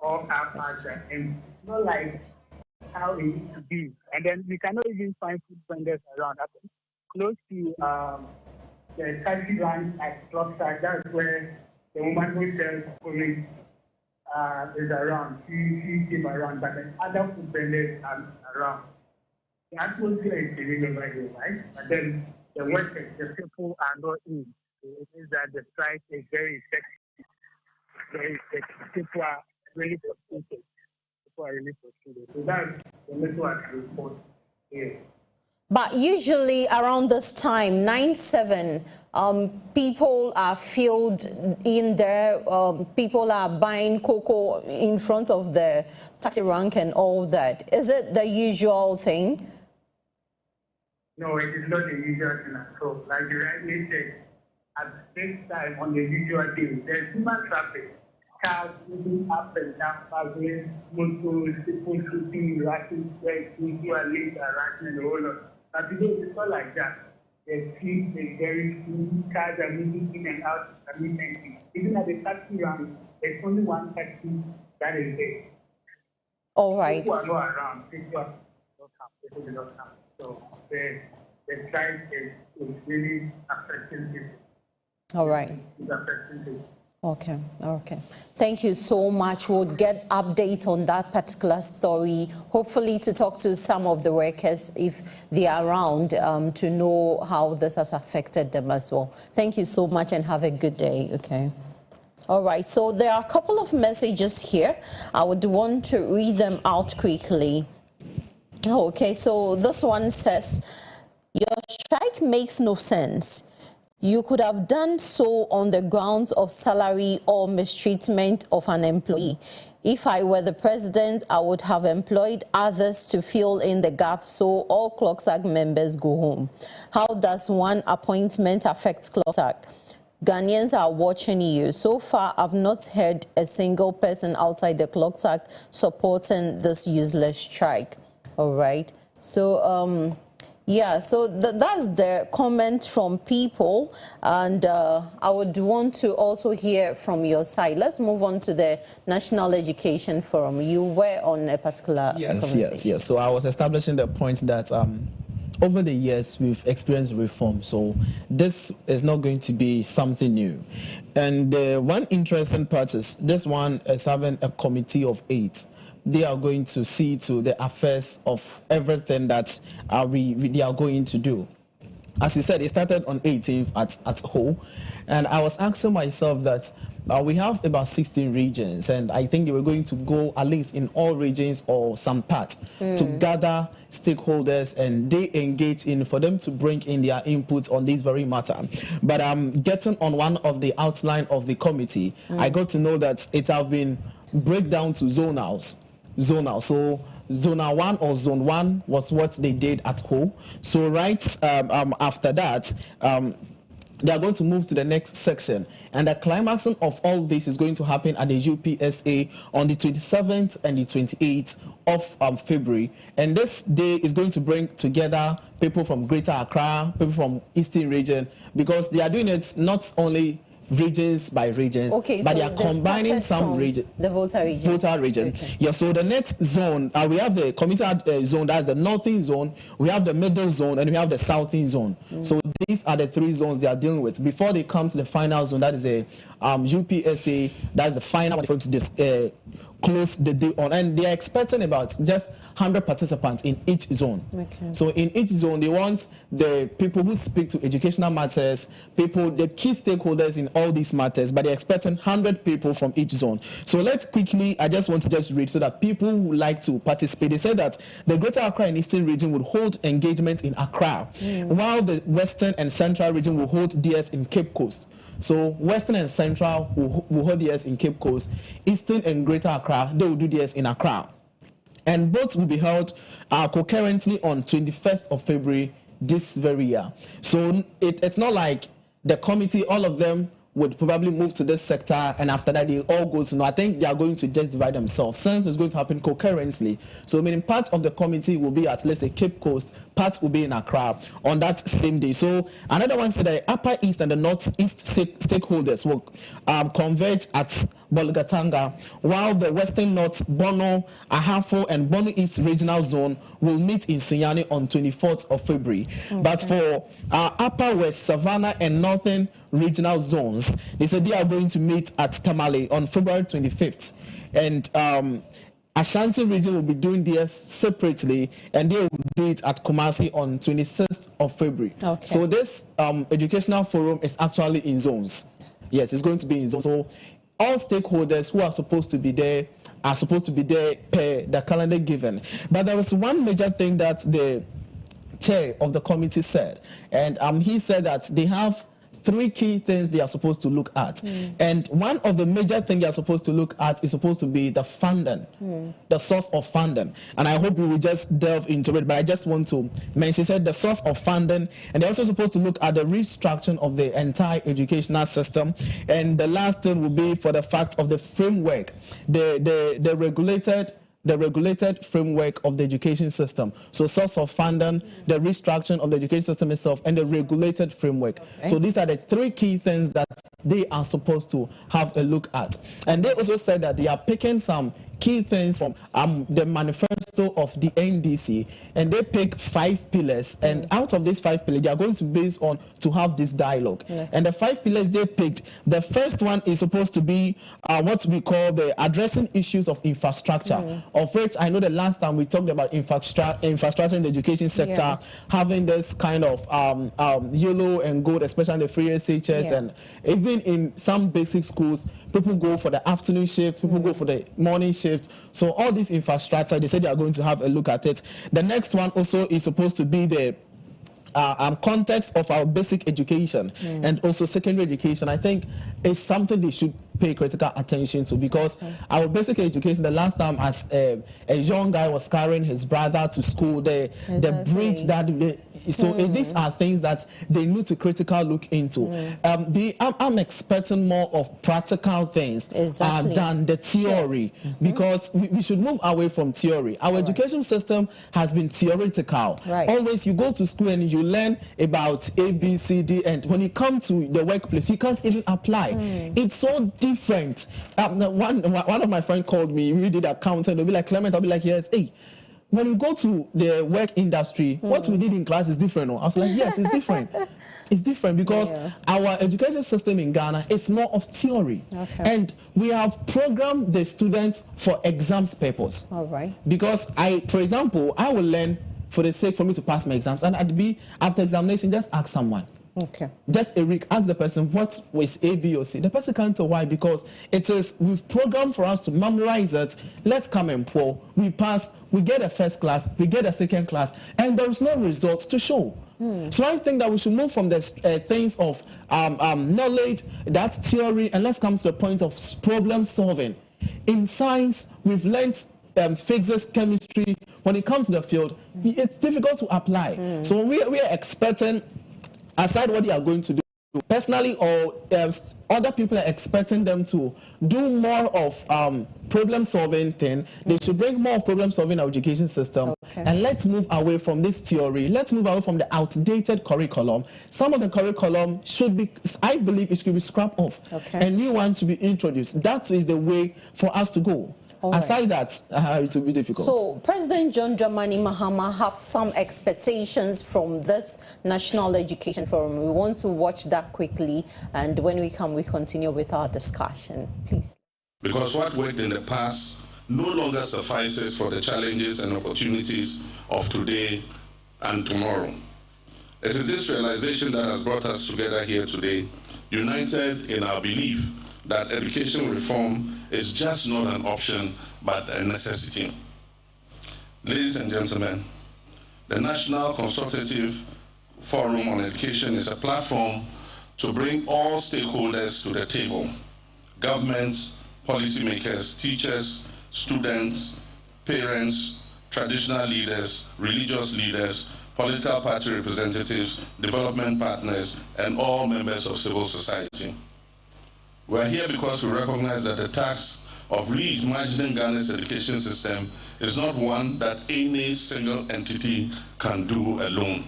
all car parks are empty. It's not like how it used to be. And then we cannot even find food vendors around. Close to the taxi branch at CLOG TV, that's where the woman who sells police is around. She came around, but the other food vendors are around. The atmosphere is living over here, right? But then the workers, the people are not in. So it means that the strike is very effective. Very effective. People are really frustrated. So that's the little I can report here. But usually around this time, 9/7, people are filled in there. People are buying cocoa in front of the taxi rank and all that. Is it the usual thing? No, it is not the usual thing at all. Like you rightly said, at this time on the usual day, there's human traffic. Cars moving up and down, passing, motors, people shooting, rushing, people are late, rushing, and the whole lot. But today it's not like that. the streets is very full, cars are moving in and out intermittently. Even at the taxi round, there's only one taxi that is there. All right. People are not around. People do not come. So the strike is really affecting people. All right. It's affecting people. Okay. Thank you so much. We'll get updates on that particular story, hopefully to talk to some of the workers if they are around to know how this has affected them as well. Thank you so much and have a good day. Okay. All right. So there are a couple of messages here. I would want to read them out quickly. Okay. So this one says, your strike makes no sense. You could have done so on the grounds of salary or mistreatment of an employee. If I were the president, I would have employed others to fill in the gap so all CLOG members go home. How does one appointment affect CLOG? Ghanaians are watching you. So far, I've not heard a single person outside the CLOG supporting this useless strike. All right. So, yeah, so that's the comment from people, and I would want to also hear from your side. Let's move on to the National Education Forum. You were on a particular conversation. Yes. So I was establishing the point that over the years we've experienced reform, so this is not going to be something new. And one interesting part is this one is having a committee of 8. They are going to see to the affairs of everything that they are going to do. As you said, it started on 18th at Ho, and I was asking myself that we have about 16 regions, and I think they were going to go at least in all regions or some part to gather stakeholders and they engage in for them to bring in their inputs on this very matter. But getting on one of the outline of the committee, I got to know that it have been break down to zonals. So Zona 1 or Zone 1 was what they did at Ho. So right after that, they are going to move to the next section. And the climaxing of all this is going to happen at the UPSA on the 27th and the 28th of February. And this day is going to bring together people from Greater Accra, people from Eastern region, because they are doing it not only regions by regions, but so they are combining some region, the Volta region. Okay. Yeah, so the next zone, we have the community zone, that's the northern zone, we have the middle zone, and we have the southern zone. So these are the 3 zones they are dealing with before they come to the final zone. That is a UPSA. That's the final one for to close the day on, and they are expecting about just 100 participants in each zone. Okay. So in each zone, they want the people who speak to educational matters, the key stakeholders in all these matters, but they're expecting 100 people from each zone. So let's quickly, I just want to just read so that people who like to participate, they said that the Greater Accra and Eastern region would hold engagement in Accra, while the Western and Central region will hold DS in Cape Coast. So Western and Central will hold DS in Cape Coast. Eastern and Greater Accra, they will do DS in Accra. And both will be held concurrently on 21st of February this very year. So it's not like the committee, all of them would probably move to this sector, and after that they all go to know. I think they are going to just divide themselves, since it's going to happen concurrently. So meaning part of the committee will be at, let's say, Cape Coast, parts will be in Accra on that same day. So another one said the Upper East and the Northeast stakeholders will converge at Bolgatanga, while the Western North, Bono, Ahafo, and Bono East Regional Zone will meet in Sunyani on 24th of February. Okay. But for Upper West, Savannah, and Northern Regional Zones, they said they are going to meet at Tamale on February 25th. And Ashanti region will be doing this separately, and they will do it at Kumasi on 26th of February. Okay. So this educational forum is actually in zones. Yes, it's going to be in zones. So all stakeholders who are supposed to be there are supposed to be there per the calendar given. But there was one major thing that the chair of the committee said, and he said that they have 3 key things they are supposed to look at. And one of the major things they are supposed to look at is supposed to be the funding, the source of funding. And I hope we will just delve into it, but I just want to mention, said the source of funding, and they're also supposed to look at the restructuring of the entire educational system. And the last thing will be for the fact of the framework, the regulated the regulated framework of the education system. So source of funding, the restructuring of the education system itself, and the regulated framework. Okay. So these are the three key things that they are supposed to have a look at. And they also said that they are picking some key things from the manifesto of the NDC, and they pick 5 pillars, and out of these 5 pillars they are going to base on to have this dialogue. And the 5 pillars they picked, the first one is supposed to be what we call the addressing issues of infrastructure, of which I know the last time we talked about infrastructure in the education sector, having this kind of yellow and gold, especially in the free SHS, and even in some basic schools people go for the afternoon shift, people go for the morning shift. So all this infrastructure, they said they are going to have a look at it. The next one also is supposed to be the context of our basic education and also secondary education. I think it's something they should pay critical attention to, because our basic education, the last time as a young guy was carrying his brother to school, the bridge that these are things that they need to critically look into. I'm expecting more of practical things than the theory, because we should move away from theory. Our education system has been theoretical. Always you go to school and you learn about A, B, C, D, and when you come to the workplace, you can't even apply. It's so different. One of my friends called me, we did accounting, they'll be like, Clement, I'll be like, yes, hey, when we go to the work industry, what we did in class is different. I was like, yes, it's different. It's different because our education system in Ghana is more of theory. And we have programmed the students for exams purpose. Because for example, I will learn for the sake for me to pass my exams, and I'd be, after examination, just ask someone. Just a week, ask the person what was A, B, or C. The person can't tell why, because it is, we've programmed for us to memorize it. Let's come and pour. We pass, we get a first class, we get a second class, and there's no results to show. So I think that we should move from the things of knowledge, that theory, and let's come to the point of problem solving. In science, we've learned physics, chemistry. When it comes to the field, it's difficult to apply. So we are expecting, aside what they are going to do personally, or other people are expecting them to do more of problem solving thing. They should bring more of problem solving in our education system, and let's move away from this theory. Let's move away from the outdated curriculum. Some of the curriculum should be, I believe it should be scrapped off, and new ones should be introduced. That is the way for us to go. Aside that, it will be difficult. So President John Dramani Mahama have some expectations from this National Education Forum. We want to watch that quickly, and when we come, we continue with our discussion. Please. Because what worked in the past no longer suffices for the challenges and opportunities of today and tomorrow. It is this realization that has brought us together here today, united in our belief that education reform is just not an option, but a necessity. Ladies and gentlemen, the National Consultative Forum on Education is a platform to bring all stakeholders to the table: governments, policymakers, teachers, students, parents, traditional leaders, religious leaders, political party representatives, development partners, and all members of civil society. We are here because we recognize that the task of reimagining Ghana's education system is not one that any single entity can do alone.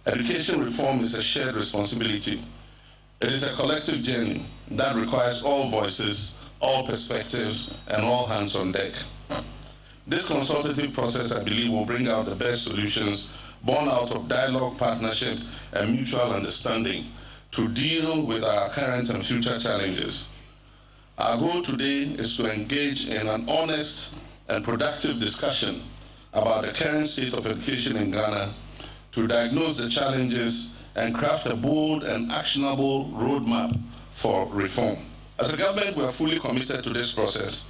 Education reform is a shared responsibility. It is a collective journey that requires all voices, all perspectives, and all hands on deck. This consultative process, I believe, will bring out the best solutions born out of dialogue, partnership, and mutual understanding to deal with our current and future challenges. Our goal today is to engage in an honest and productive discussion about the current state of education in Ghana, to diagnose the challenges and craft a bold and actionable roadmap for reform. As a government, we are fully committed to this process,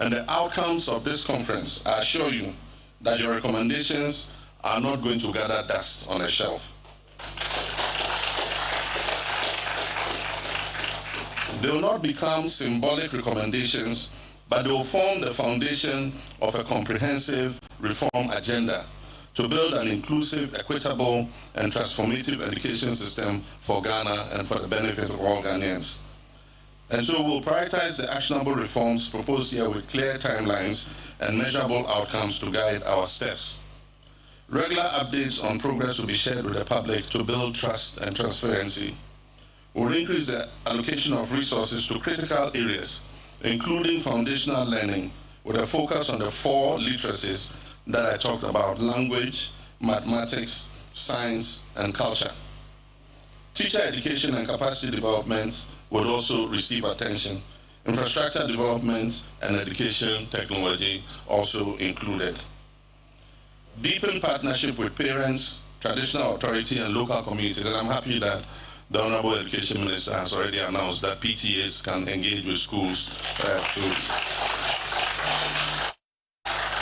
and the outcomes of this conference, I assure you that your recommendations are not going to gather dust on a shelf. They will not become symbolic recommendations, but they will form the foundation of a comprehensive reform agenda to build an inclusive, equitable, and transformative education system for Ghana and for the benefit of all Ghanaians. And so we'll prioritize the actionable reforms proposed here with clear timelines and measurable outcomes to guide our steps. Regular updates on progress will be shared with the public to build trust and transparency. We'll increase the allocation of resources to critical areas, including foundational learning, with a focus on the 4 literacies that I talked about: language, mathematics, science, and culture. Teacher education and capacity development would also receive attention. Infrastructure development and education technology also included. Deepen partnership with parents, traditional authority, and local communities. And I'm happy that the Honorable Education Minister has already announced that PTAs can engage with schools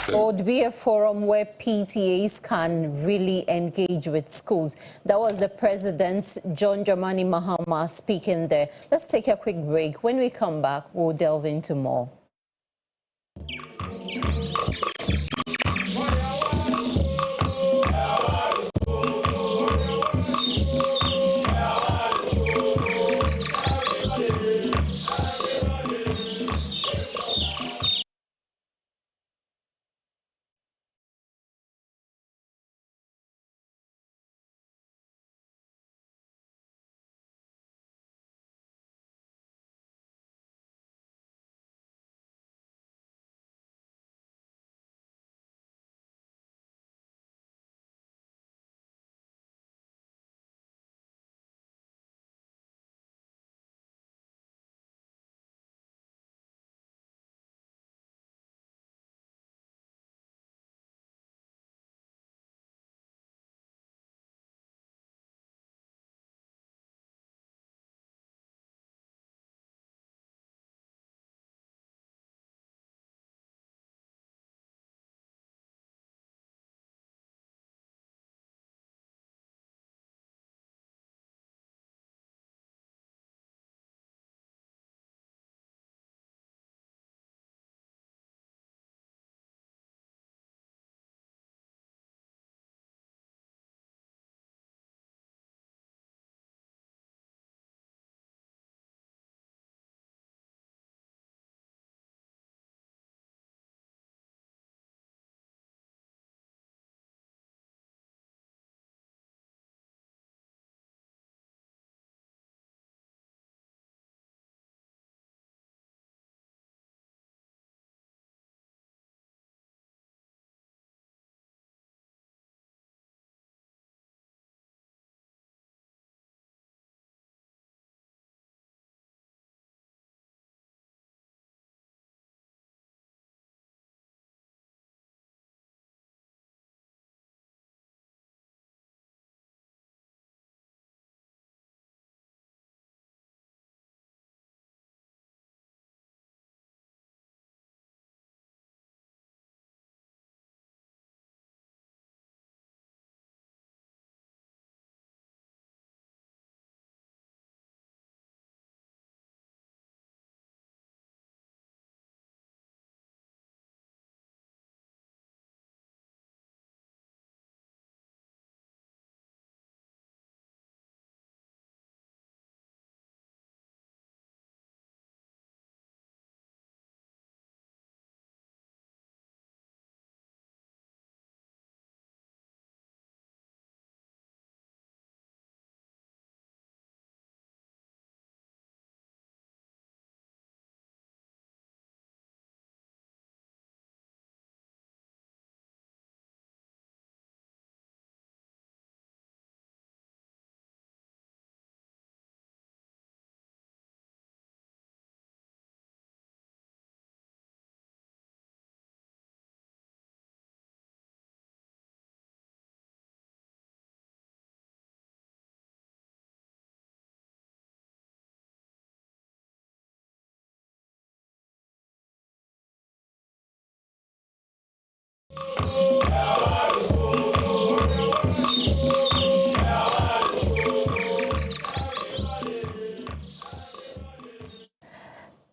It would be a forum where PTAs can really engage with schools. That was the President, John Dramani Mahama, speaking there. Let's take a quick break. When we come back, we'll delve into more.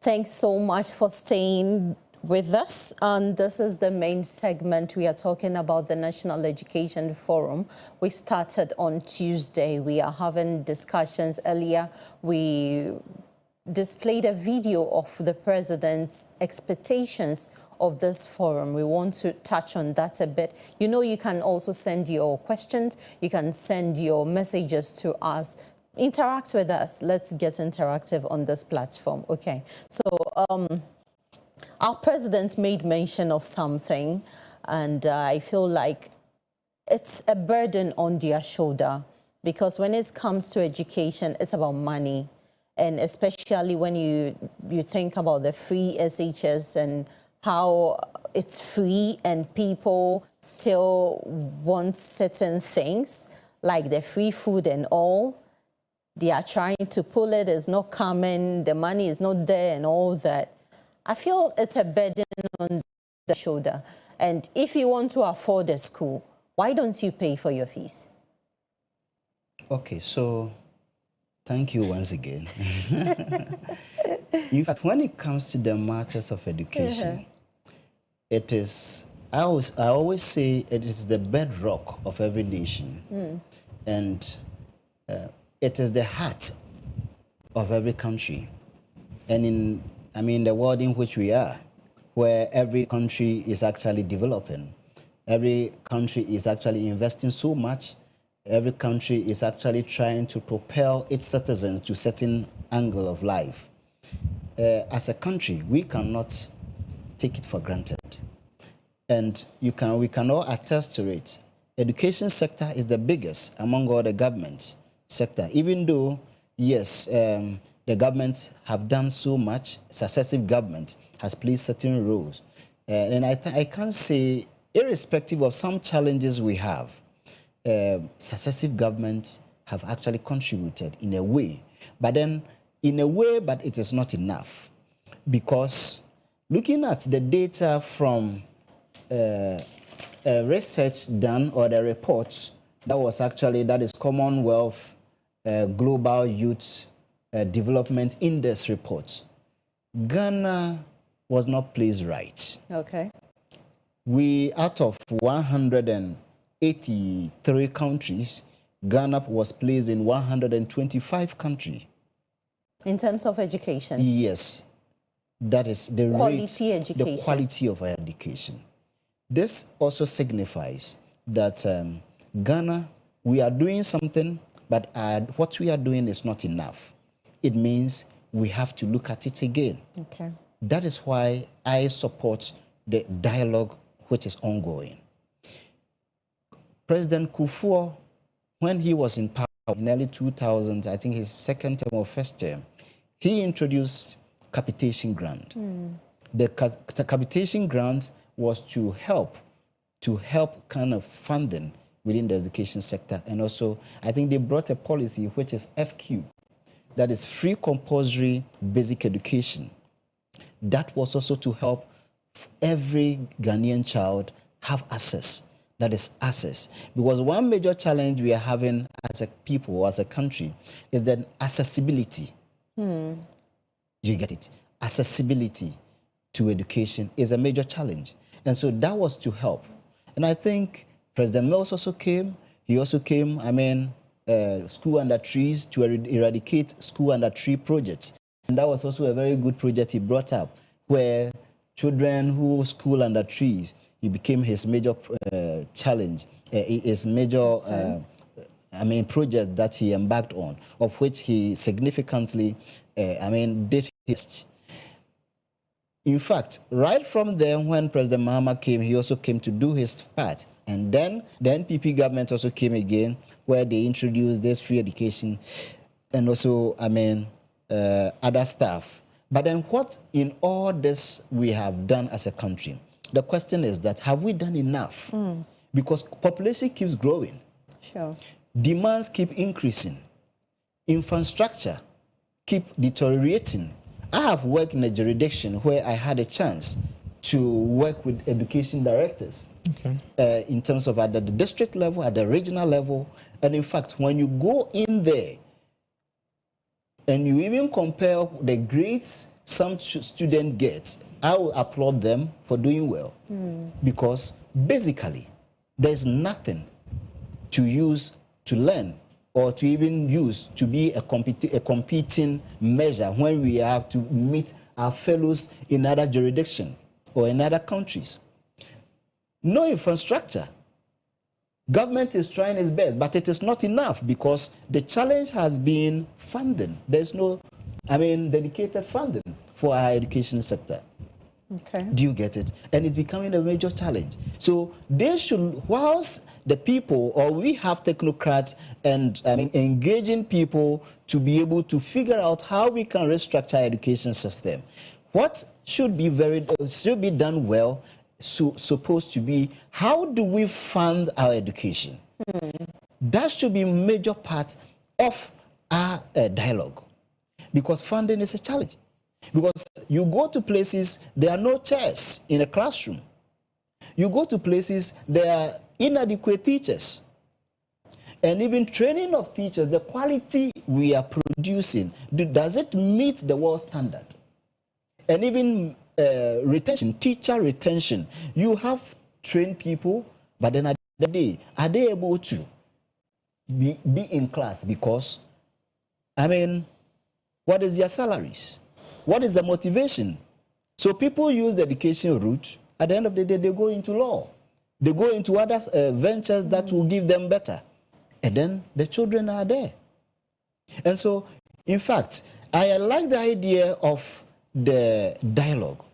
Thanks so much for staying with us. And this is the main segment. We are talking about the National Education Forum. We started on Tuesday. We are having discussions earlier. We displayed a video of the president's expectations of this forum. We want to touch on that a bit. You know, you can also send your questions. You can send your messages to us. Interact with us. Let's get interactive on this platform. Okay. So our president made mention of something, and I feel like it's a burden on their shoulder, because when it comes to education, it's about money. And especially when you think about the free SHS and how it's free and people still want certain things like the free food and all. They are trying to pull it, it's not coming, the money is not there and all that. I feel it's a burden on the shoulder. And if you want to afford a school, why don't you pay for your fees? Okay, so thank you once again. In fact, when it comes to the matters of education, it is, I always say it is the bedrock of every nation. And it is the heart of every country. And in the world in which we are, where every country is actually developing, every country is actually investing so much, every country is actually trying to propel its citizens to a certain angle of life. As a country, we cannot take it for granted. And we can all attest to it. Education sector is the biggest among all the government sector, even though, yes, the governments have done so much, successive government has played certain roles. And I can say, irrespective of some challenges we have, successive governments have actually contributed in a way. But then, in a way, but it is not enough. Because looking at the data from research done, or the reports, that is Commonwealth Global Youth Development Index reports, Ghana was not placed right. Okay. We, out of 183 countries, Ghana was placed in 125 countries. In terms of education? Yes. That is the quality education. The quality of our education. This also signifies that Ghana, we are doing something, but what we are doing is not enough. It means we have to look at it again. Okay. That is why I support the dialogue which is ongoing. President Kufuor, when he was in power in early 2000s, I think his second term or first term, he introduced capitation grant. The capitation grant was to help kind of funding within the education sector. And also, I think they brought a policy which is FQ, that is free compulsory basic education. That was also to help every Ghanaian child have access. That is access. Because one major challenge we are having as a people, as a country, is that accessibility. You get it? Accessibility to education is a major challenge. And so that was to help. And I think President Mills also came. He also came, School Under Trees, to eradicate School Under Tree projects. And that was also a very good project he brought up, where children who school under trees, it became his major challenge, his major project that he embarked on, of which he significantly, did his. In fact, right from there, when President Mahama came, he also came to do his part. And then the NPP government also came again, where they introduced this free education and also, other stuff. But then what in all this we have done as a country? The question is that, have we done enough? Because population keeps growing. Sure. Demands keep increasing. Infrastructure keep deteriorating. I have worked in a jurisdiction where I had a chance to work with education directors. Okay. In terms of at the district level, at the regional level. And in fact, when you go in there and you even compare the grades some students get, I will applaud them for doing well. Because basically, there's nothing to use to learn or to even use to be a competing measure when we have to meet our fellows in other jurisdictions or in other countries. No infrastructure. Government is trying its best, but it is not enough because the challenge has been funding. There's no, dedicated funding for our education sector. Okay. Do you get it? And it's becoming a major challenge. So they should, whilst the people, or we have technocrats and engaging people to be able to figure out how we can restructure our education system. What should be done well, supposed to be, how do we fund our education? That should be a major part of our dialogue, because funding is a challenge. Because you go to places, there are no chairs in a classroom. You go to places, there are inadequate teachers. And even training of teachers, the quality we are producing, does it meet the world standard? And even retention, teacher retention. You have trained people, but then at the end of the day, are they able to be in class? Because, what is their salaries? What is the motivation? So people use the education route. At the end of the day, they go into law. They go into other ventures that will give them better. And then the children are there. And so, in fact, I like the idea of the dialogue.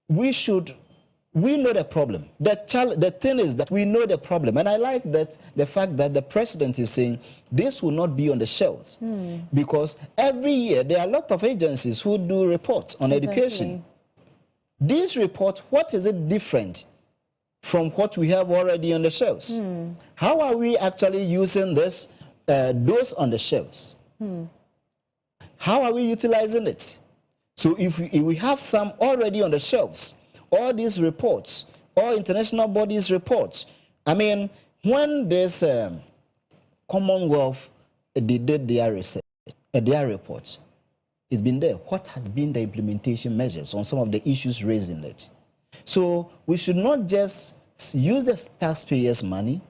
We know the problem. The thing is that we know the problem. And I like that the fact that the president is saying this will not be on the shelves. Because every year there are a lot of agencies who do reports on education. These reports, what is it different from what we have already on the shelves? How are we actually using this, those on the shelves? How are we utilizing it? So if we have some already on the shelves, all these reports, all international bodies reports, when there's Commonwealth, they did their research, their reports, it's been there. What has been the implementation measures on some of the issues raised in it? So we should not just use the taxpayers' money,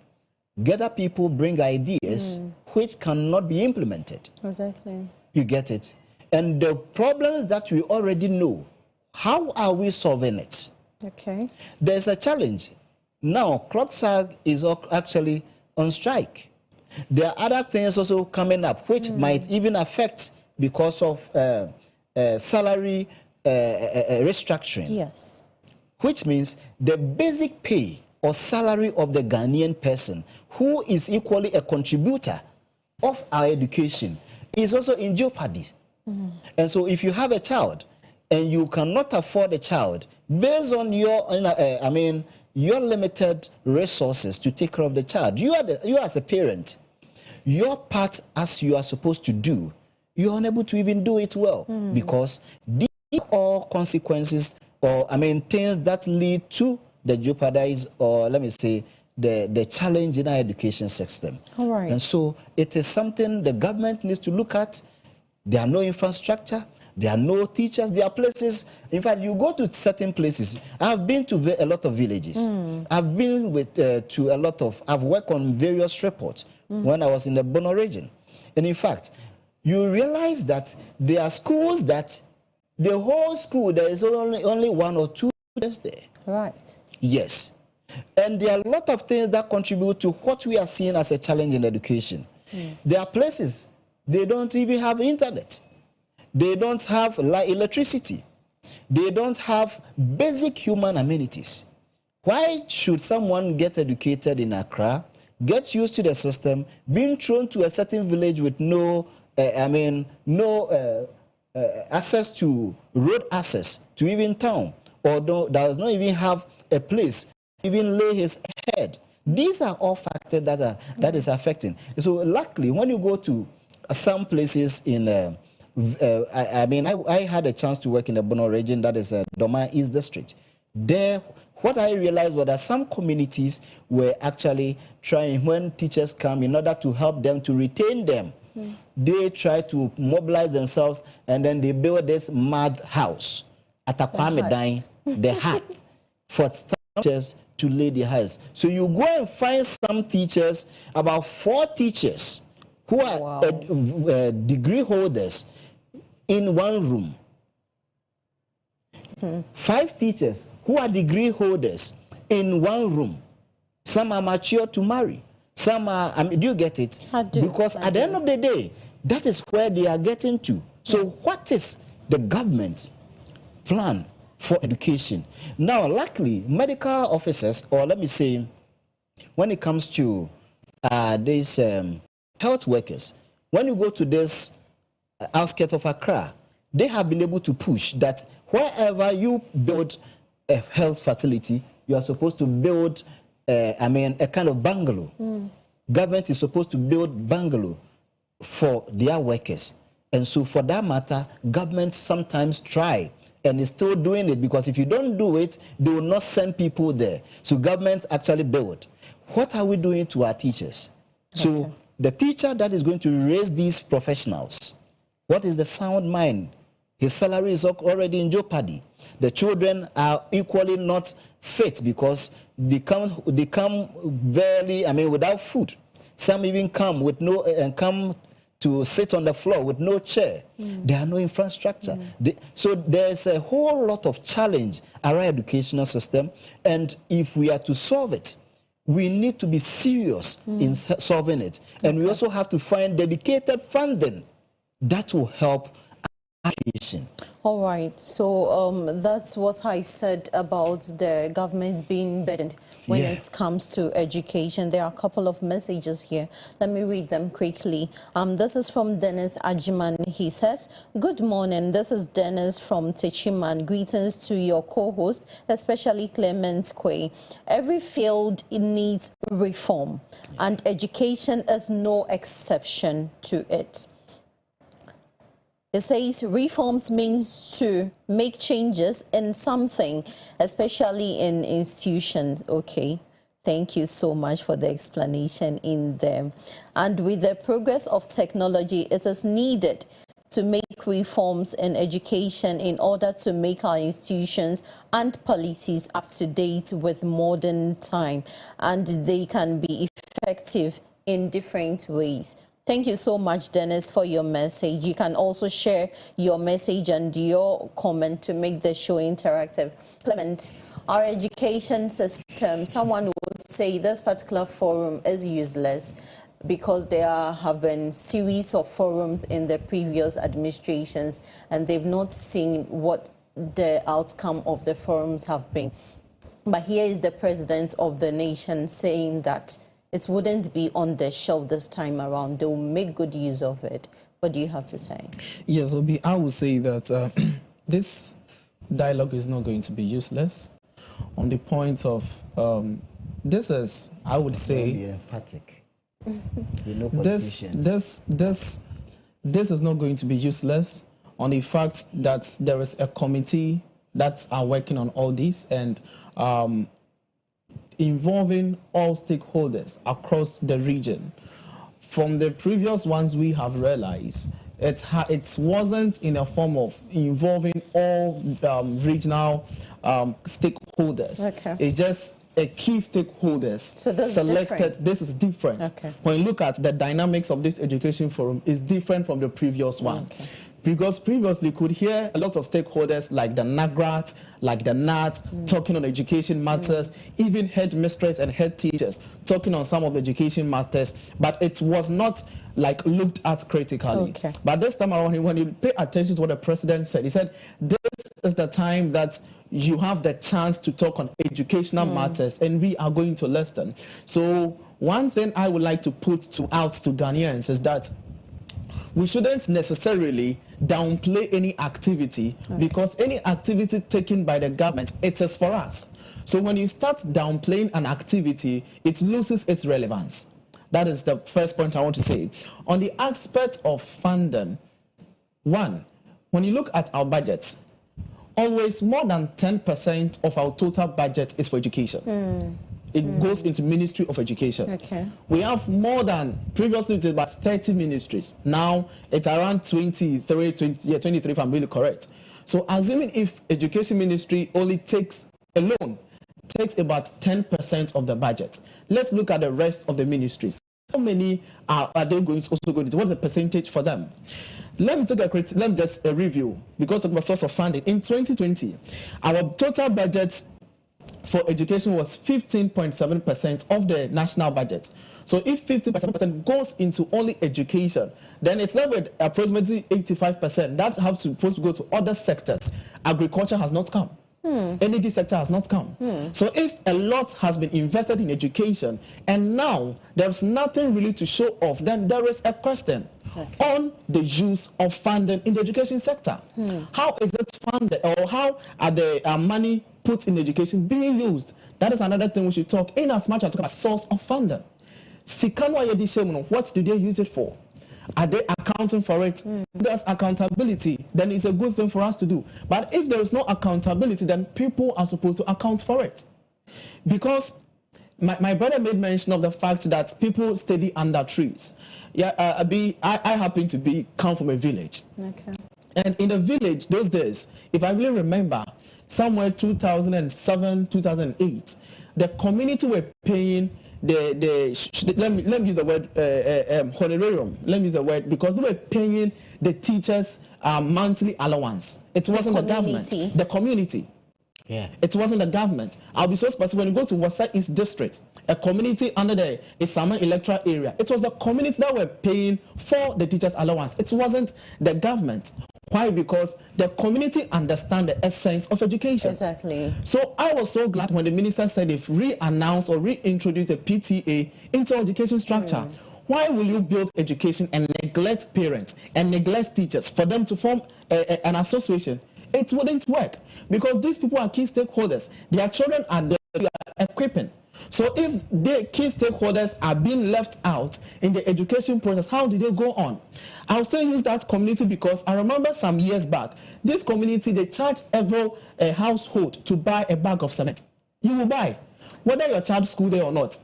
gather people, bring ideas which cannot be implemented. Exactly. You get it? And the problems that we already know, how are we solving it? Okay. There's a challenge. Now, CLOG is actually on strike. There are other things also coming up which might even affect because of salary restructuring. Yes. Which means the basic pay or salary of the Ghanaian person, who is equally a contributor of our education, is also in jeopardy. And so if you have a child and you cannot afford a child, based on your, your limited resources to take care of the child, you as a parent, your part as you are supposed to do, you're unable to even do it well, because these are all consequences or, things that lead to the jeopardize, or let me say, the challenge in our education system. All right. And so it is something the government needs to look at. There are no infrastructure. There are no teachers. There are places. In fact, you go to certain places. I've been to a lot of villages. I've been to a lot of. I've worked on various reports when I was in the Bono region, and in fact, you realize that there are schools that the whole school there is only one or two students there. Right. Yes, and there are a lot of things that contribute to what we are seeing as a challenge in education. There are places. They don't even have internet. They don't have electricity. They don't have basic human amenities. Why should someone get educated in Accra, get used to the system, being thrown to a certain village with no access to road access to even town, or does not even have a place to even lay his head? These are all factors that is affecting. So luckily, when you go to some places in, I had a chance to work in the Bono region, that is Doma East District. There, what I realized was that some communities were actually trying, when teachers come, in order to help them to retain them, they try to mobilize themselves, and then they build this mad house at Akwame, the hut, for teachers to lay their heads. So you go and find some teachers, about 4 teachers, who are degree holders in one room. 5 teachers who are degree holders in one room. Some are mature to marry. Some are, I mean, do you get it? I do. Because at the end of the day, that is where they are getting to. So what is the government's plan for education? Now, luckily, medical officers, or let me say, when it comes to these health workers, when you go to this outskirts of Accra, they have been able to push that wherever you build a health facility, you are supposed to build, a kind of bungalow. Government is supposed to build bungalow for their workers. And so for that matter, government sometimes try and is still doing it, because if you don't do it, they will not send people there. So government actually build. What are we doing to our teachers? So the teacher that is going to raise these professionals, what is the sound mind? His salary is already in jeopardy. The children are equally not fit because they come barely, without food. Some even come with come to sit on the floor with no chair. There are no infrastructure. So there's a whole lot of challenge around educational system, and if we are to solve it, we need to be serious in solving it. And we also have to find dedicated funding that will help education. All right, so that's what I said about the government being burdened when it comes to education. There are a couple of messages here. Let me read them quickly. This is from Dennis Ajiman. He says, "Good morning. This is Dennis from Techiman. Greetings to your co-host, especially Clement Quay. Every field needs reform, and education is no exception to it." It says reforms means to make changes in something, especially in institutions. Okay, thank you so much for the explanation in there. And with the progress of technology, it is needed to make reforms in education in order to make our institutions and policies up to date with modern time, and they can be effective in different ways. Thank you so much, Dennis, for your message. You can also share your message and your comment to make the show interactive. Clement, our education system, someone would say this particular forum is useless because there have been series of forums in the previous administrations and they've not seen what the outcome of the forums have been. But here is the president of the nation saying that it wouldn't be on the shelf this time around. They will make good use of it. What do you have to say? Yes, Obi, I would say that this dialogue is not going to be useless. On the point of this is, I would say, be emphatic. This is not going to be useless on the fact that there is a committee that are working on all this and involving all stakeholders across the region. From the previous ones we have realized, it wasn't in a form of involving all regional stakeholders. Okay. It's just a key stakeholders so this selected. Is this is different. Okay. When you look at the dynamics of this education forum, is different from the previous one. Okay. Because previously you could hear a lot of stakeholders like the NAGRAT, like the NAT, talking on education matters, even headmistress and head teachers talking on some of the education matters, but it was not like looked at critically. Okay. But this time around, when you pay attention to what the president said, he said, this is the time that you have the chance to talk on educational matters, and we are going to listen. So one thing I would like to put out to Ghanaians is that we shouldn't necessarily downplay any activity because any activity taken by the government, it is for us. So when you start downplaying an activity, it loses its relevance. That is the first point I want to say. On the aspect of funding, one, when you look at our budgets, always more than 10% of our total budget is for education. It goes into Ministry of Education. Okay. We have more than, previously it was about 30 ministries. Now it's around 23 if I'm really correct. So assuming if Education Ministry only takes about 10% of the budget, let's look at the rest of the ministries. How many are they going to also go into? What's the percentage for them? Let me just review, because of the source of funding. In 2020, our total budget for education was 15.7% of the national budget. So if 15.7% goes into only education, then it's left with approximately 85%. That has supposed to go to other sectors. Agriculture has not come. Energy sector has not come. So if a lot has been invested in education and now there's nothing really to show off, then there is a question on the use of funding in the education sector. How is it funded, or how are the money put in education being used? That is another thing we should talk in as much as talking about source of funding. What do they use it for? Are they accounting for it? There's accountability, then it's a good thing for us to do. But if there is no accountability, then people are supposed to account for it. Because my brother made mention of the fact that people study under trees. Yeah, I happen to come from a village. Okay. And in the village, those days, if I really remember, somewhere 2007, 2008, the community were paying let me use the word honorarium. Let me use the word, because they were paying the teachers monthly allowance. It wasn't the government, the community. Yeah, it wasn't the government. I'll be so specific. When you go to Wasa East District, a community under the Isaman electoral area, it was the community that were paying for the teachers allowance. It wasn't the government. Why? Because the community understand the essence of education. Exactly. So I was so glad when the minister said they've re-announced or reintroduced the PTA into education structure. Why will you build education and neglect parents and neglect teachers for them to form an association? It wouldn't work, because these people are key stakeholders. Their children are there, they are equipping. So if the key stakeholders are being left out in the education process, how did they go on? I'll still use that community because I remember some years back, this community, they charge every household to buy a bag of cement. You will buy, whether your child school there or not.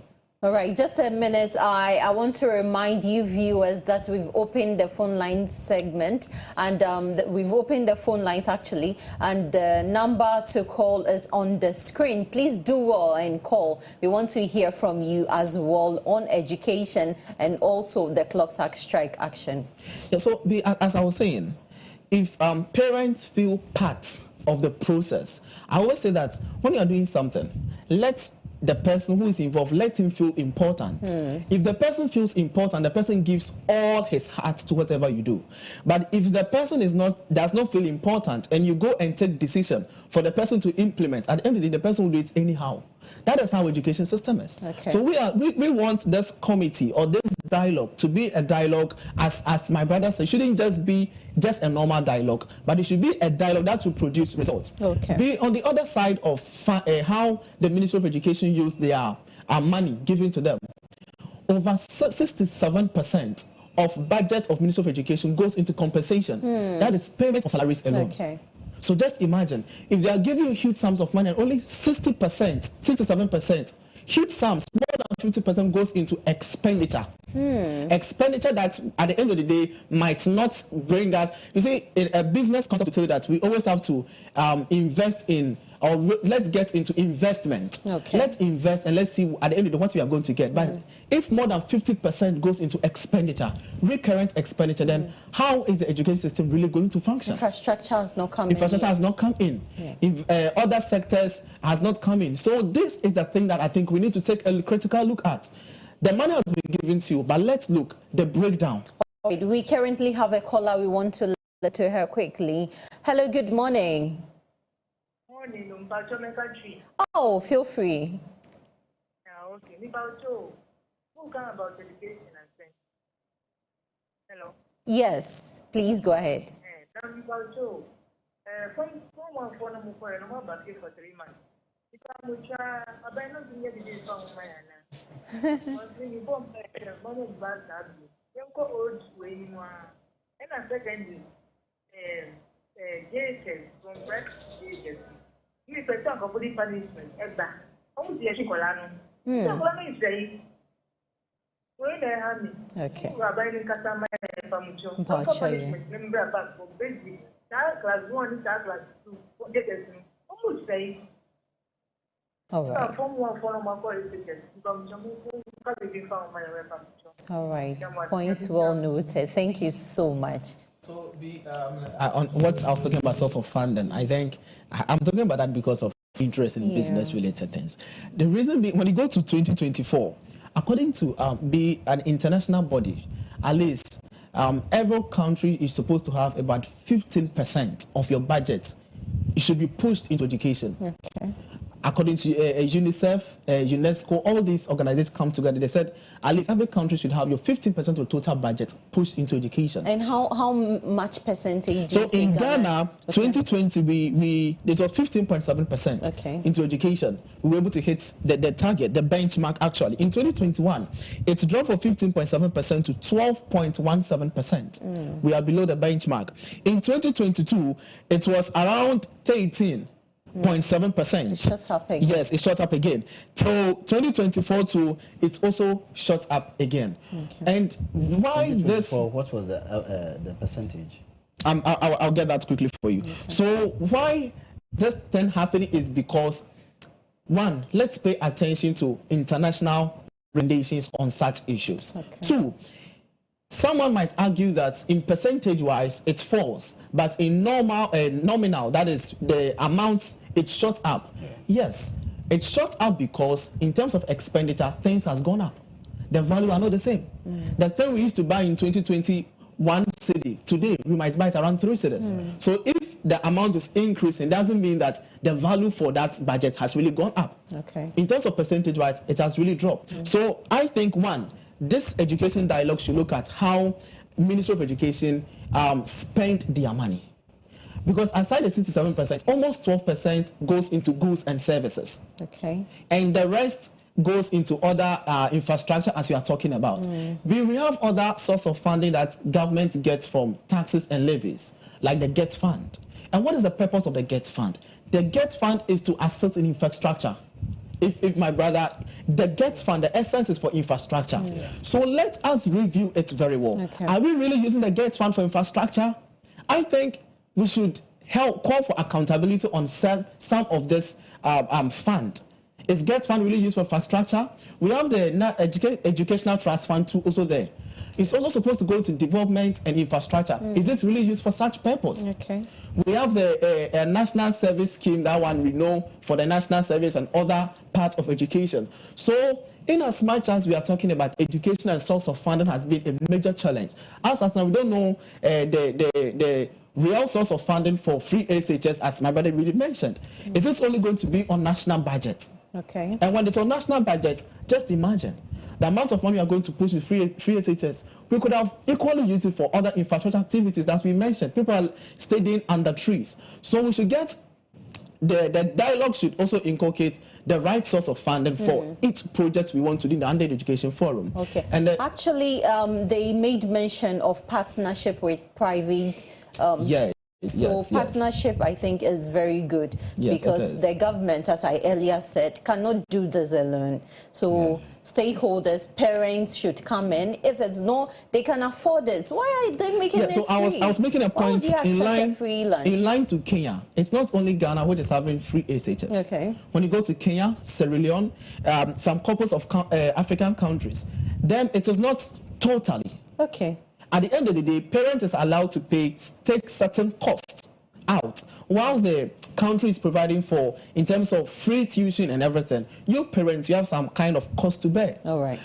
All right, just a minute. I want to remind you viewers that we've opened the phone line segment, and we've opened the phone lines actually, and the number to call is on the screen. Please do well and call. We want to hear from you as well on education and also the clock tax strike action. Yeah, so as I was saying, if parents feel part of the process, I always say that when you are doing something, let the person who is involved, let him feel important. If the person feels important, the person gives all his heart to whatever you do. But if the person does not feel important, and you go and take decision for the person to implement, at the end of the day, the person will do it anyhow. That is how education system is. Okay. So we want this committee or this dialogue to be a dialogue, as my brother said, it shouldn't just be just a normal dialogue, but it should be a dialogue that will produce results. Okay. Be on the other side of how the Ministry of Education use their money given to them. Over 67% of budget of Ministry of Education goes into compensation. That is payment for salaries alone. Okay. So just imagine, if they are giving you huge sums of money and only 60%, 67%, huge sums, more than 50% goes into expenditure. Expenditure that at the end of the day might not bring us. You see, in a business concept to tell you that we always have to invest in, or let's get into investment. Okay. Let's invest and let's see at the end of the day what we are going to get. But if more than 50% goes into expenditure, recurrent expenditure, then how is the education system really going to function? Infrastructure has not come in. Infrastructure has not come in. Yeah. Other sectors has not come in. So this is the thing that I think we need to take a critical look at. The money has been given to you, but let's look the breakdown. We currently have a caller. We want to let to her quickly. Hello, good morning. Oh, feel free. Hello. Yes, please go ahead. Okay. All right. All right. Point well noted. Thank you so much. So on what I was talking about source of funding, I think I'm talking about that because of interest in business-related things. The reason being, when you go to 2024, according to be an international body, at least every country is supposed to have about 15% of your budget. It should be pushed into education. Okay. According to UNICEF, UNESCO, all these organizations come together. They said at least every country should have your 15% of total budget pushed into education. And how much percentage do you in Ghana, 2020, it was 15.7% into education. We were able to hit the target, the benchmark actually. In 2021, it dropped from 15.7% to 12.17%. We are below the benchmark. In 2022, it was around 13.7%. It shot up again. Yes, it shot up again. So 2024 too, it's also shot up again. And why this? What was the percentage? I'll get that quickly for you. So why this thing happening is because, one, let's pay attention to international recommendations on such issues. Two, someone might argue that in percentage-wise it falls, but in nominal, that is the amounts, it shot up. Yes, it shot up because in terms of expenditure, things has gone up. The value are not the same. The thing we used to buy in 2020, 1 cedi, today we might buy it around 3 cedis. So if the amount is increasing, doesn't mean that the value for that budget has really gone up. In terms of percentage-wise, it has really dropped. So I think, one, this education dialogue should look at how Ministry of Education spent their money. Because aside the 67%, almost 12% goes into goods and services. And the rest goes into other infrastructure, as we are talking about. We have other source of funding that government gets from taxes and levies, like the GET Fund. And what is the purpose of the GET Fund? The GET Fund is to assist in infrastructure. If my brother, the GET Fund, the essence is for infrastructure. So let us review it very well. Are we really using the GET Fund for infrastructure? I think we should call for accountability on some of this fund. Is GET Fund really used for infrastructure? We have the Educational Trust Fund too also there. It's also supposed to go to development and infrastructure. Is it really used for such purpose? We have the National Service Scheme, that one we know for the National Service and other parts of education. So in as much as we are talking about education and source of funding has been a major challenge, as of now we don't know the real source of funding for free SHS, as my brother really mentioned. Is this only going to be on national budget? And when it's on national budget, just imagine the amount of money we are going to push with free SHS. We could have equally used it for other infrastructure activities that we mentioned. People are studying under trees. So we should get, the dialogue should also inculcate the right source of funding for each project we want to do in the Under Education Forum. And actually, they made mention of partnership with private. Partnership, I think, is very good because the government, as I earlier said, cannot do this alone. So stakeholders, parents should come in. If it's no, they can afford it. Why are they making it free? I was making a point in line to Kenya. It's not only Ghana which is having free SHS. When you go to Kenya, Sierra Leone, some couples of African countries, then it is not totally. At the end of the day, parent is allowed to take certain costs out, whilst the country is providing for, in terms of free tuition and everything. You parents, you have some kind of cost to bear.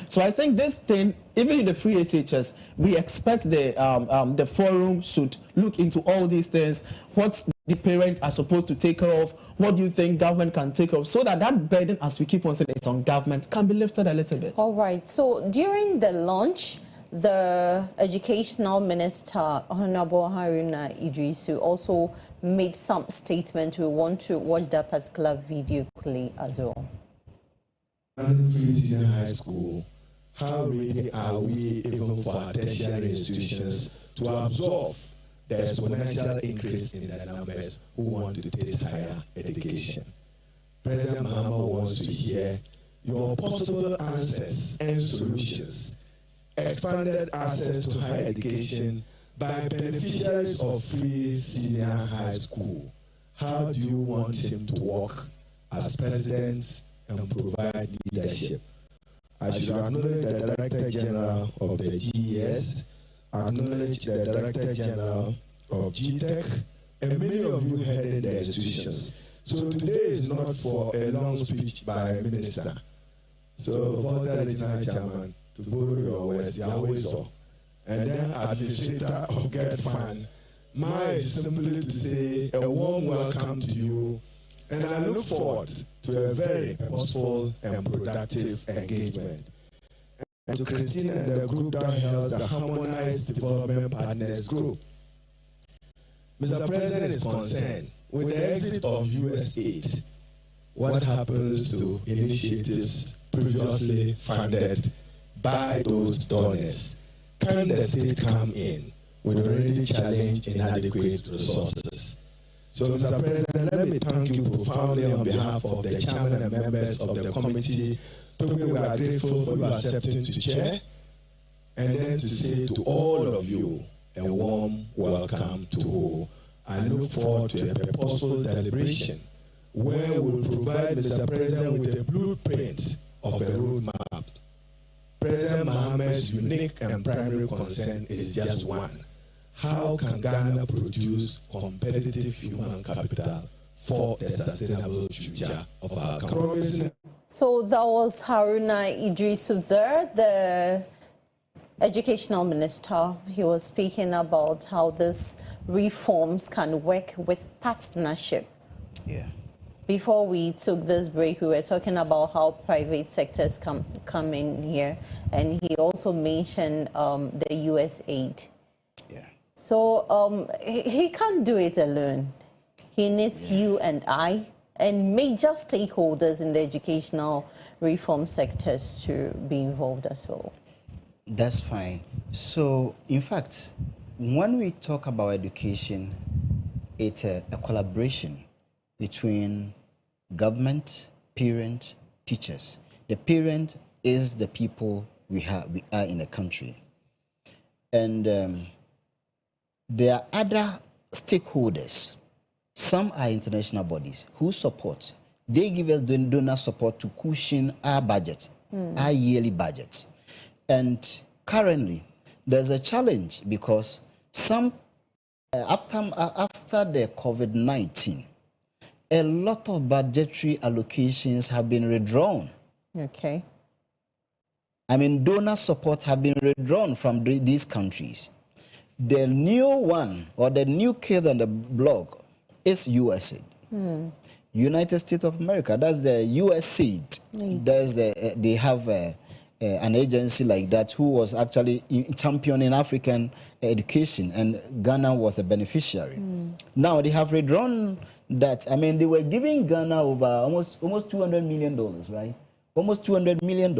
So I think this thing, even in the free SHS, we expect the forum should look into all these things. What the parents are supposed to take care of, what do you think government can take care of, so that that burden, as we keep on saying, it's on government, can be lifted a little bit. So during the launch, the Educational Minister, Honorable Haruna Idrisu, also made some statement. We want to watch that particular video quickly as well. Senior high school, how ready are we even for our tertiary institutions to absorb the exponential increase in the numbers who want to take higher education? President Mahama wants to hear your possible answers and solutions. Expanded access to higher education by beneficiaries of free senior high school. How do you want him to work as president and provide leadership? I should acknowledge the Director General of the GES, acknowledge the Director General of GTEC, and many of you headed the institutions. So today is not for a long speech by a minister. So for the regional chairman, to borrow your words, Yahweh saw, and then administrator of Get Fund, mine is simply to say a warm welcome to you, and I look forward to a very purposeful and productive engagement. And to Christina and the group that helps the Harmonized Development Partners Group. Mr. President is concerned with the exit of U.S. aid. What happens to initiatives previously funded by those donors? Can the state come in with already challenged inadequate resources? So, Mr. President, let me thank you profoundly on behalf of the chairman and members of the committee. We are grateful for you accepting to chair, and then to say to all of you a warm welcome to all. I look forward to a purposeful deliberation where we will provide Mr. President with a blueprint of a roadmap. President Mohammed's unique and primary concern is just one. How can Ghana produce competitive human capital for the sustainable future of our country? So that was Haruna Idrisu there, the Educational Minister. He was speaking about how these reforms can work with partnership. Yeah. Before we took this break, we were talking about how private sectors come in here, and he also mentioned the U.S. aid. Yeah. So he can't do it alone. He needs you and I and major stakeholders in the educational reform sectors to be involved as well. That's fine. So, in fact, when we talk about education, it's a collaboration between government, parent, teachers. The parent is the people we are in the country. And there are other stakeholders. Some are international bodies who support. They give us donor support to cushion our budget, our yearly budget. And currently, there's a challenge because some, after the COVID-19, a lot of budgetary allocations have been withdrawn. Okay. I mean, donor support have been withdrawn from these countries. The new one, or the new kid on the block, is USAID. United States of America, that's the USAID. There's they have an agency like that who was actually championing African education, and Ghana was a beneficiary. Now they have withdrawn that. I mean, they were giving Ghana over almost $200 million, right? Almost $200 million,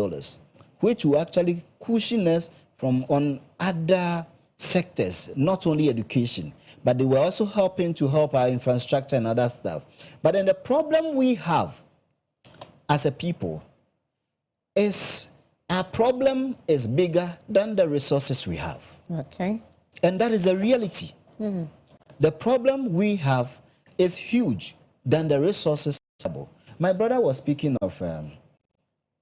which will actually cushion us from on other sectors, not only education, but they were also helping to help our infrastructure and other stuff. But then the problem we have as a people is our problem is bigger than the resources we have. Okay. And that is a reality. The problem we have is huge than the resources. My brother was speaking of,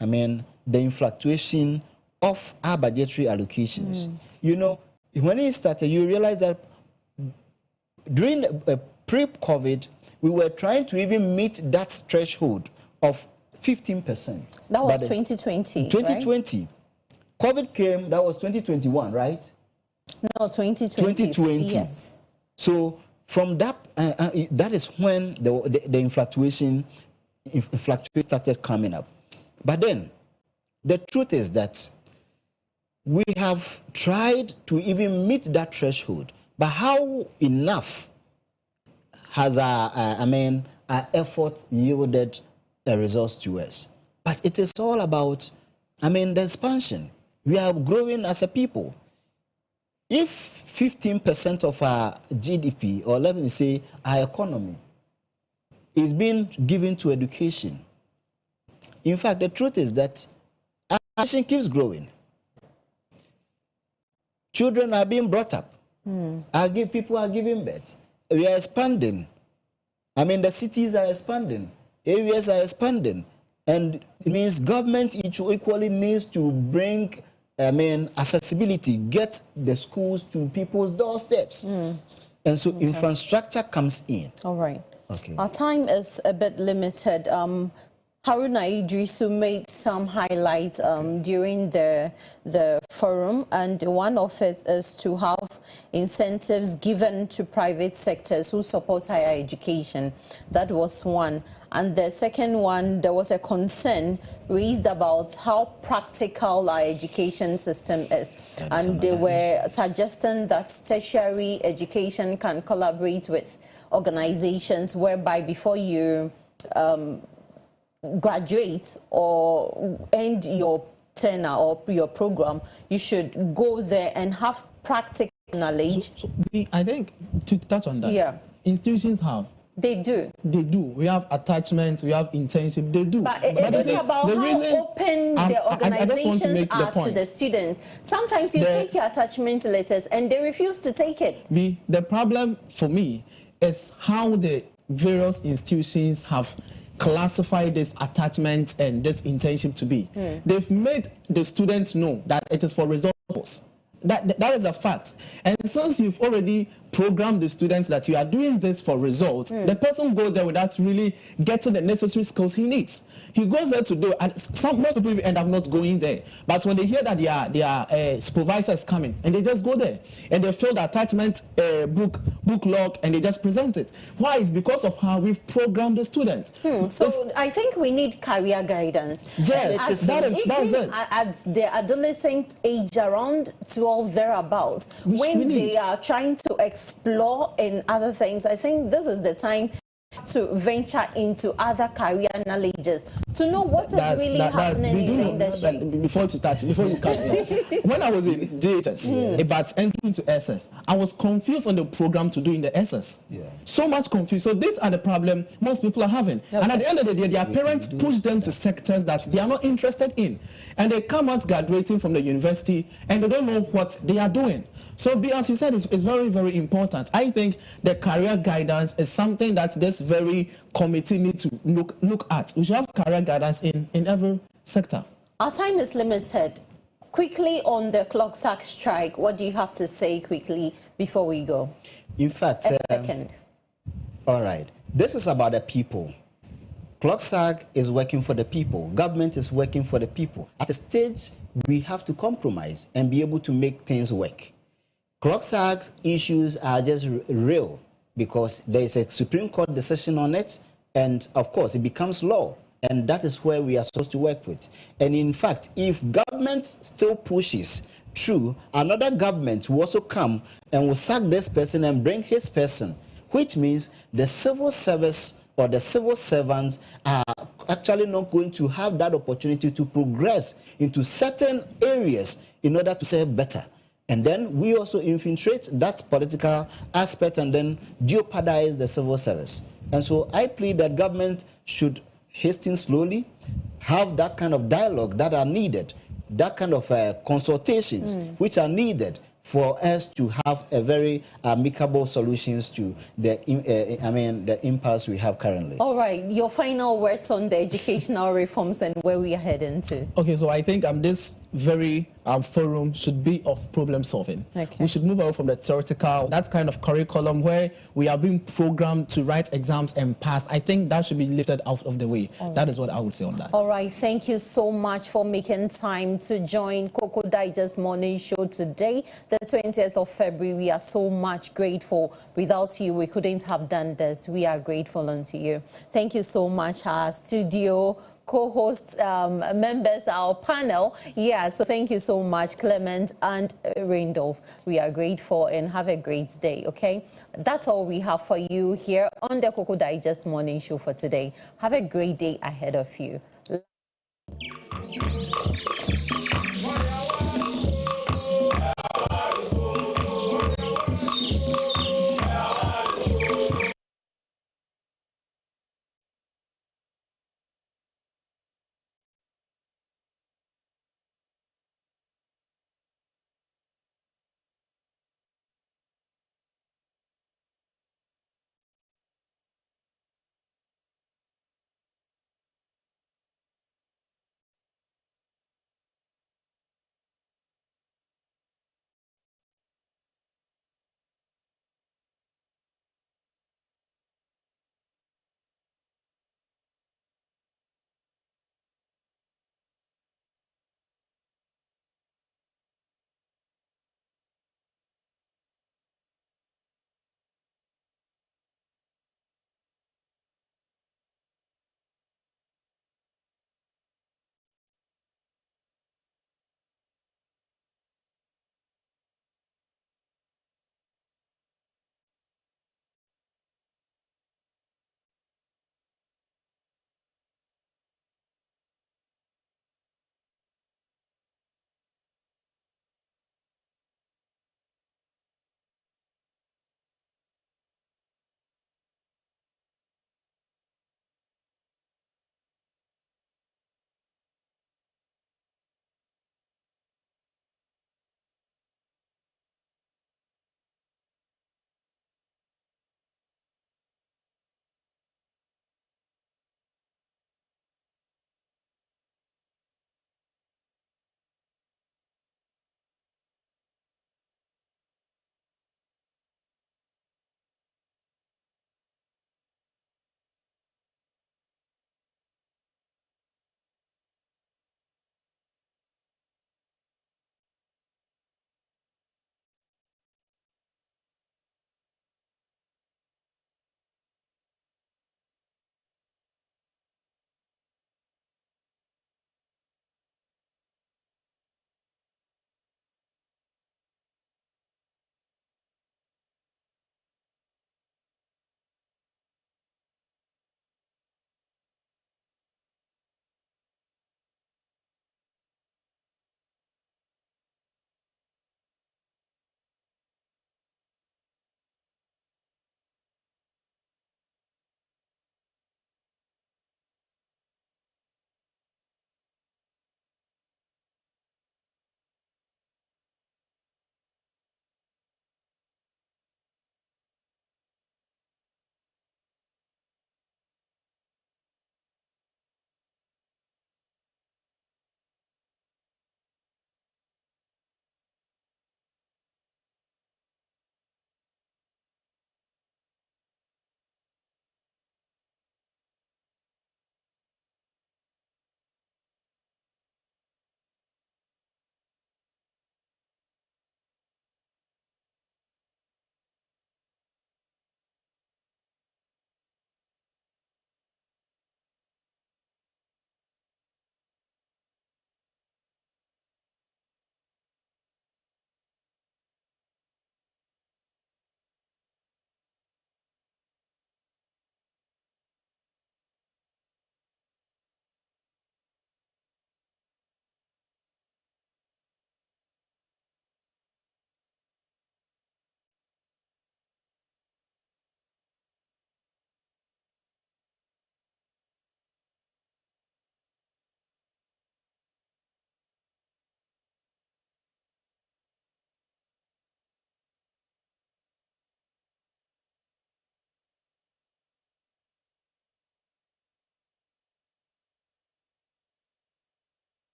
the influctuation of our budgetary allocations. You know, when it started, you realize that during pre-COVID, we were trying to even meet that threshold of 15%. That was 2020. 2020. Right? COVID came, that was 2021, right? No, 2020. 2020. Yes. So from that, that is when the fluctuation started coming up. But then, the truth is that we have tried to even meet that threshold. But how enough has our effort yielded the results to us? But it is all about, the expansion. We are growing as a people. If 15% of our GDP, or let me say our economy, is being given to education, in fact, the truth is that our nation keeps growing. Children are being brought up. People are giving birth. We are expanding. The cities are expanding. Areas are expanding. And it means government equally needs to bring, accessibility, get the schools to people's doorsteps. And so infrastructure comes in. All right. Okay. Our time is a bit limited. Haruna Idrisu made some highlights during the forum, and one of it is to have incentives given to private sectors who support higher education. That was one. And the second one, there was a concern raised about how practical our education system is. And they were suggesting that tertiary education can collaborate with organizations whereby before you graduate or end your tenure or your program, you should go there and have practical knowledge. I think to touch on that, institutions have. They do. They do. We have attachments, we have internship, they do. But it's about how open the organizations are to the students. Sometimes you take your attachment letters and they refuse to take it. The problem for me is how the various institutions have classified this attachment and this internship to be. They've made the students know that it is for results. That is a fact. And since you've already programmed the students that you are doing this for results, the person goes there without really getting the necessary skills he needs. He goes there to do, and most people end up not going there. But when they hear that their supervisor is coming, and they just go there, and they fill the attachment book log, and they just present it. Why? It's because of how we've programmed the students. So I think we need career guidance. Yes, that is it. At the adolescent age, around 12 thereabouts, when they are trying to explore in other things, I think this is the time to venture into other career knowledges, to know what is really happening in the industry. Before you come in, when I was in JHS, about entering to SS, I was confused on the program to do in the SS. So much confused. So these are the problem most people are having. And at the end of the day, their parents push them to sectors that they are not interested in. And they come out graduating from the university and they don't know what they are doing. So, as you said, it's very, very important. I think the career guidance is something that this very committee needs to look at. We should have career guidance in every sector. Our time is limited. Quickly on the CLOG strike, what do you have to say quickly before we go? In fact, a second. All right. This is about the people. CLOG is working for the people. Government is working for the people. At a stage, we have to compromise and be able to make things work. CLOG issues are just real because there is a Supreme Court decision on it, and of course it becomes law, and that is where we are supposed to work with. And in fact, if government still pushes through, another government will also come and will sack this person and bring his person, which means the civil service or the civil servants are actually not going to have that opportunity to progress into certain areas in order to serve better. And then we also infiltrate that political aspect and then jeopardize the civil service. And so I plead that government should hasten slowly, have that kind of dialogue that are needed, that kind of consultations which are needed for us to have a very amicable solutions to the impasse we have currently. All right, your final words on the educational reforms and where we are heading to. Okay, so I think this very forum should be of problem solving. Okay. We should move away from the theoretical, that kind of curriculum where we are being programmed to write exams and pass. I think that should be lifted out of the way. That is what I would say on that. All right, thank you so much for making time to join Cocoa Digest Morning Show today, the 20th of February. We are so much grateful. Without you, we couldn't have done this. We are grateful unto you. Thank you so much, our studio co-hosts, members, our panel. Yeah, so thank you so much, Clement and Randolph. We are grateful and have a great day, okay? That's all we have for you here on the Cocoa Digest Morning Show for today. Have a great day ahead of you.